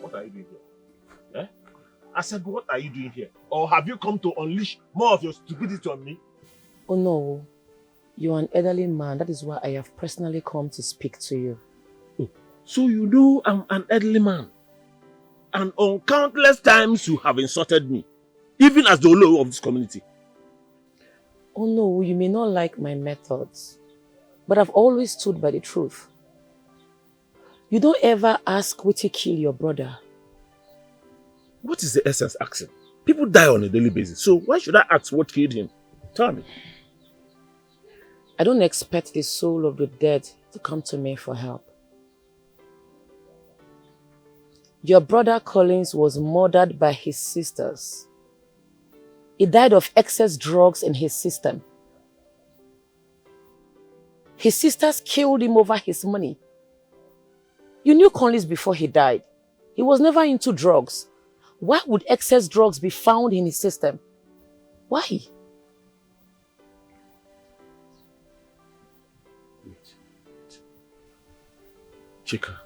What are you doing here? I said, what are you doing here? Or have you come to unleash more of your stupidity on me? Oh no, you're an elderly man. That is why I have personally come to speak to you. So you know I'm an elderly man. And on countless times you have insulted me. Even as the Olo of this community. Oh no, you may not like my methods. But I've always stood by the truth. You don't ever ask what to kill your brother. What is the essence asking? People die on a daily basis. So why should I ask what killed him? Tell me. I don't expect the soul of the dead to come to me for help. Your brother Collins was murdered by his sisters. He died of excess drugs in his system. His sisters killed him over his money. You knew Collins before he died. He was never into drugs. Why would excess drugs be found in his system? Why? Wait. Chica,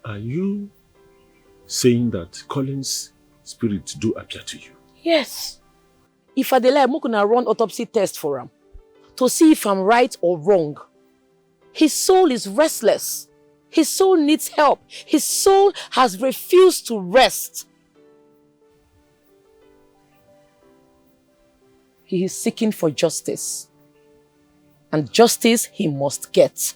are you saying that Collins' spirits do appear to you? Yes. If I delay, I'm going to run autopsy test for him to see if I'm right or wrong. His soul is restless. His soul needs help. His soul has refused to rest. He is seeking for justice. And justice he must get.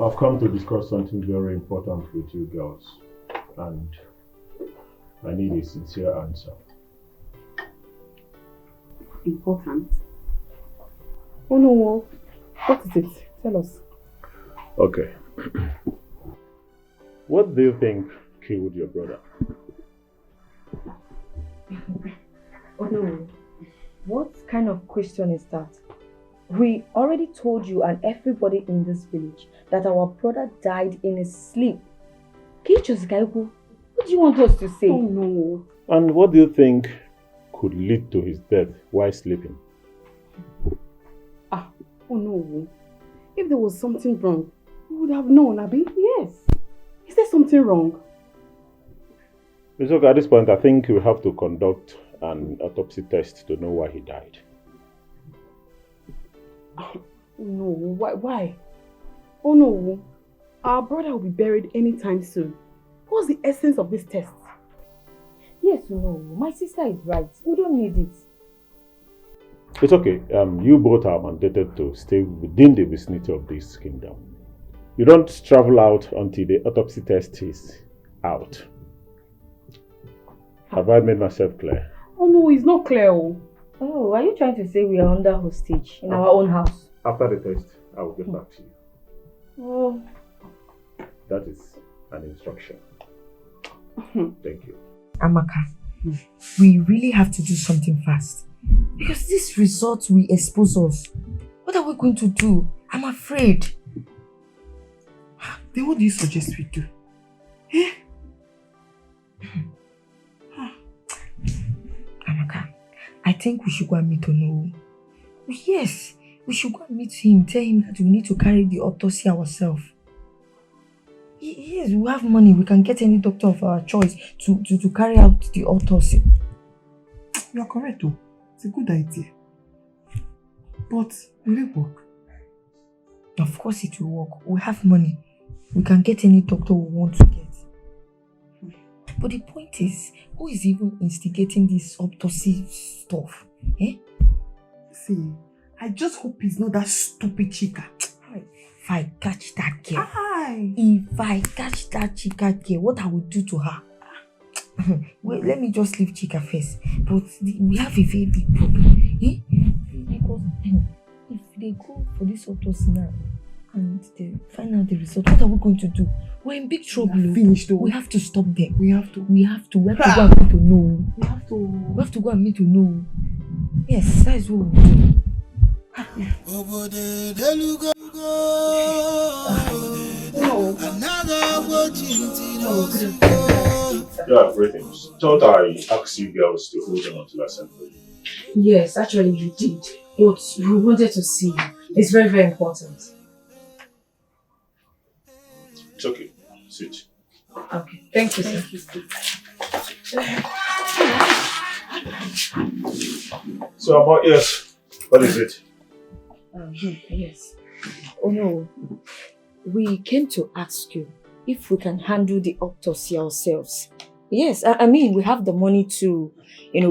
I've come to discuss something very important with you girls, and I need a sincere answer. Important? Oh no, what is it? Tell us. Okay. What do you think killed your brother? Oh no. What kind of question is that? We already told you and everybody in this village that our brother died in his sleep. What do you want us to say? Oh no. And what do you think could lead to his death while sleeping? Oh no. If there was something wrong, we would have known, Abi. Yes. Is there something wrong? It's okay, at this point I think we have to conduct an autopsy test to know why he died. Oh no, why? Oh no. Our brother will be buried anytime soon. What's the essence of this test? Yes, no. My sister is right. We don't need it. It's okay. You both are mandated to stay within the vicinity of this kingdom. You don't travel out until the autopsy test is out. Have I made myself clear? Oh no, it's not clear. Oh, are you trying to say we are under hostage in our own house? After the test, I will get back to you. Oh. That is an instruction. Thank you. Amaka, we really have to do something fast. Because this result will expose us. What are we going to do? I'm afraid. Then what do you suggest we do? Eh? Amaka, I think we should go and meet Ono. Yes, we should go and meet him. Tell him that we need to carry the autopsy ourselves. Yes, we have money. We can get any doctor of our choice to carry out the autopsy. You are correct though. It's a good idea. But will it work? Of course it will work. We have money. We can get any doctor we want to get. But the point is, who is even instigating this autopsy stuff? Eh? See, I just hope it's not that stupid Chica. If I catch that girl, Aye. if I catch that Chica girl, what I will do to her? Wait, let me just leave Chica first. But we have a very big problem. Eh? Because if they go for this autopsy now and they find out the result, what are we going to do? We're in big trouble. Finished though. We have to stop them. We have to. We have to go and meet to know. We have to. We have to go and meet to know. Yes, that is what we'll do. Yeah, greetings. Thought I asked you girls to hold on until I sent for you. Yes, actually you did. But we wanted to see you. It's very, very important. It's okay. Sit. Okay, thank you, sir. So about yes, what is it? Yes. Oh no. We came to ask you if we can handle the autopsy ourselves. Yes, I mean we have the money to,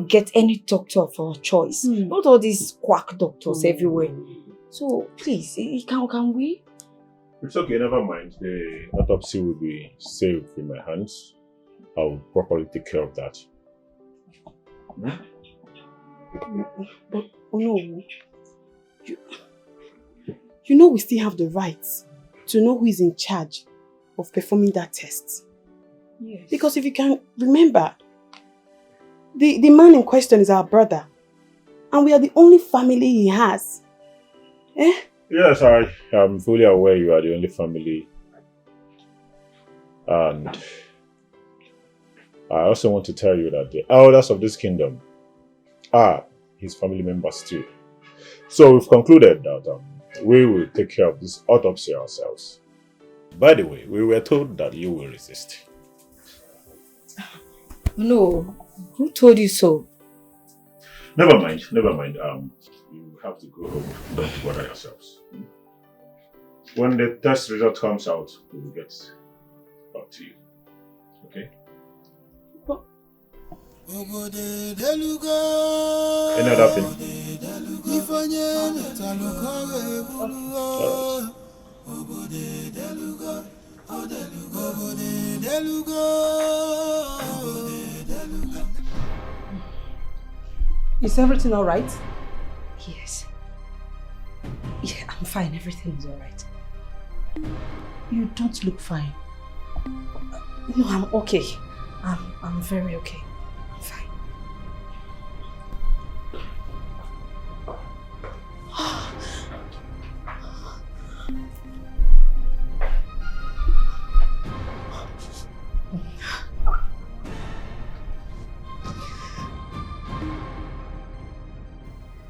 get any doctor of our choice. Not all these quack doctors everywhere. So please, can we? It's okay, never mind. The autopsy will be safe in my hands. I will properly take care of that. But oh no. You know we still have the right to know who is in charge of performing that test. Yes. Because if you can remember, the man in question is our brother. And we are the only family he has. Eh? Yes, I am fully aware you are the only family. And I also want to tell you that the elders of this kingdom are his family members too. So we've concluded that we will take care of this autopsy ourselves. By the way, we were told that you will resist. No, who told you so? Never mind. You have to go home. Don't bother yourselves. When the test result comes out, we will get back to you. Okay? Any other thing? Is everything all right? Yes. Yeah, I'm fine. Everything is all right. You don't look fine. No, I'm okay. I'm very okay. I'm fine.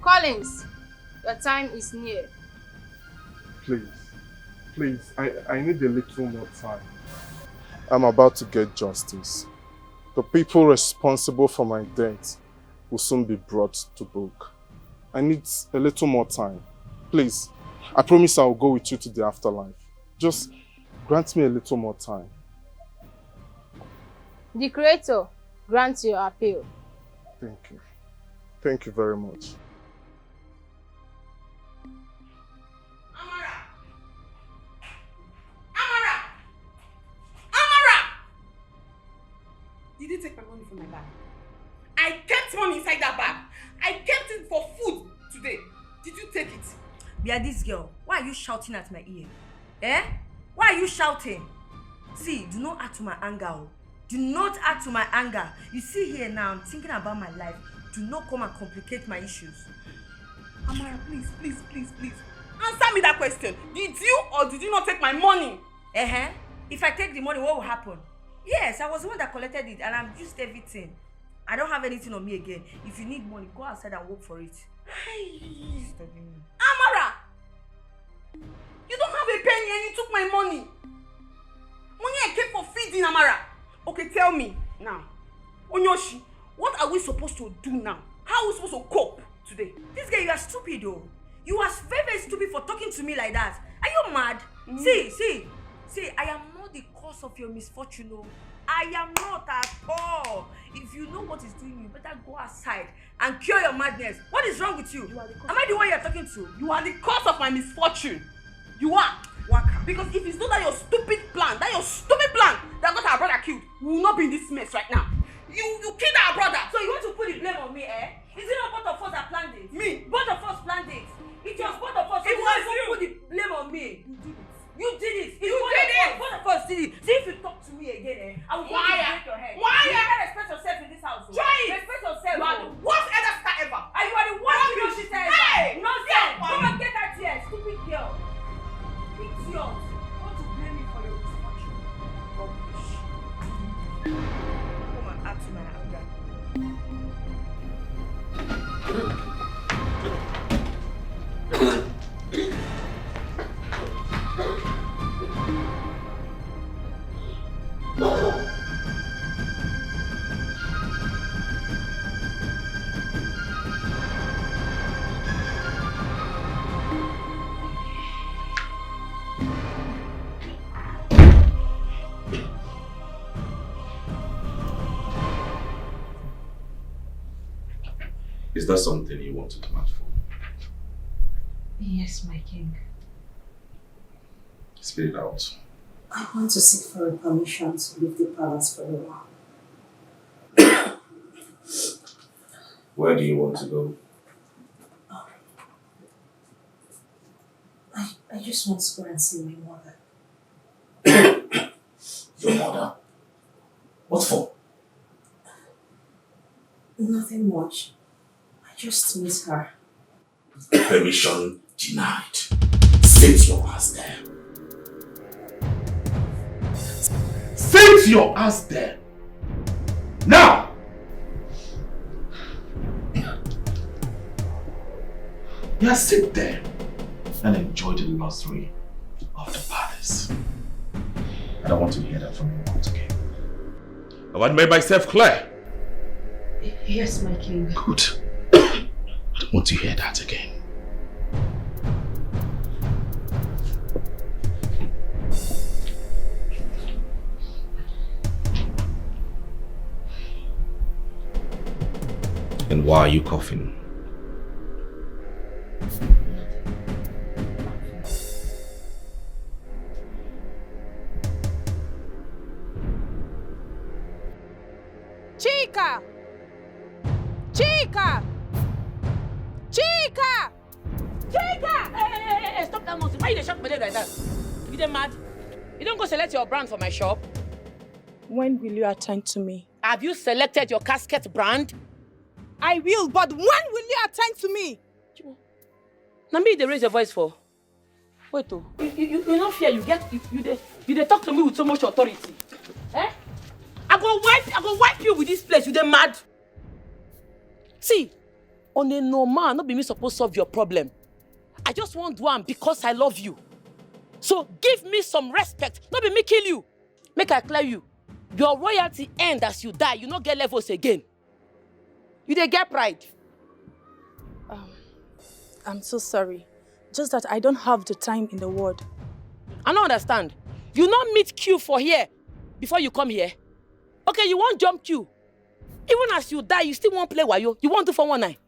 Collins, your time is near. Please, I need a little more time. I'm about to get justice. The people responsible for my death will soon be brought to book. I need a little more time. Please, I promise I'll go with you to the afterlife. Just grant me a little more time. The Creator grants your appeal. Thank you. Thank you very much. Did you take my money from my bag? I kept money inside that bag. I kept it for food today. Did you take it? Bia, this girl, why are you shouting at my ear? Eh? Why are you shouting? See, do not add to my anger. Do not add to my anger. You see here now, I'm thinking about my life. Do not come and complicate my issues. Amara, please. Answer me that question. Did you or did you not take my money? If I take the money, what will happen? Yes, I was the one that collected it and I've used everything. I don't have anything on me again. If you need money, go outside and work for it. Amara! You don't have a penny and you took my money. Money I kept for feeding, Amara. Okay, tell me now. Onyoshi, what are we supposed to do now? How are we supposed to cope today? This girl, you are stupid though. You are very, very stupid for talking to me like that. Are you mad? See, I am not the cause of your misfortune. No. I am not at all. If you know what is doing you, better go outside and cure your madness. What is wrong with you? Am I the one you're talking to? You are the cause of my misfortune. You are. Waka. Because if it's not that your stupid plan that got our brother killed, we will not be in this mess right now. You killed our brother. So you want to put the blame on me, eh? Is it not both of us that planned it? Me. Both of us planned it. It was both of us. It was you. Put the blame on me. You did it. You did it. Both of us did it. See if you talk to me again, I will break your head. Why? You can't respect yourself in this house. Try it. Respect yourself. You are the worst elder sister ever. And you are the worst girl she said. Hey! Nonsense. Come and get that here, stupid girl. Idiot. Want to blame me for your misfortune? Rubbish. Come and add to my anger. Is that something you want to demand for? Yes, my king. Spit it out. I want to seek for a permission to leave the palace for a while. Where do you want to go? I just want to go and see my mother. Your mother? What for? Nothing much. I just miss her. Permission denied. Sit your ass there. Sit your ass there. Now! Yeah, sit there and enjoy the luxury of the palace. I don't want to hear that from you once again. I want to make myself clear. Yes, my king. Good. I don't want to hear that again. And why are you coughing? Chica! Chica! Chica! Hey, stop that nonsense. Why you shock my leg like that? You dey mad? You don't go select your brand for my shop? When will you attend to me? Have you selected your casket brand? I will, but when will you attend to me? Now me they raise your voice for. Wait oh, you not fear, you they talk to me with so much authority. Eh? I go wipe you with this place, you dey mad. See, on a normal, not be me supposed to solve your problem. I just want one because I love you. So give me some respect, not be me kill you. Make I clear you. Your royalty end as you die, you not get levels again. You dey get pride. I'm so sorry. Just that I don't have the time in the world. I don't understand. You not meet queue for here before you come here. Okay, you won't jump queue. Even as you die, you still won't play wayo. You won't do for one night.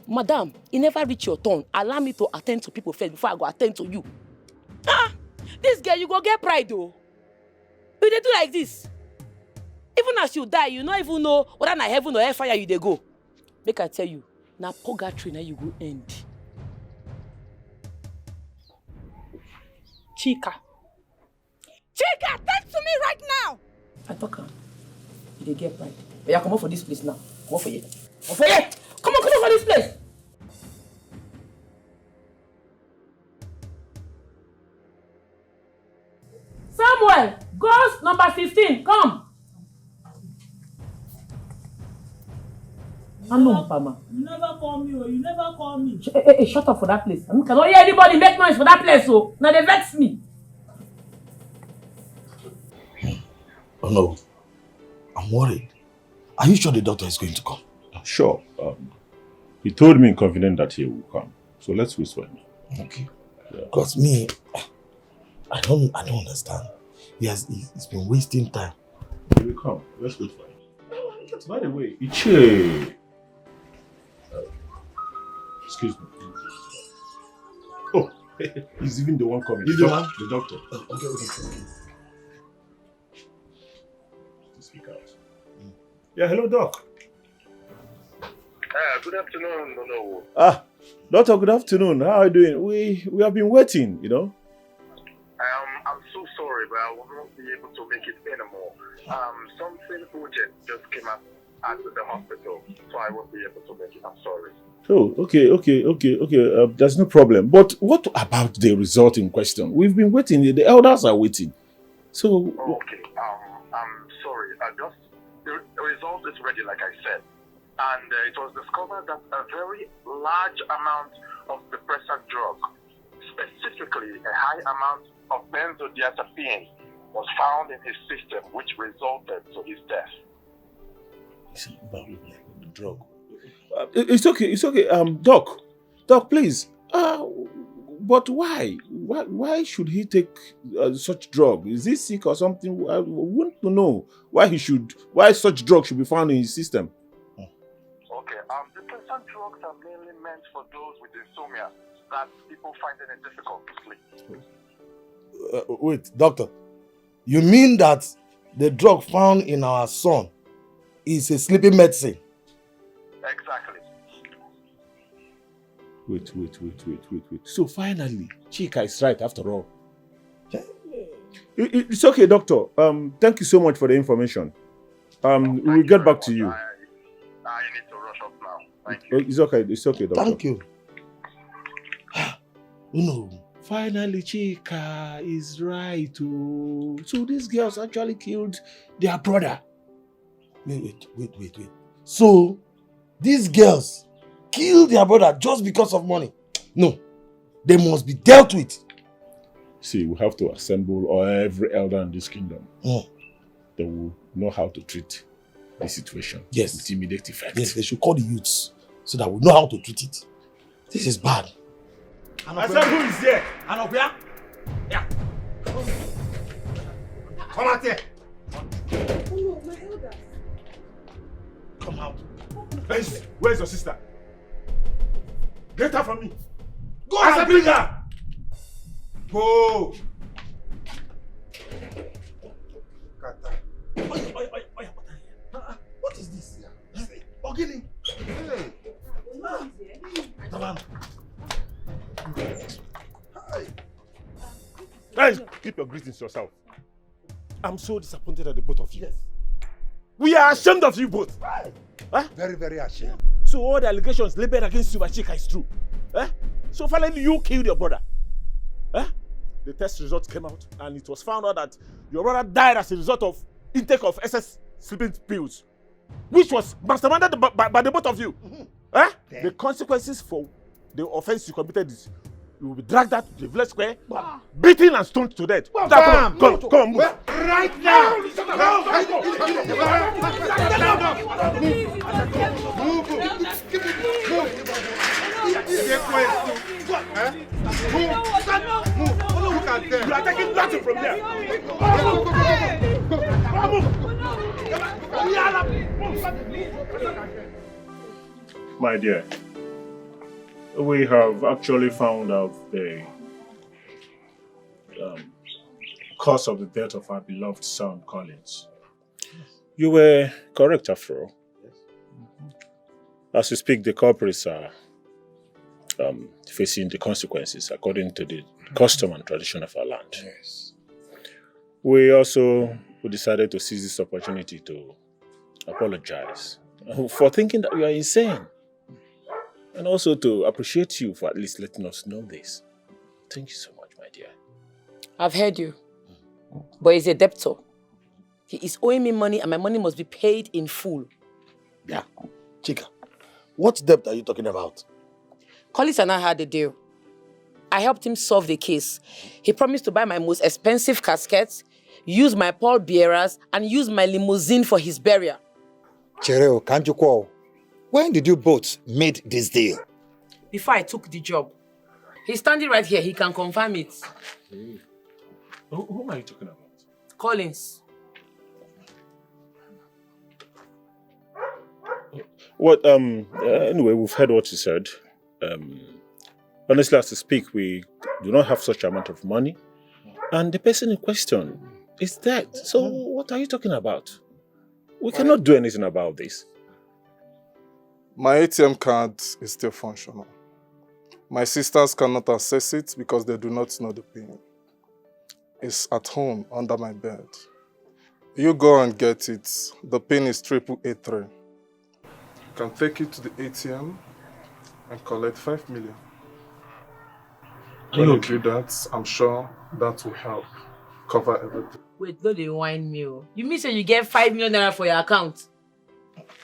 Madam, it never reach your turn. Allow me to attend to people first before I go attend to you. This girl, you go get pride though. But they do like this. Even as you die, you not even know whether na heaven or hellfire you they go. Make I tell you, na purgatory na you go end. Chica. Chica, talk to me right now! I talk her. You dey get pride. But you come out for this place now. Come out for here. Come for here. Come on for this place. Samuel, ghost number 15, come. I know, Pama. You never call me, you never call me. Hey, shut up for that place. I cannot hear anybody make noise for that place, so now they vex me. Oh no, I'm worried. Are you sure the doctor is going to come? Sure. He told me in confidence that he will come. So let's wait for him. Okay. Because me, I don't understand. He's been wasting time. He will come. Let's wait for him. By the way, Iche. Excuse me. Oh, he's even the one coming. He's the one? The doctor. Oh, okay. Speak out. Yeah, hello, Doc. Good afternoon, Nollywood. Doctor, good afternoon. How are you doing? We have been waiting, you know. I'm so sorry, but I will not be able to make it anymore. Something urgent just came up at the hospital, so I won't be able to make it. I'm sorry. Oh, okay. There's no problem. But what about the result in question? We've been waiting. The elders are waiting. So. Okay. I'm sorry. The result is ready, like I said, and it was discovered that a very large amount of depressant drug, specifically a high amount of benzodiazepine, was found in his system, which resulted to his death. Drug. It's okay. Doc, please. But why? Why should he take such drug? Is he sick or something? I want to know why such drug should be found in his system. Okay. Depressant drugs are mainly meant for those with insomnia that people find it difficult to sleep. Wait, doctor. You mean that the drug found in our son is a sleeping medicine? Exactly. Wait. So finally, Chica is right after all. It's okay, doctor. Thank you so much for the information. We'll get back to you. I need to rush up now. Thank you. It's okay, doctor. Thank you. No. Finally, Chica is right. Oh. So these girls actually killed their brother. Wait. So, these girls killed their brother just because of money? No. They must be dealt with. See, we have to assemble every elder in this kingdom. They will know how to treat the situation. Yes. With immediate effect. Yes, they should call the youths so that we know how to treat it. This is bad. I said, who is there? Anopia? Yeah. Come out here. Oh no, my elders. Come out. Where's your sister? Get her from me. Go and bring her. Go. What is this? Ogini. Hey. your greetings yourself. I'm so disappointed at the both of you. Yes. We are ashamed of you both. Huh? Very, very ashamed. So all the allegations labeled against you by Chica is true. So finally you killed your brother. The test results came out and it was found out that your brother died as a result of intake of SS sleeping pills, which was masterminded by the both of you. The consequences for the offense you committed is you will be dragged out to the village square, beaten and stoned to death. Come on, move. Right now! You are taking nothing from here. My dear, we have actually found out the cause of the death of our beloved son, Collins. You were correct after all. As we speak, the culprits are facing the consequences according to the custom and tradition of our land. Yes. We decided to seize this opportunity to apologize for thinking that we are insane. And also to appreciate you for at least letting us know this. Thank you so much, my dear. I've heard you. But he's a debtor. He is owing me money and my money must be paid in full. Yeah. Chica, what debt are you talking about? Collins and I had a deal. I helped him solve the case. He promised to buy my most expensive casket, use my pallbearers, and use my limousine for his burial. Chereo, can't you call? When did you both made this deal? Before I took the job. He's standing right here. He can confirm it. Who are you talking about? Collins. What? Anyway, we've heard what you said. Honestly, as to speak, we do not have such amount of money. And the person in question is dead. So what are you talking about? We cannot do anything about this. My ATM card is still functional. My sisters cannot access it because they do not know the PIN. It's at home under my bed. You go and get it. The PIN is 8883. You can take it to the ATM and collect 5 million. When you do that, I'm sure that will help cover everything. Wait, don't they whine me? You mean say you get 5 million naira for your account?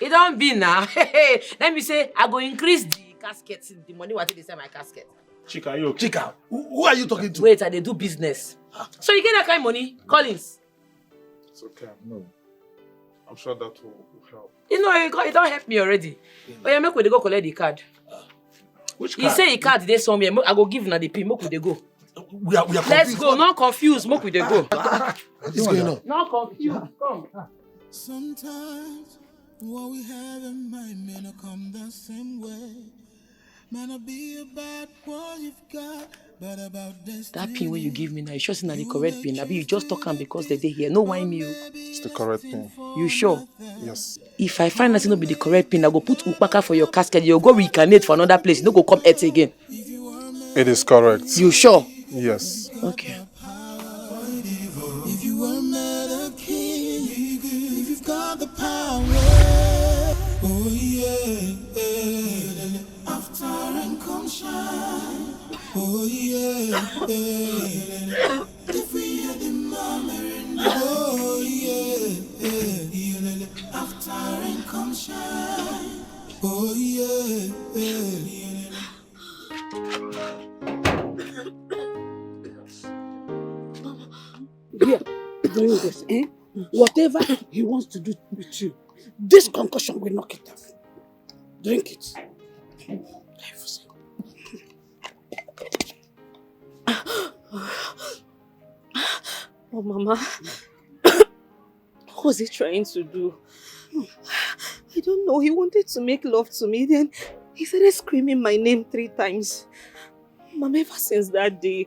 It don't be now. Let me say, I go increase the casket. The money what they sell my casket. Chica, are you okay? Chica, who are you talking to? Wait, they do business. So you get that kind of money, Collins? It's okay. No. I'm sure that will help. You know, it don't help me already. But yeah, make we go collect the card. Which card? He say he card there somewhere. I go give na the pin. Make we go. We are Let's confused. go. Not confused. Make we go. What is going on? Not confused. Come. Sometimes what we have in mind may not come the same way. May not be a bad boy you've got, but about destiny. That pin where you give me now, you sure say na the correct pin? Abi you just talk am because they here. No whine me. It's the correct pin. You sure? Yes. If I find that it not be the correct pin, I go put Upaka for your casket. You go reincarnate for another place. You no go come earth again. It is correct. You sure? Yes. Okay. If you were met a king, if you've got the power, oh yeah, after and come shine, oh yeah, if we had the mama, oh yeah, after and come shine, oh yeah. Yeah, doing this, whatever he wants to do with you, this concussion will knock it off. Drink it. Oh, Mama. What was he trying to do? I don't know. He wanted to make love to me. Then he started screaming my name 3 times. Mama, ever since that day,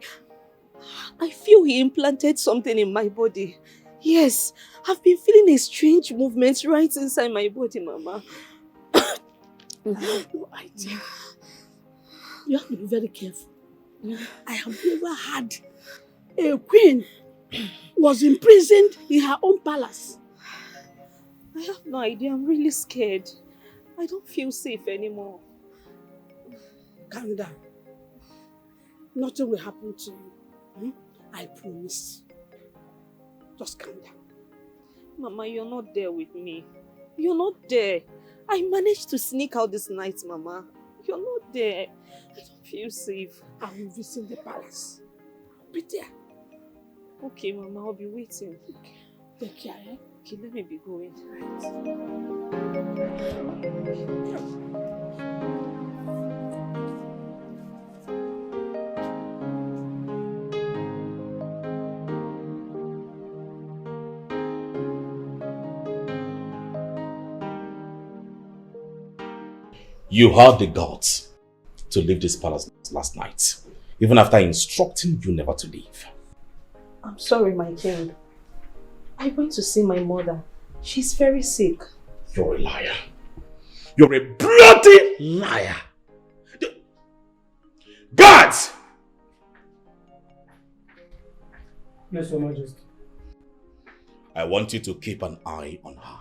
I feel he implanted something in my body. Yes, I've been feeling a strange movement right inside my body, Mama. No idea. You have to be very careful. I have never had a queen was imprisoned in her own palace. I have no idea. I'm really scared. I don't feel safe anymore. Calm down. Nothing will happen to you. I promise. Just calm down. Mama, you're not there with me. You're not there. I managed to sneak out this night, Mama. You're not there. I don't feel safe. I will visit the palace. I'll be there. Okay, Mama, I'll be waiting. Okay. Take care, eh? Okay, let me be going. You had the guts to leave this palace last night, even after instructing you never to leave. I'm sorry, my king. I went to see my mother. She's very sick. You're a liar. You're a bloody liar. Guards! Yes, Your Majesty. I want you to keep an eye on her.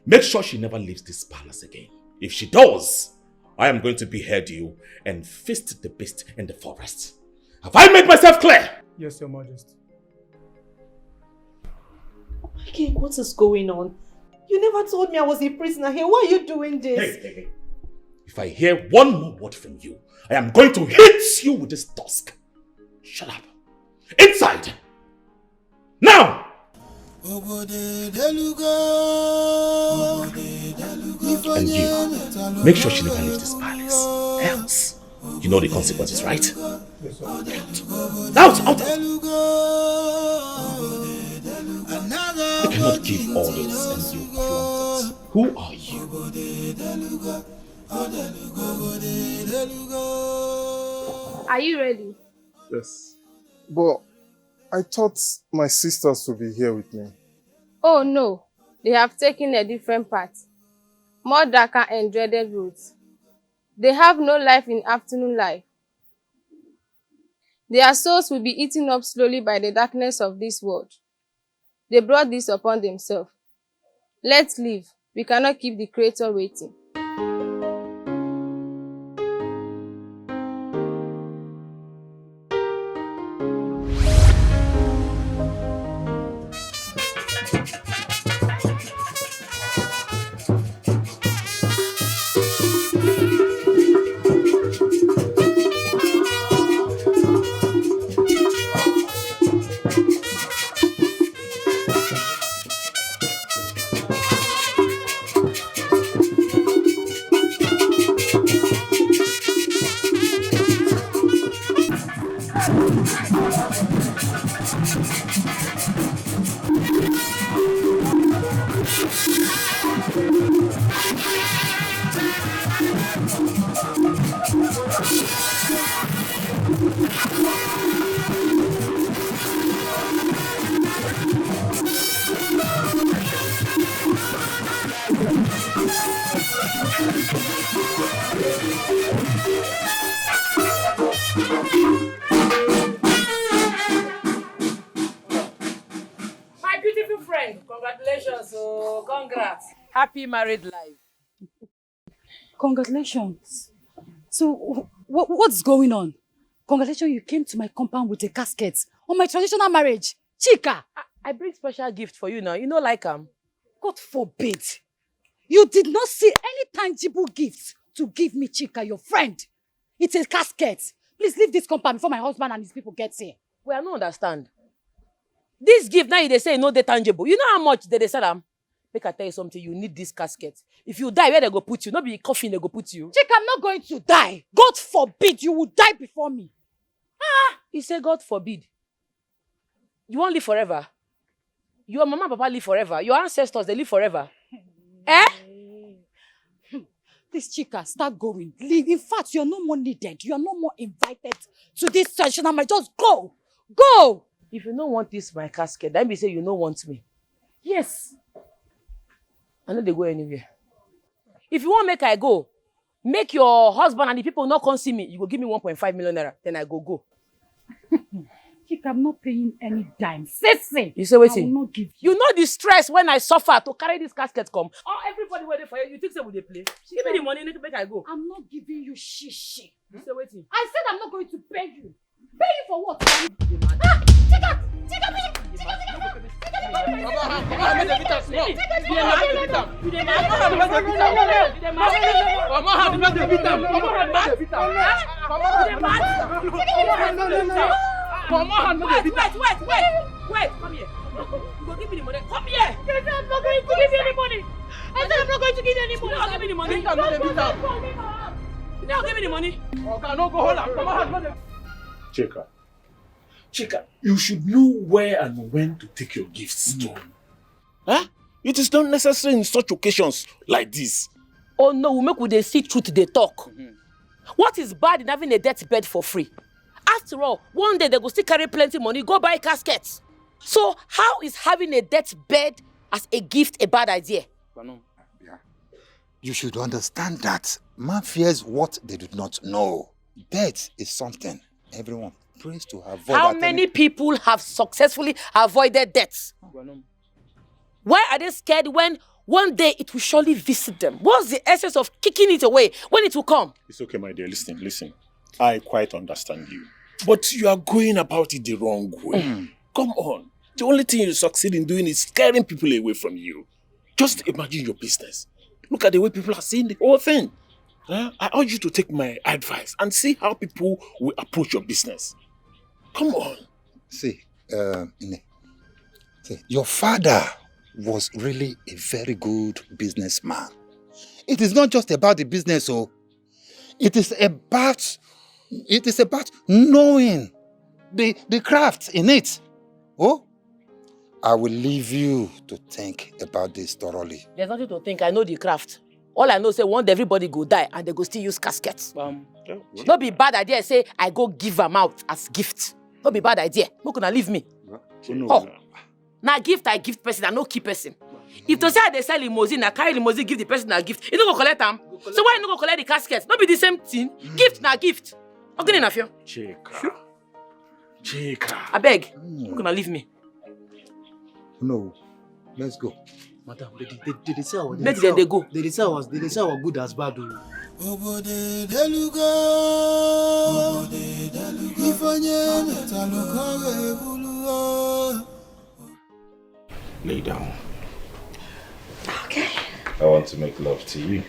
Make sure she never leaves this palace again. If she does, I am going to behead you and feast the beast in the forest. Have I made myself clear? Yes, Your Majesty. King, what is going on? You never told me I was a prisoner here. Why are you doing this? Hey. If I hear one more word from you, I am going to hit you with this tusk. Shut up. Inside! Now! And you, make sure she never leaves this palace. Else, you know the consequences, right? Yes, sir. Out! I cannot give orders and you flaunt it. Who are you? Are you ready? Yes. But I thought my sisters would be here with me. Oh no, they have taken a different path. More darker and dreaded routes. They have no life in afternoon life. Their souls will be eaten up slowly by the darkness of this world. They brought this upon themselves. Let's leave. We cannot keep the Creator waiting. My beautiful friend, congratulations, congrats. Happy married life. Congratulations. So, what's going on? Congratulations, you came to my compound with a casket on my traditional marriage. Chica! I bring special gift for you now. You know like God forbid. You did not see any tangible gifts to give me, Chica, your friend. It's a casket. Please leave this compound before my husband and his people get here. Well, I don't understand. This gift now they say no they tangible. You know how much they sell them? Make I tell you something, you need this casket. If you die, where they go put you? Not be coffin they go put you. Chica, I'm not going to die. God forbid you will die before me. You say God forbid. You won't live forever. Your mama and papa live forever. Your ancestors, they live forever. Please, Chica, start going. Leave. In fact, you're no more needed. You're no more invited to this traditional marriage. Just go. Go. If you don't want this my casket, then be say you don't want me. Yes. I know they go anywhere. If you want make I go, make your husband and the people not come see me. You go give me 1.5 million naira. Then I go. Chica, I'm not paying any dime. Say. You say waiting. I will not give you know the stress when I suffer to carry this casket come. Oh, everybody waiting for you. You think so will they play? Give me the money, make I go. I'm not giving you shishi. You say waiting. I said I'm not going to pay you. Pay you for what? Chica, Wait, come here. You go give me the money. Come here. I said I'm not going to give you any money. I said I'm not going to give you any money. Give me the money. Now give me the money. Okay, no go hold on. Come on. Chica, you should know where and when to take your gifts to. Huh? It is not necessary in such occasions like this. Oh no, we make with they see truth they talk. What is bad in having a deathbed for free? After all, one day they go still carry plenty money, go buy caskets. So how is having a deathbed as a gift a bad idea? You should understand that man fears what they do not know. Death is something everyone prays to avoid. How many people have successfully avoided death? Why are they scared when one day it will surely visit them? What's the essence of kicking it away when it will come? It's okay, my dear. Listen. I quite understand you. But you are going about it the wrong way. Come on. The only thing you succeed in doing is scaring people away from you. Just imagine your business. Look at the way people are seeing the whole thing. I urge you to take my advice and see how people will approach your business. Come on. See, your father was really a very good businessman. It is not just about the business, it is about knowing the craft in it. Oh, I will leave you to think about this thoroughly. There's nothing to think. I know the craft. All I know say one day everybody go die and they go still use caskets. Not be bad idea say I go give them out as gift. Not be bad idea. No gonna leave me. Now gift I give person, I no keep person. If to say they sell limousine, I carry limousine, give the person a gift. You don't go collect them. So why you no go collect the casket? Not be the same thing. Gift na gift. Okay, enough here. Chica. I beg. You gonna leave me. No. Let's go. Madam, they say our Make them they go. They say our good as bad. Lay down. Okay. I want to make love to you.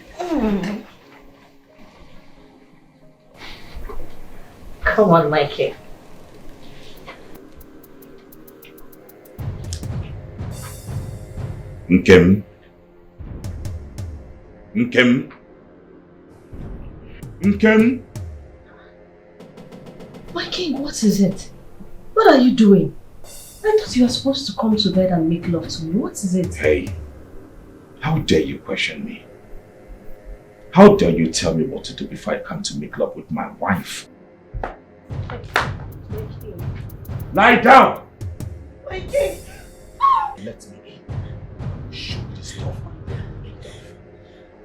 Come on, Mikey. Nkem. My king, what is it? What are you doing? I thought you were supposed to come to bed and make love to me. What is it? Hey, how dare you question me? How dare you tell me what to do before I come to make love with my wife? Lie down! My king! Let me in. Show you the stuff I'm made of.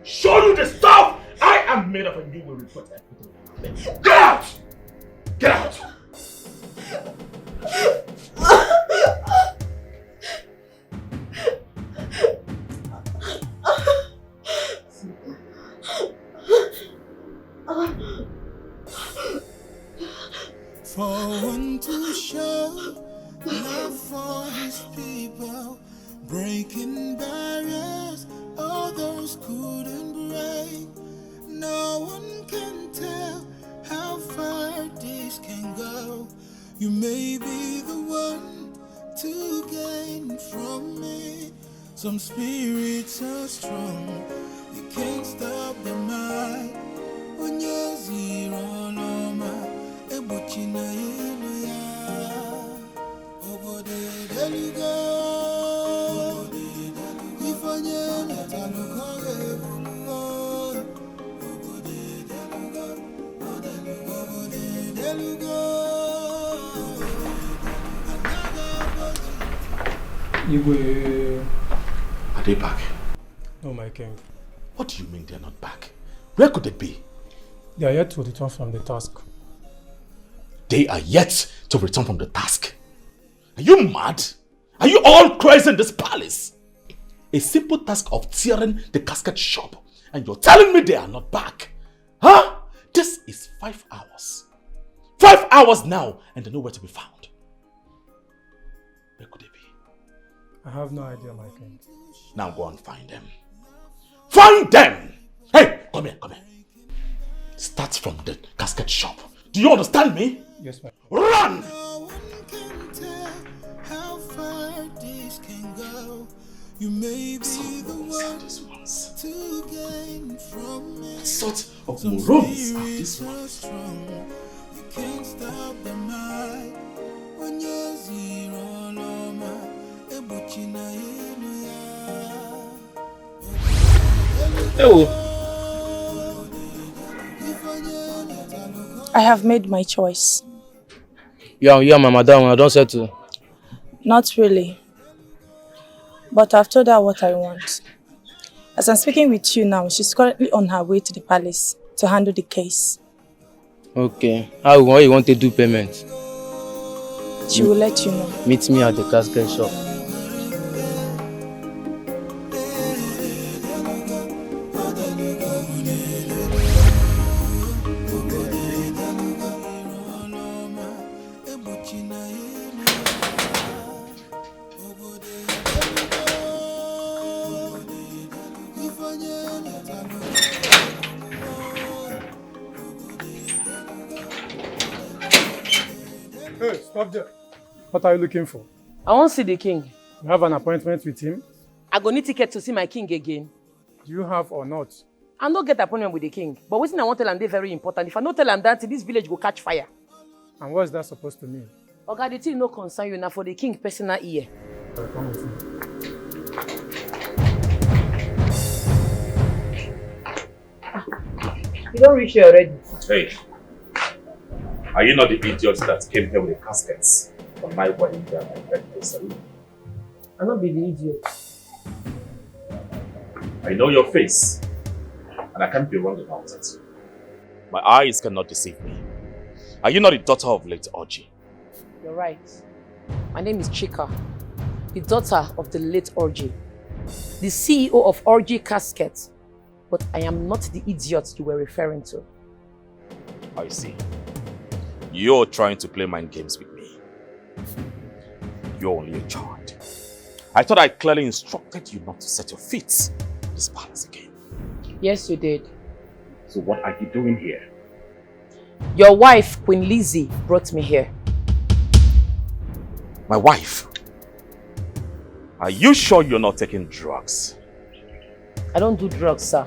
Show you the stuff I am made of, and you will report everything. Get out! Get out! For one to show love for his people, breaking barriers others couldn't break. No one can tell how far this can go. You may be the one to gain from me. Some spirits are strong, you can't stop the mind. When you're zero, no man. Ebuchina yeluya, obode deluga, ifanye metaluka ebuluwa, obode deluga, obode deluga. Are they back? No, my king. What do you mean they're not back? Where could they be? They are yet to return from the task. they are yet to return from the task. Are you mad? Are you all crazy in this palace? A simple task of tearing the casket shop, and you're telling me they are not back? Huh? This is 5 hours. 5 hours now, and they're nowhere to be found. Where could they be? I have no idea, my king. Now go and find them. Find them! Hey, come here, come here. Start from the casket shop. Do you understand me? Yes, ma'am. Run! How far this can go. You may be the one to gain from me. What sort of morons are these ones? You can't stop the mind when you're zero loma. I have made my choice. Yeah, my madam, I don't settle. Not really. But I've told her what I want. As I'm speaking with you now, she's currently on her way to the palace to handle the case. Okay. How you want to do payment? She will let you know. Meet me at the casket shop. Hey, stop there. What are you looking for? I won't see the king. You have an appointment with him? I go need ticket to see my king again. Do you have or not? I no get appointment with the king. But wetin I want tell am dey very important. If I no tell am that, this village go catch fire. And what is that supposed to mean? Oga, the thing no concern you na for the king personal ear. Come with me. You don't reach here already. Hey, are you not the idiot that came here with the caskets on my wedding day and my birthday ceremony? I not be the idiot. I know your face, and I can't be wrong about it. My eyes cannot deceive me. Are you not the daughter of late Orji? You're right. My name is Chica, the daughter of the late Orji, the CEO of Orji Casket. But I am not the idiot you were referring to. I see. You're trying to play mind games with me. You're only a child. I thought I clearly instructed you not to set your feet in this palace again. Yes, you did. So what are you doing here? Your wife, Queen Lizzy, brought me here. My wife? Are you sure you're not taking drugs? I don't do drugs, sir.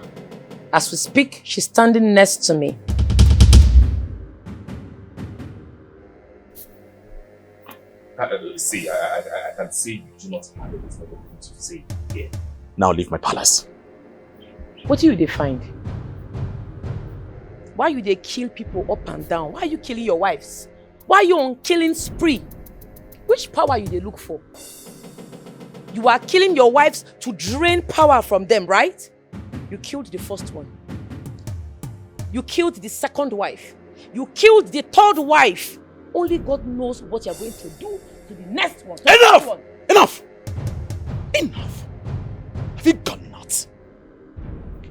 As we speak, she's standing next to me. See, I can see you do not have it for the to say here. Now leave my palace. What do you find? Why you they kill people up and down? Why are you killing your wives? Why are you on killing spree? Which power you they look for? You are killing your wives to drain power from them, right? You killed the first one. You killed the second wife. You killed the third wife. Only God knows what you're going to do to the next one. Enough! Enough! Enough! Have you gone nuts?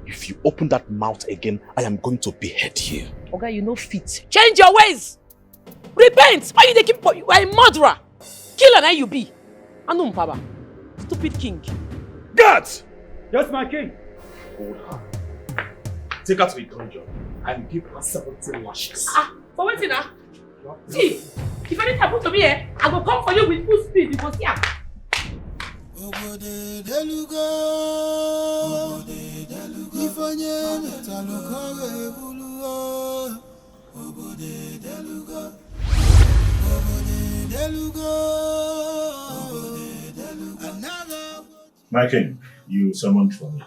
If you open that mouth again, I am going to behead you. Okay, you know fit. Change your ways! Repent! Why you they keep... You are a murderer! Killer now you be. Anum Paba. Stupid king. Guards! Yes, my king. Hold her. Take her to the dungeon and give her 17 lashes. For waiting now. See, if anything happens to me, I will come for you with full speed. You go see her. My king, you summoned for me.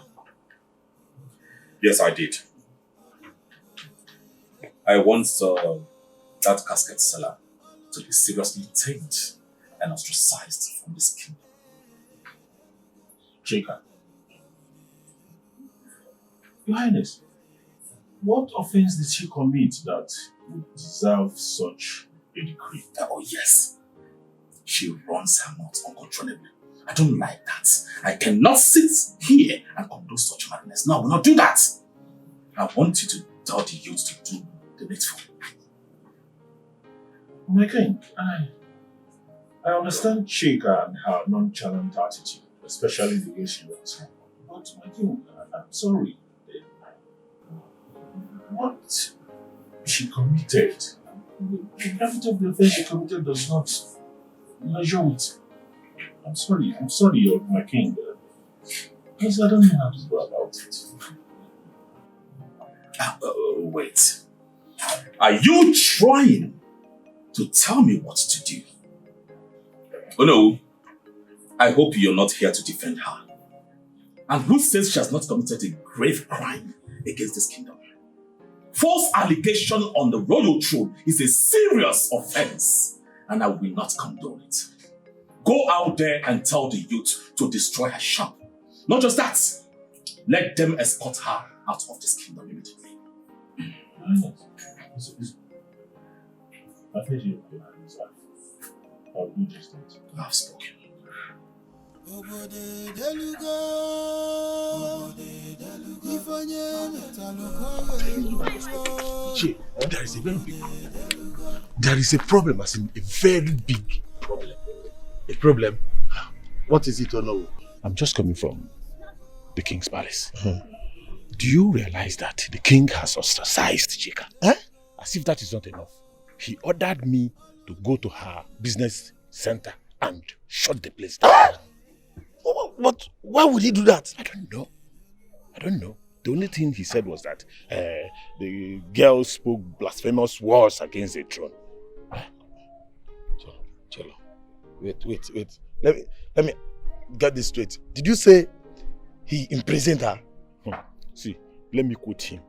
Yes, I did. I want that casket seller to be seriously tamed and ostracized from this kingdom. Chica. Your Highness, what offense did she commit that would deserve such a decree. Oh yes. She runs her mouth uncontrollably. I don't like that. I cannot sit here and condone such madness. No, I will not do that. I want you to tell the youth to do the needful. My king, I understand Chica and her nonchalant attitude, especially the way she was. But my king, I'm sorry. What she committed, the gravity of the offense she committed does not measure with. I'm sorry, my king. Because I don't know how to go about it. Wait. Are you trying to tell me what to do? Oh no. I hope you're not here to defend her. And who says she has not committed a grave crime against this kingdom? False allegation on the royal throne is a serious offense, and I will not condone it. Go out there and tell the youth to destroy her shop. Not just that, let them escort her out of this kingdom immediately. I've heard you. I'll do just that. I've spoken. There is a very big problem. There is a problem, as in a very big problem. A problem? What is it, Ono? I'm just coming from the king's palace. Do you realize that the king has ostracized Chica? As if that is not enough. He ordered me to go to her business center and shut the place down. What? Why would he do that? I don't know. The only thing he said was that the girl spoke blasphemous words against the throne. Chelo. Wait. Let me get this straight. Did you say he imprisoned her? See, let me quote him.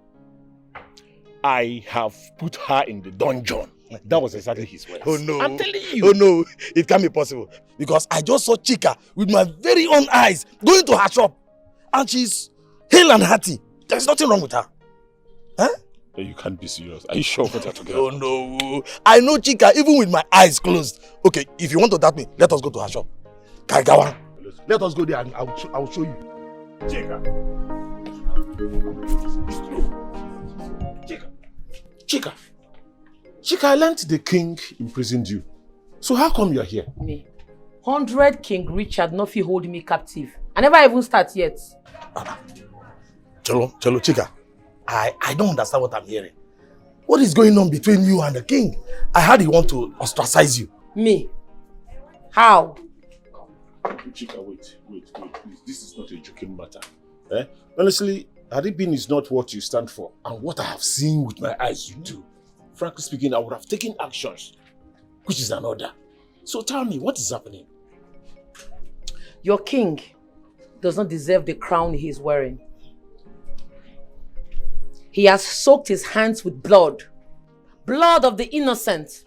I have put her in the dungeon. That was exactly his words. Oh no. I'm telling you. Oh no, it can't be possible. Because I just saw Chica with my very own eyes going to her shop. And she's hale and hearty. There's nothing wrong with her. You can't be serious. Are you sure what you're talking about? Oh no. I know Chica even with my eyes closed. Okay, if you want to doubt me, let us go to her shop. Kaigawa. Let us go there and I will show you. Chica. Chica, I learned the king imprisoned you. So how come you're here? Me. 100 King Richard not fit hold me captive. I never even start yet. Chelo, Chica. I don't understand what I'm hearing. What is going on between you and the king? I heard he want to ostracize you. Me? How? Chica, wait, please. This is not a joking matter. Honestly, had it been is not what you stand for, and what I have seen with my eyes you do, frankly speaking, I would have taken actions, which is an order. So tell me, what is happening? Your king does not deserve the crown he is wearing. He has soaked his hands with blood. Blood of the innocent.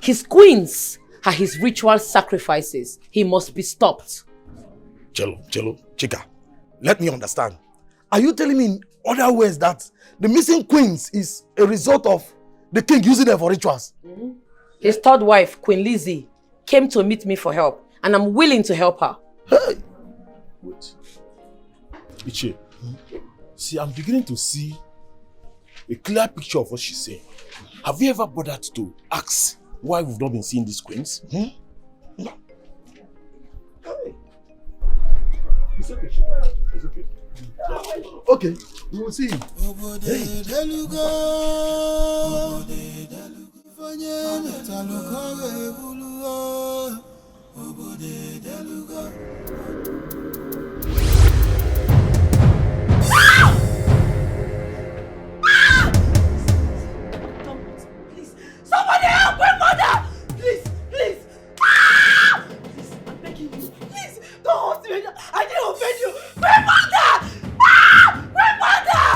His queens are his ritual sacrifices. He must be stopped. Chelo, Chica, let me understand. Are you telling me in other words that the missing queens is a result of the king using them for rituals? His third wife, Queen Lizzy, came to meet me for help, and I'm willing to help her. Hey. Wait. Ichie, see, I'm beginning to see a clear picture of what she's saying. Have you ever bothered to ask why we've not been seeing these queens? No. Hey. It's okay, it's okay. Okay, we will see. Somebody help my mother! Please! Please, I'm begging you. Please, don't hurt me. I didn't offend you. My mother! My mother!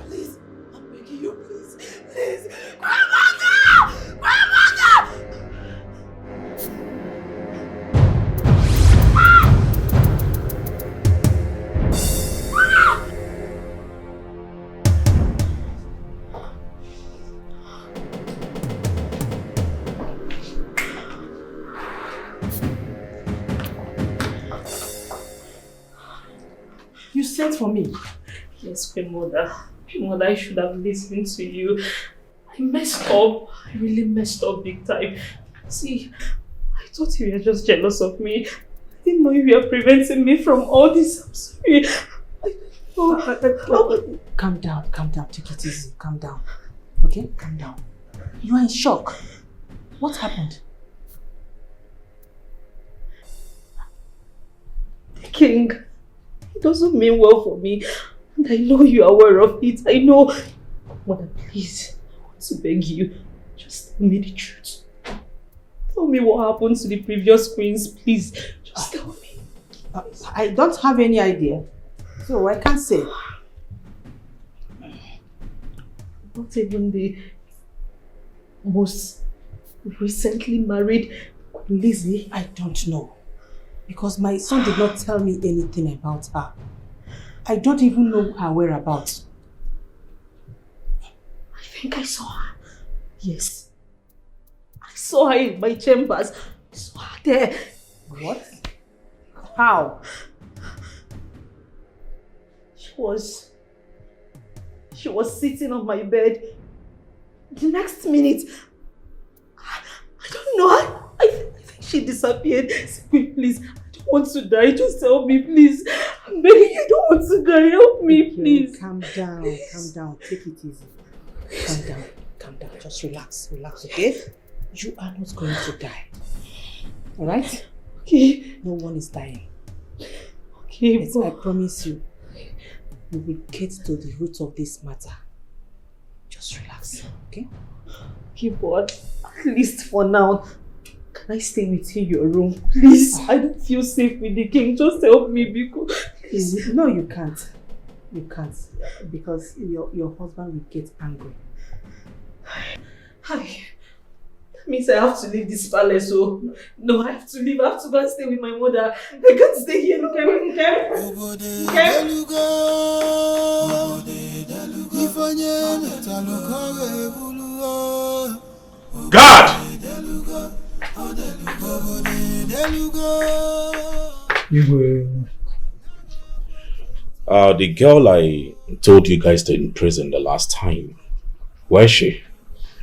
Please, I'm begging you, please. My mother! My mother! sent for me. Yes, Mother. Mother, I should have listened to you. I messed up. I really messed up big time. See, I thought you were just jealous of me. I didn't know you were preventing me from all this. I'm sorry. Calm down, take it easy, calm down. Okay, calm down. You are in shock. What happened? The king, it doesn't mean well for me. And I know you are aware of it. I know. Mother, please, I want to beg you. Just tell me the truth. Tell me what happened to the previous queens, please. Just tell me. I don't have any idea. So I can't say. Not even the most recently married Lizzy? I don't know. Because my son did not tell me anything about her. I don't even know her whereabouts. I think I saw her. Yes. I saw her in my chambers. I saw her there. What? How? She was sitting on my bed. The next minute, I don't know. I think she disappeared. Wait, please. I don't want to die. Just help me, please. I'm begging you. I don't want to die. Help me, please. Calm down. Take it easy. Calm down. Just relax, okay? You are not going to die. Alright? Okay. No one is dying. Okay, yes, I promise you. We will get to the root of this matter. Just relax, okay? Okay, but at least for now, can I stay with you in your room? Please, I don't feel safe with the king. Just help me because... Please. No, you can't. You can't. Because your husband will get angry. Hi. That means I have to leave this palace, so... No, I have to leave. I have to go and stay with my mother. I can't stay here. Look at me, God! The girl I told you guys to imprison the last time, where is she?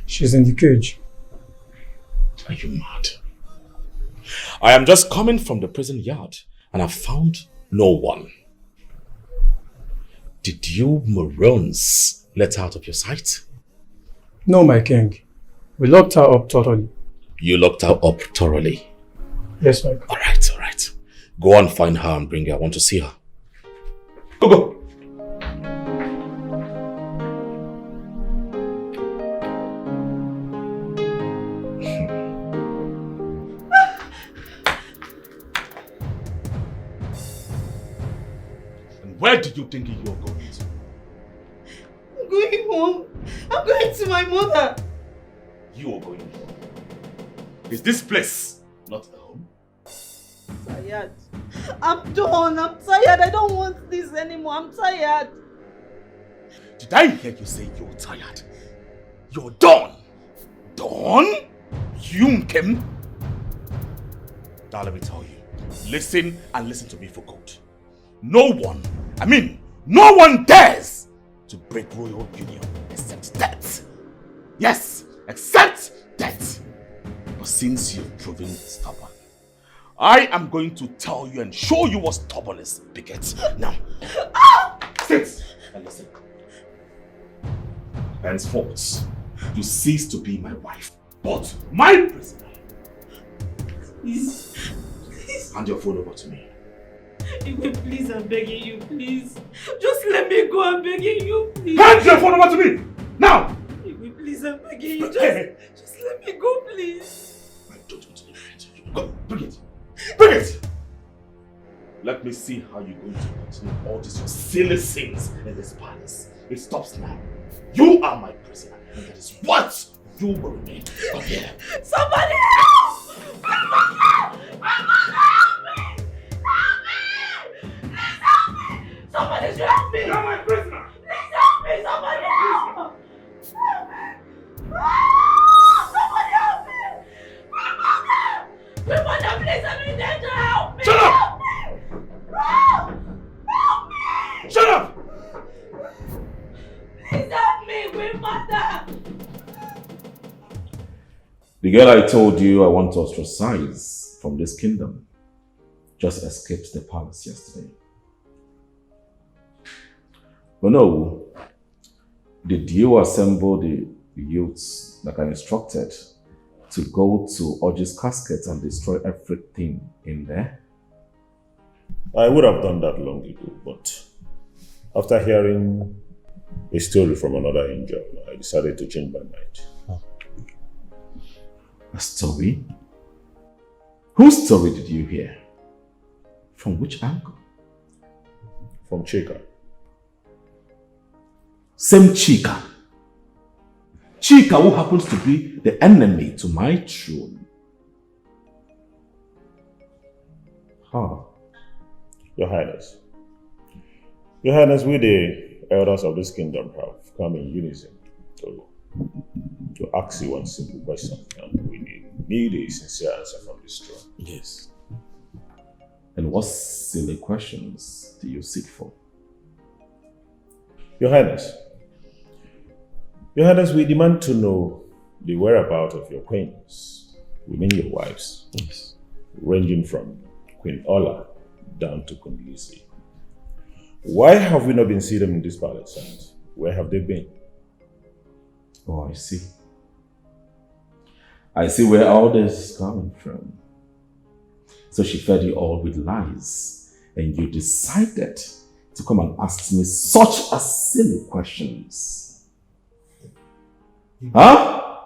She's in the cage. Are you mad? I am just coming from the prison yard and I found no one. Did you morons let her out of your sight? No, my king. We locked her up thoroughly. You locked her up thoroughly? Yes, my king. Alright. Go and find her and bring her. I want to see her. Go. Where do you think you're going to? I'm going home. I'm going to my mother. You are going home. Is this place not a home? I'm tired. I'm done. I'm tired. I don't want this anymore. I'm tired. Did I hear you say you're tired? You're done? Done? You Kim? Now let me tell you. Listen and listen to me for good. No one dares to break royal union except death. Yes, except death. But since you've proven stubborn, I am going to tell you and show you what stubbornness begets. Now, sit and listen. Henceforth, you cease to be my wife, but my prisoner. Please. Hand your phone over to me. Please, I'm begging you, please. Just let me go, I'm begging you, please. Hand your phone over to me! Now! Please, I'm begging you. Just let me go, please. I don't want to leave it. Go, bring it. Bring it! Let me see how you're going to continue all these your silly sins in this palace. It stops now. You are my prisoner, and that is what you will remain. Come here. Somebody help! My mother! Help me! Somebody should help me! You're my prisoner! Please help me! Somebody help! Somebody help me! My mother, please, I'm in danger! Help me! Shut up! Help me! Help me! The girl I told you I want to ostracize from this kingdom just escaped the palace yesterday. But no, did you assemble the youths that I instructed to go to Oji's casket and destroy everything in there? I would have done that long ago, but after hearing a story from another angel, I decided to change my mind. A story? Whose story did you hear? From which angle? From Chica. Same Chica. Chica, who happens to be the enemy to my throne. Huh. Your Highness. Your Highness, we the elders of this kingdom have come in unison to ask you one simple question, and we need a sincere answer from this throne. Yes. And what silly questions do you seek for? Your Highness, we demand to know the whereabouts of your queens, we mean your wives, yes, ranging from Queen Ola down to Queen Lizzy. Why have we not been seeing them in this palace, and where have they been? Oh, I see. I see where all this is coming from. So she fed you all with lies, and you decided to come and ask me such a silly questions. Huh?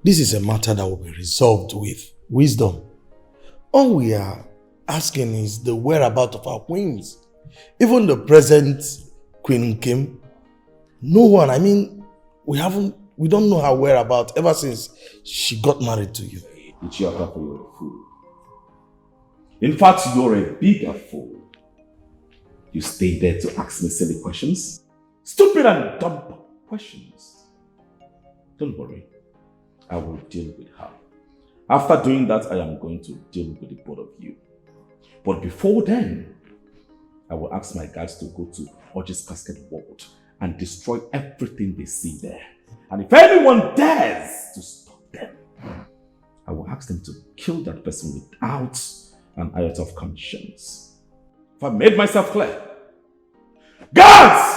This is a matter that will be resolved with wisdom. All we are asking is the whereabouts of our queens. Even the present Queen Kim, no one, I mean, we don't know her whereabouts ever since she got married to you. It's your papa, you're a fool. In fact, you're a bigger fool. You stay there to ask me silly questions? Stupid and dumb questions. Don't worry. I will deal with her. After doing that, I am going to deal with the both of you. But before then, I will ask my guards to go to Oji's casket ward and destroy everything they see there. And if anyone dares to stop them, I will ask them to kill that person without an iota of conscience. If I made myself clear? Guards!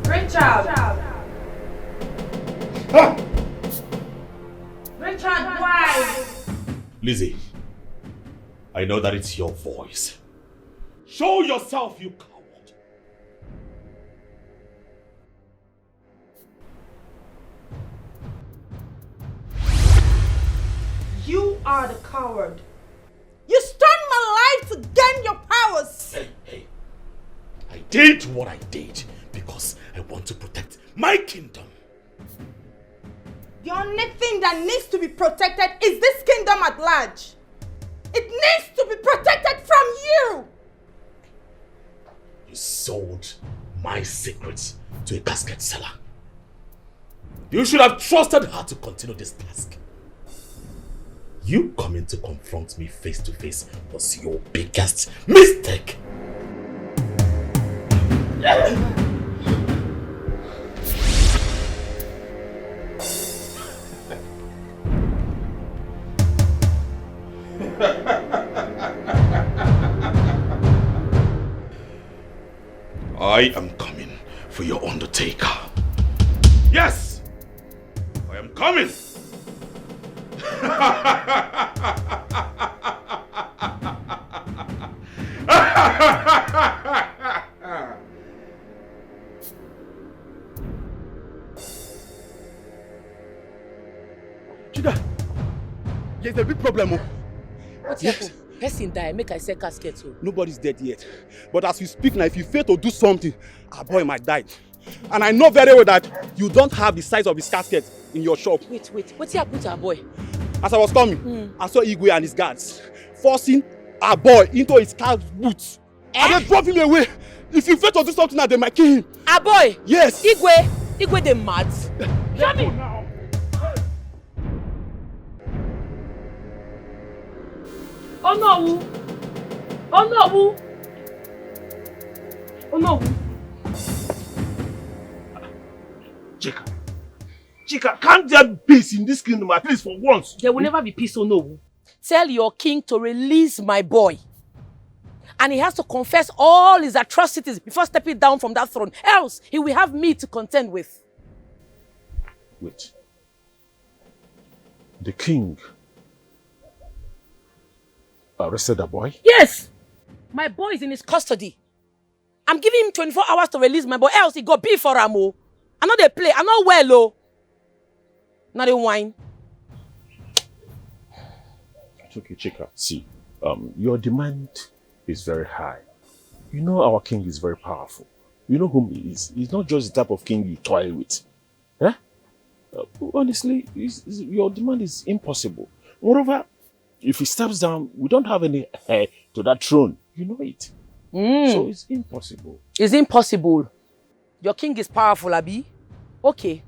Richard! Richard, why? Lizzy, I know that it's your voice. Show yourself, you coward. You are the coward. You stole my life to gain your powers. Hey. I did what I did because I want to protect my kingdom. The only thing that needs to be protected is this kingdom at large. It needs to be protected from you. You sold my secrets to a casket seller. You should have trusted her to continue this task. You coming to confront me face to face was your biggest mistake. I am coming for your Undertaker. Yes! I am coming! Chica, there's a big problem. What happened? Person die, make I sell casket too. Nobody's dead yet. But as we speak now, if you fail to do something, our boy might die. And I know very well that you don't have the size of his casket in your shop. Wait. What's happened to our boy? As I was coming, I saw Igwe and his guards forcing our boy into his car's boots. And they drove him away. If you fail to do something now, they might kill him. Our boy? Yes. Igwe, they mad. Show me. Oh no! Oh no! Oh no! Chica, can't there be peace in this kingdom at least for once? There will never be peace, oh no. Tell your king to release my boy. And he has to confess all his atrocities before stepping down from that throne. Else, he will have me to contend with. Wait. The king arrested the boy? Yes! My boy is in his custody. I'm giving him 24 hours to release my boy. Else, he got beef for Ramo. I know they play. I'm not well, oh. Not a wine. It's okay, Chica. See, your demand is very high. You know our king is very powerful. You know whom he is. He's not just the type of king you toy with. Eh? Honestly, your demand is impossible. Moreover, if he steps down, we don't have any heir to that throne. You know it. So it's impossible. It's impossible. Your king is powerful, Abi. Okay.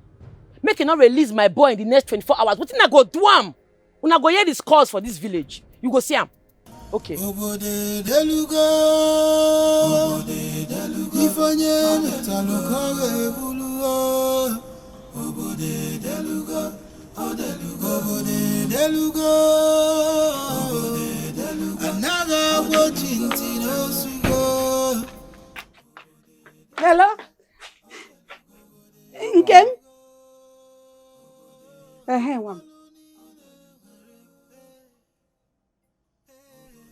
Make him not release my boy in the next 24 hours. What I go do am? When I go hear this calls for this village, you go see him. Okay. Hello? Nkem? Wam.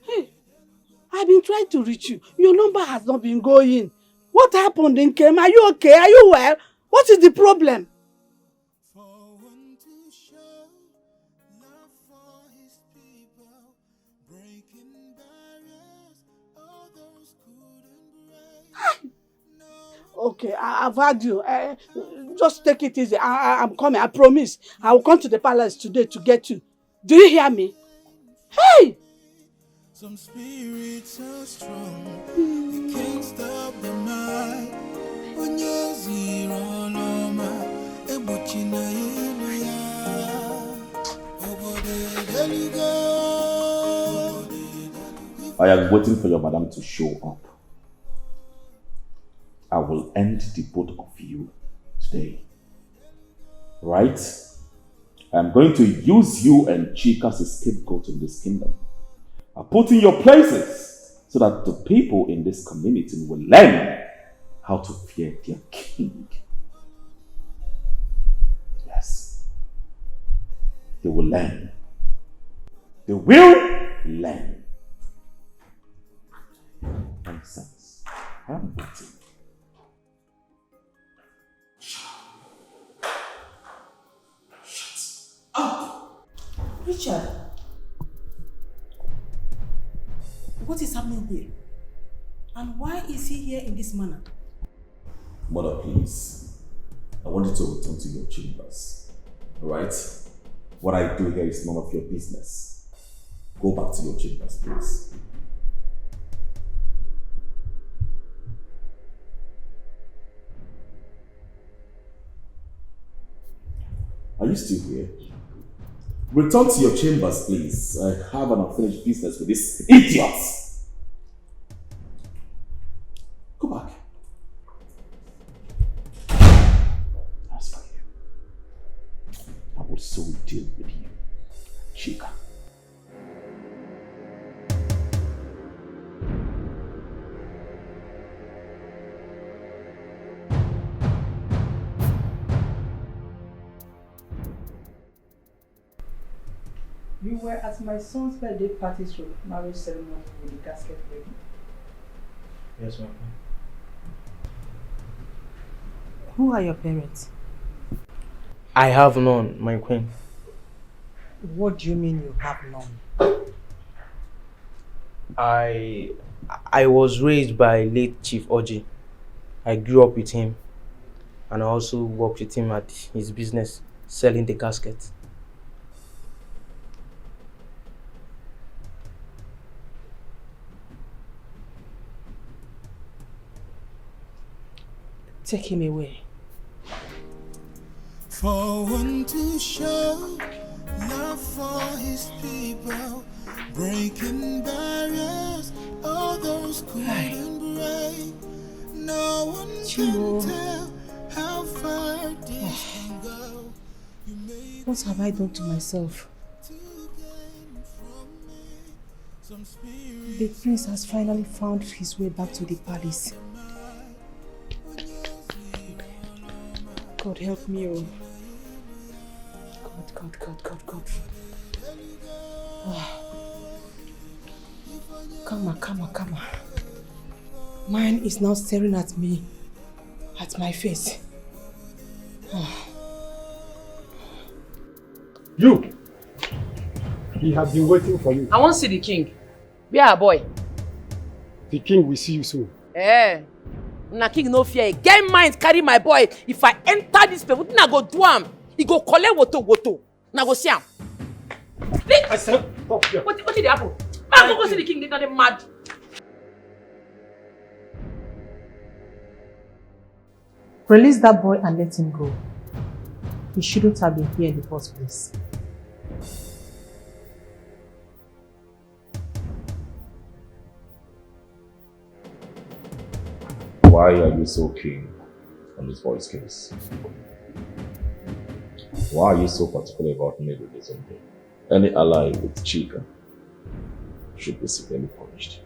Hey, I've been trying to reach you. Your number has not been going. What happened, Nkem? Are you okay? Are you well? What is the problem? Okay, I've heard you. Just take it easy. I'm coming. I promise. I will come to the palace today to get you. Do you hear me? Hey! Some spirits are strong. You can't stop the mind. When you're zero, no man. Ebuchina I am waiting for your madam to show up. I will end the both of you today. Right? I'm going to use you and Chica as a scapegoat in this kingdom. I'll put in your places so that the people in this community will learn how to fear their king. Yes. They will learn. They will learn. Nonsense. I'm waiting. Richard, what is happening here? And why is he here in this manner? Mother, please. I want you to return to your chambers. Alright? What I do here is none of your business. Go back to your chambers, please. Are you still here? Return to your chambers, please. I have an unfinished business with these idiots. Go back. As for you, I will soon deal with you, Chica. You were at my son's birthday party marriage ceremony with the casket ready. Yes, ma'am. Who are your parents? I have none, my queen. What do you mean you have none? I was raised by late Chief Oji. I grew up with him, and I also worked with him at his business, selling the casket. Take him away. For one to show love for his people, breaking barriers others couldn't break. No one can tell how far this can go. What have I done to myself? The prince has finally found his way back to the palace. God help me, oh. God. Come. Mine is now staring at me, at my face. You! He has been waiting for you. I want to see the king. Where are boy? The king will see you soon. Na king no fear. Get mind carry my boy. If I enter this place, what I go do am? He go collect woto. Na go see am. I said, stop here. What did happen? Man, go see the king. They got mad. Release that boy and let him go. He shouldn't have been here in the first place. Why are you so keen on this boy's case? Why are you so particular about me releasing him? Any ally with Chica should be severely punished.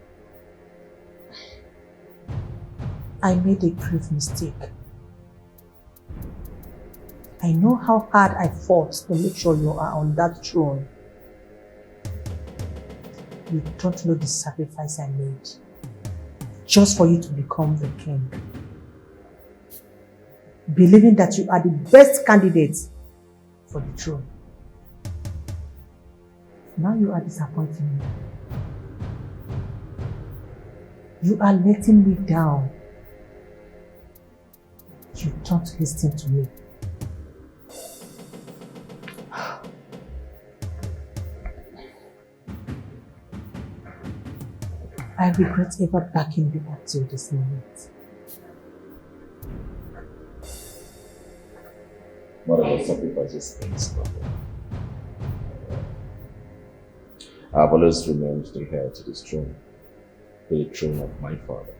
I made a grave mistake. I know how hard I fought to make sure you are on that throne. You don't know the sacrifice I made just for you to become the king. Believing that you are the best candidate for the throne. Now you are disappointing me. You are letting me down. You don't listen to me. I regret ever backing you up till this moment. Whatever sacrifices things nothing. I have always remained the heir to this throne, the throne of my father.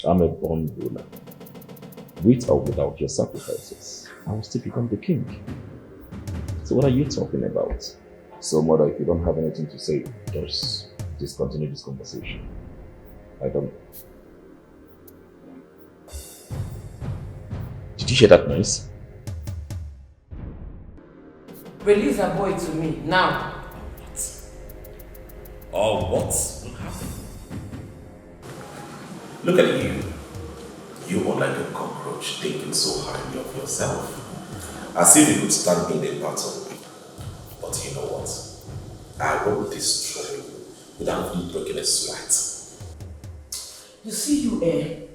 I'm a born ruler. With or without your sacrifices, I will still become the king. So what are you talking about? So, mother, if you don't have anything to say, just discontinue this conversation. I don't. Did you hear that noise? Release a boy to me now. Or what will happen? Look at you. You are like a cockroach thinking so highly of yourself. As if you could stand in a battle. But you know what? I will destroy you without you breaking a sweat. You see you,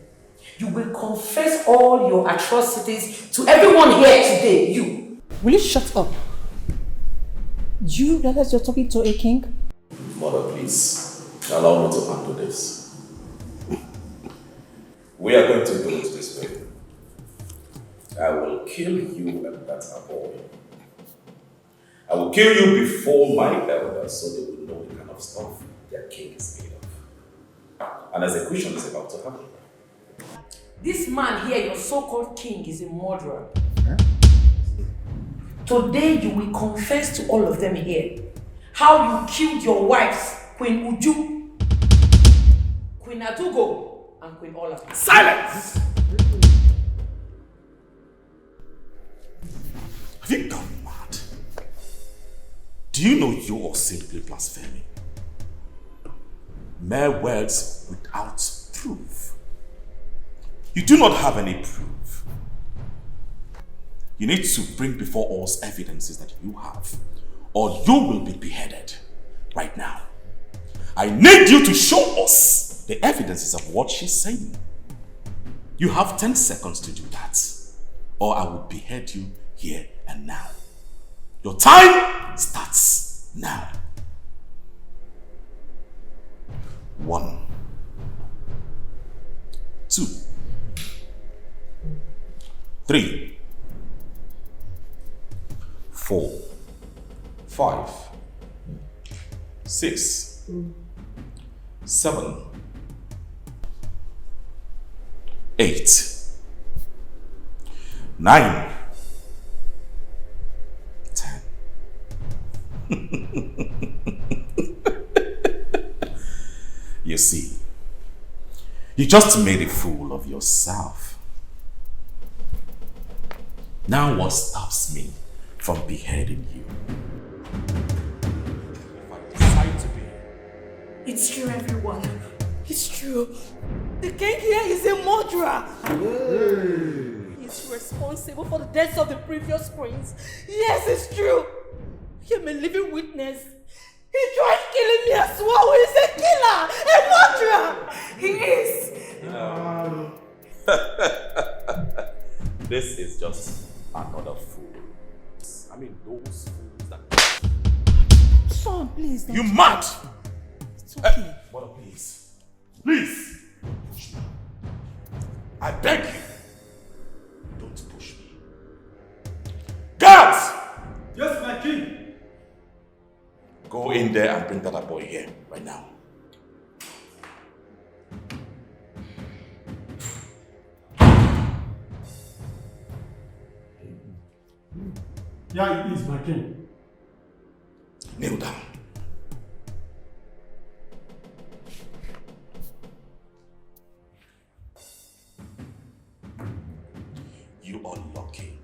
you will confess all your atrocities to everyone here today, you. Will you shut up? Do you realize you're talking to a king? Mother, please, allow me to handle this. We are going to do it this way. I will kill you and that boy. I will kill you before my elders so they will know the kind of stuff their king is made of. An execution is about to happen. This man here, your so-called king, is a murderer. Huh? Today you will confess to all of them here how you killed your wives, Queen Uju, Queen Atugo, and Queen Ola. Silence! Have you gone mad? Do you know you are simply blaspheming? Mere words without proof. You do not have any proof. You need to bring before us evidences that you have, or you will be beheaded right now. I need you to show us the evidences of what she's saying. You have 10 seconds to do that, or I will behead you here and now. Your time starts now. 1, 2, 3, 4, 5, 6, 7, 8, 9, 10. You see, you just made a fool of yourself. Now what stops me from beheading you? If I decide to be. It's true, everyone. It's true. The king here is a murderer. He's responsible for the deaths of the previous queens. Yes, it's true. I'm a living witness. He tried killing me as well. He's a killer, a murderer. He is. This is just another fool. I mean, those fools that. Son, please. You mad? It's okay. Mother, please. Please. Push me. I beg you. Don't push me. Guards! Yes, my king. Go in there and bring that boy here right now. Yeah, it is, my king. Kneel down. You are lucky.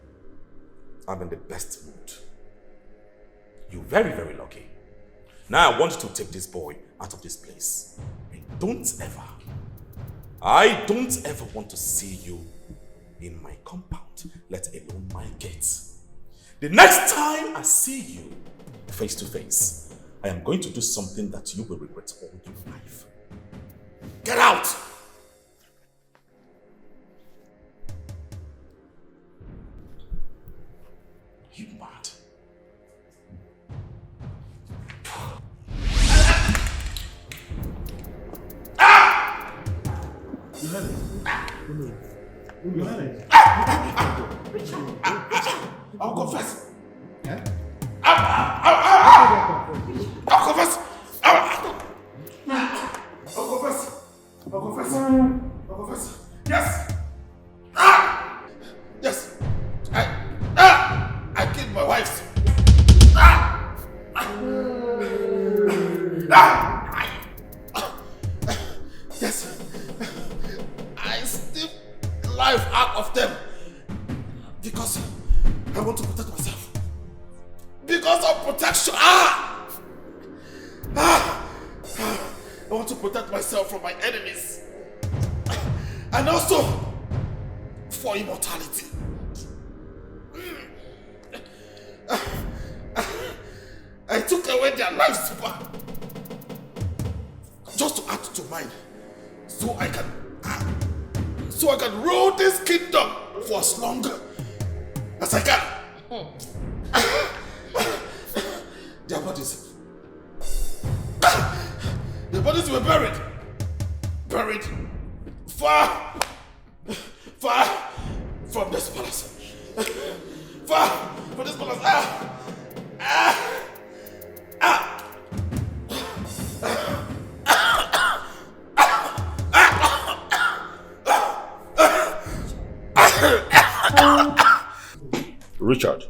I'm in the best mood. You're very, very lucky. Now I want you to take this boy out of this place. And I don't ever want to see you in my compound, let alone my gates. The next time I see you face to face, I am going to do something that you will regret all your life. Get out! You mad? I'll confess. I'll confess. Yes. Yes. I killed my wife. Yes. I snipped life out of them because I want to protect myself. Because of protection. I want to protect myself from my enemies. And also for immortality. I took away their lives back just to add to mine, so I can rule this kingdom for as long as I can. Their bodies were buried far from this palace. Far from this palace. Richard,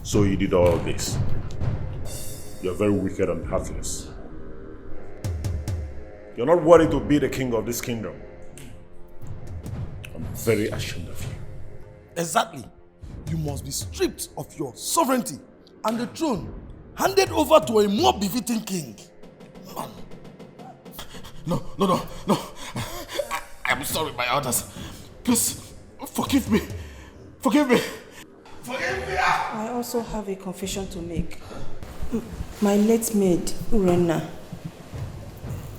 so you did all this. You're very wicked and heartless. You're not worthy to be the king of this kingdom. I'm very ashamed of you. Exactly. You must be stripped of your sovereignty and the throne handed over to a more befitting king. Man. No. I'm sorry, my elders. Please, forgive me. Forgive me. I also have a confession to make. My late maid, Urena,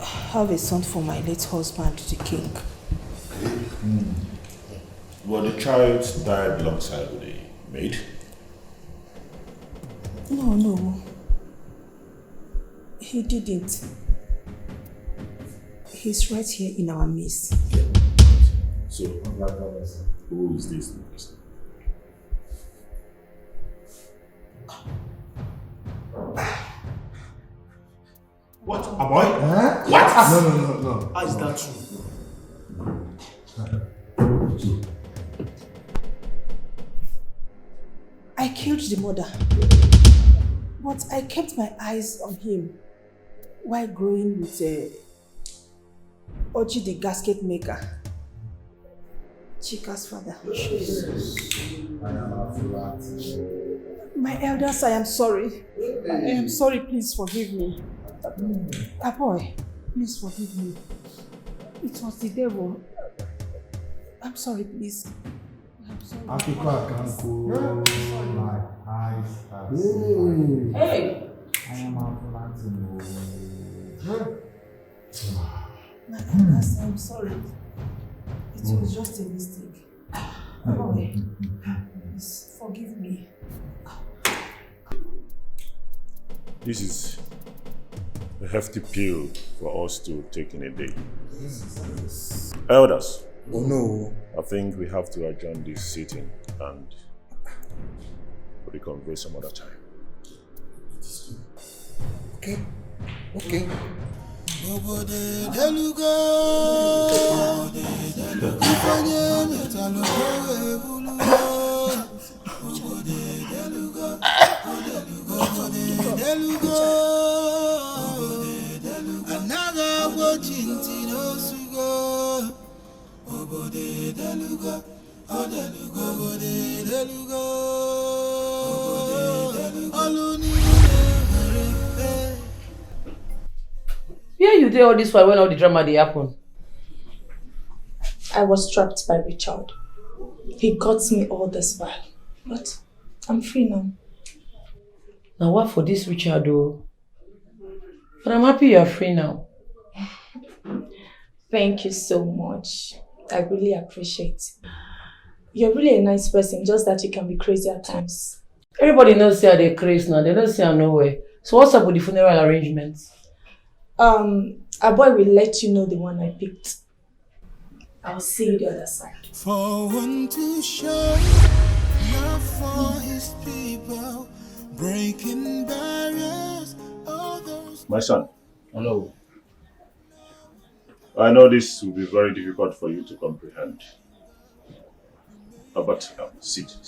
have a son for my late husband, the king. Well, the child died alongside with the maid? No. He didn't. He's right here in our midst. So, who is this person? What? A boy? Huh? What? No. How is that true? I killed the mother, but I kept my eyes on him while growing with Oji the gasket maker, Chica's father. My elders, I am sorry. I am sorry, please forgive me. Boy, please forgive me. It was the devil. I'm sorry, please. I'm sorry. Africa can go. My eyes are seen. Hey! I am Afulatin. My elders, I'm sorry. It was just a mistake. Boy, please forgive me. This is a hefty pill for us to take in a day. Elders. Oh no. I think we have to adjourn this sitting and reconvene some other time. Okay. Another watching Tino Where you there all this while when all the drama they happen? I was trapped by Richard. He got me all this while. But I'm free now. Now what for this Richard though? But I'm happy you're free now. Thank you so much. I really appreciate it. You're really a nice person, just that you can be crazy at times. Everybody knows how they're crazy now. They don't see her nowhere. So what's up with the funeral arrangements? A boy will let you know the one I picked. I'll see you the other side. For one to show love for his people, breaking barriers, all those. My son. Hello. I know this will be very difficult for you to comprehend. But sit down. Sit.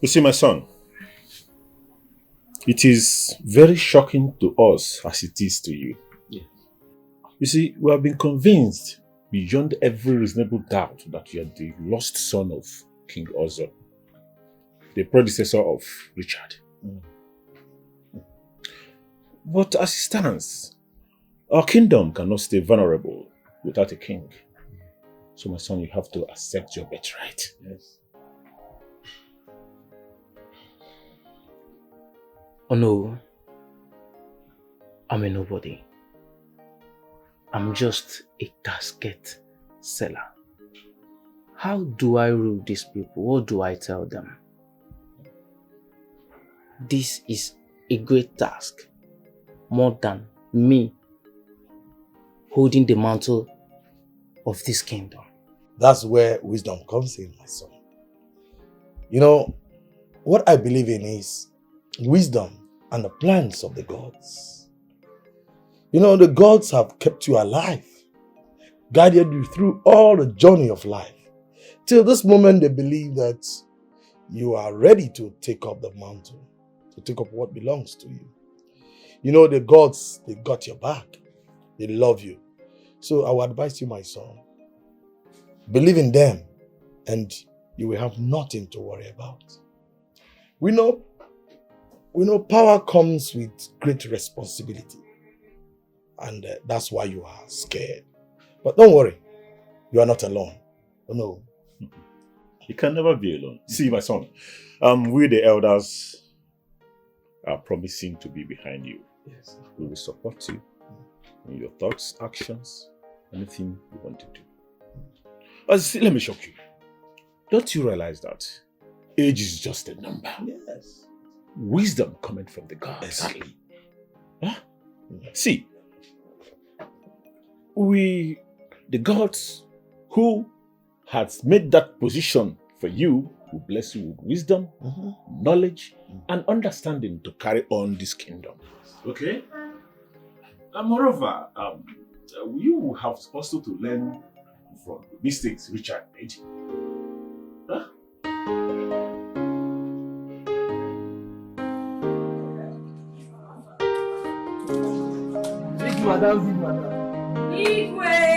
You see, my son, it is very shocking to us as it is to you. Yeah. You see, we have been convinced beyond every reasonable doubt that you are the lost son of King Ozo, the predecessor of Richard. But as it stands, our kingdom cannot stay vulnerable without a king. So my son, you have to accept your birthright. Yes. Oh no, I'm a nobody. I'm just a casket seller. How do I rule these people? What do I tell them? This is a great task, more than me holding the mantle of this kingdom. That's where wisdom comes in, my son. You know, what I believe in is wisdom and the plans of the gods. You know, the gods have kept you alive, guided you through all the journey of life. Till this moment, they believe that you are ready to take up the mantle, to take up what belongs to you. You know, the gods, they got your back. They love you. So I would advise you, my son, believe in them and you will have nothing to worry about. We know power comes with great responsibility. And that's why you are scared. But don't worry, you are not alone. Oh, no. You can never be alone. See, my son, we the elders are promising to be behind you. Yes. We will support you in your thoughts, actions, anything you want to do. See, let me shock you. Don't you realize that age is just a number? Yes. Wisdom coming from the gods. Exactly. Huh? See, the gods who has made that position for you will bless you with wisdom, knowledge, and understanding to carry on this kingdom. Okay? And moreover, you have also to learn from the mistakes Richard made. Huh? Big madam, big madam. Igwe!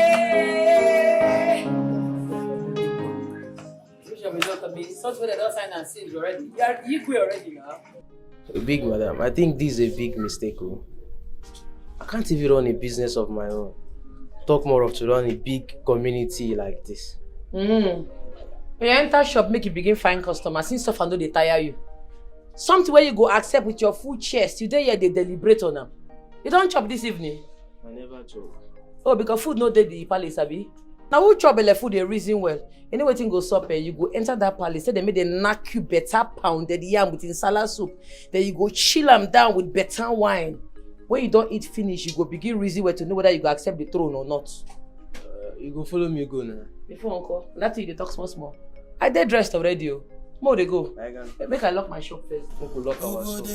Something they don't sign and seal already. You are Igwe already now. Big madam, I think this is a big mistake. Oh. I can't even run a business of my own. Talk more of to run a big community like this. When you enter shop, make you begin find customers. Since stuff and know they tire you. Something where you go accept with your full chest. You dey here they deliberate on them. You don't chop this evening. I never chop. Oh, because food no dey the palace, abi? Now who chop belle food they reason well. Anyway, thing go sup, you go enter that palace. Say they made a knack you better pounded yam with insala soup. Then you go chill them down with better wine. When you don't eat finish, you go begin reason well to know whether you go accept the throne or not. You go follow me go now. Before uncle, that's why you dey talk small. I dey dressed already. More they go. Make I lock my shop first. Make we lock our shop.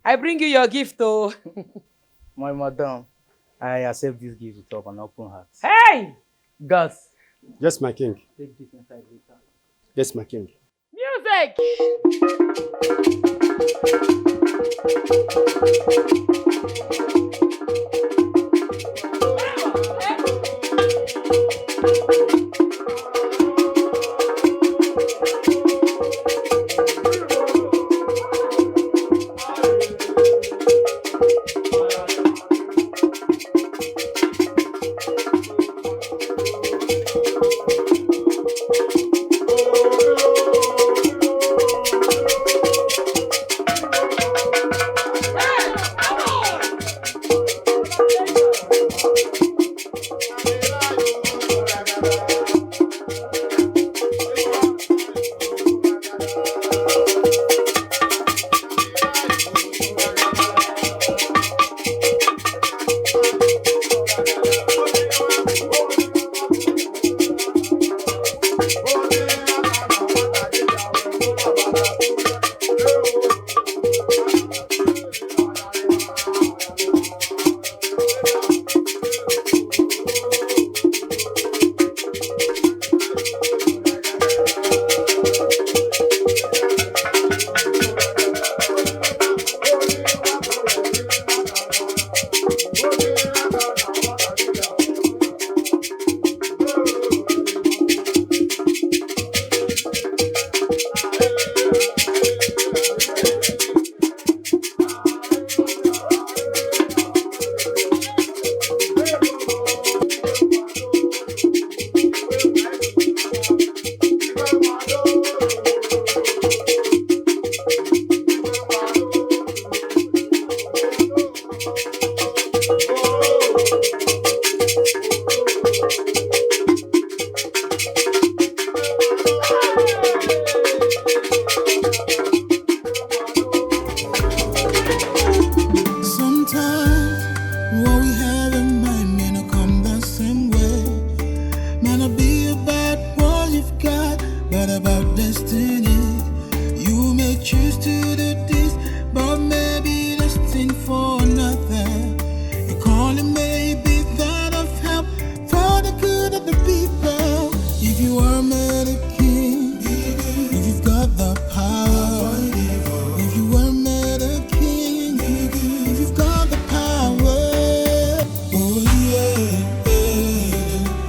I bring you your gift, oh. My madam, I accept this gift with an open heart. Hey! God. Yes, my king. Take this inside later. Yes, my king. Music!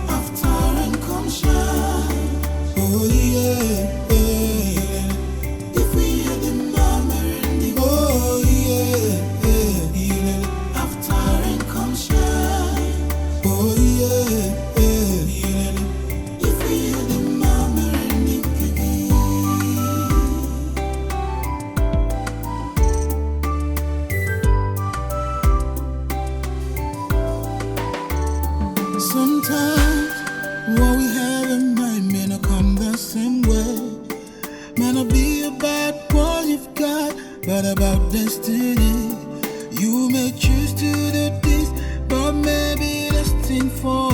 After rain come shine. Oh yeah. If we hear the murmuring, oh yeah. After rain come shine. Oh yeah. If we hear the murmuring, sometimes what we have in mind may not come the same way. May not be about what you've got, but about destiny. You may choose to do this, but maybe destined for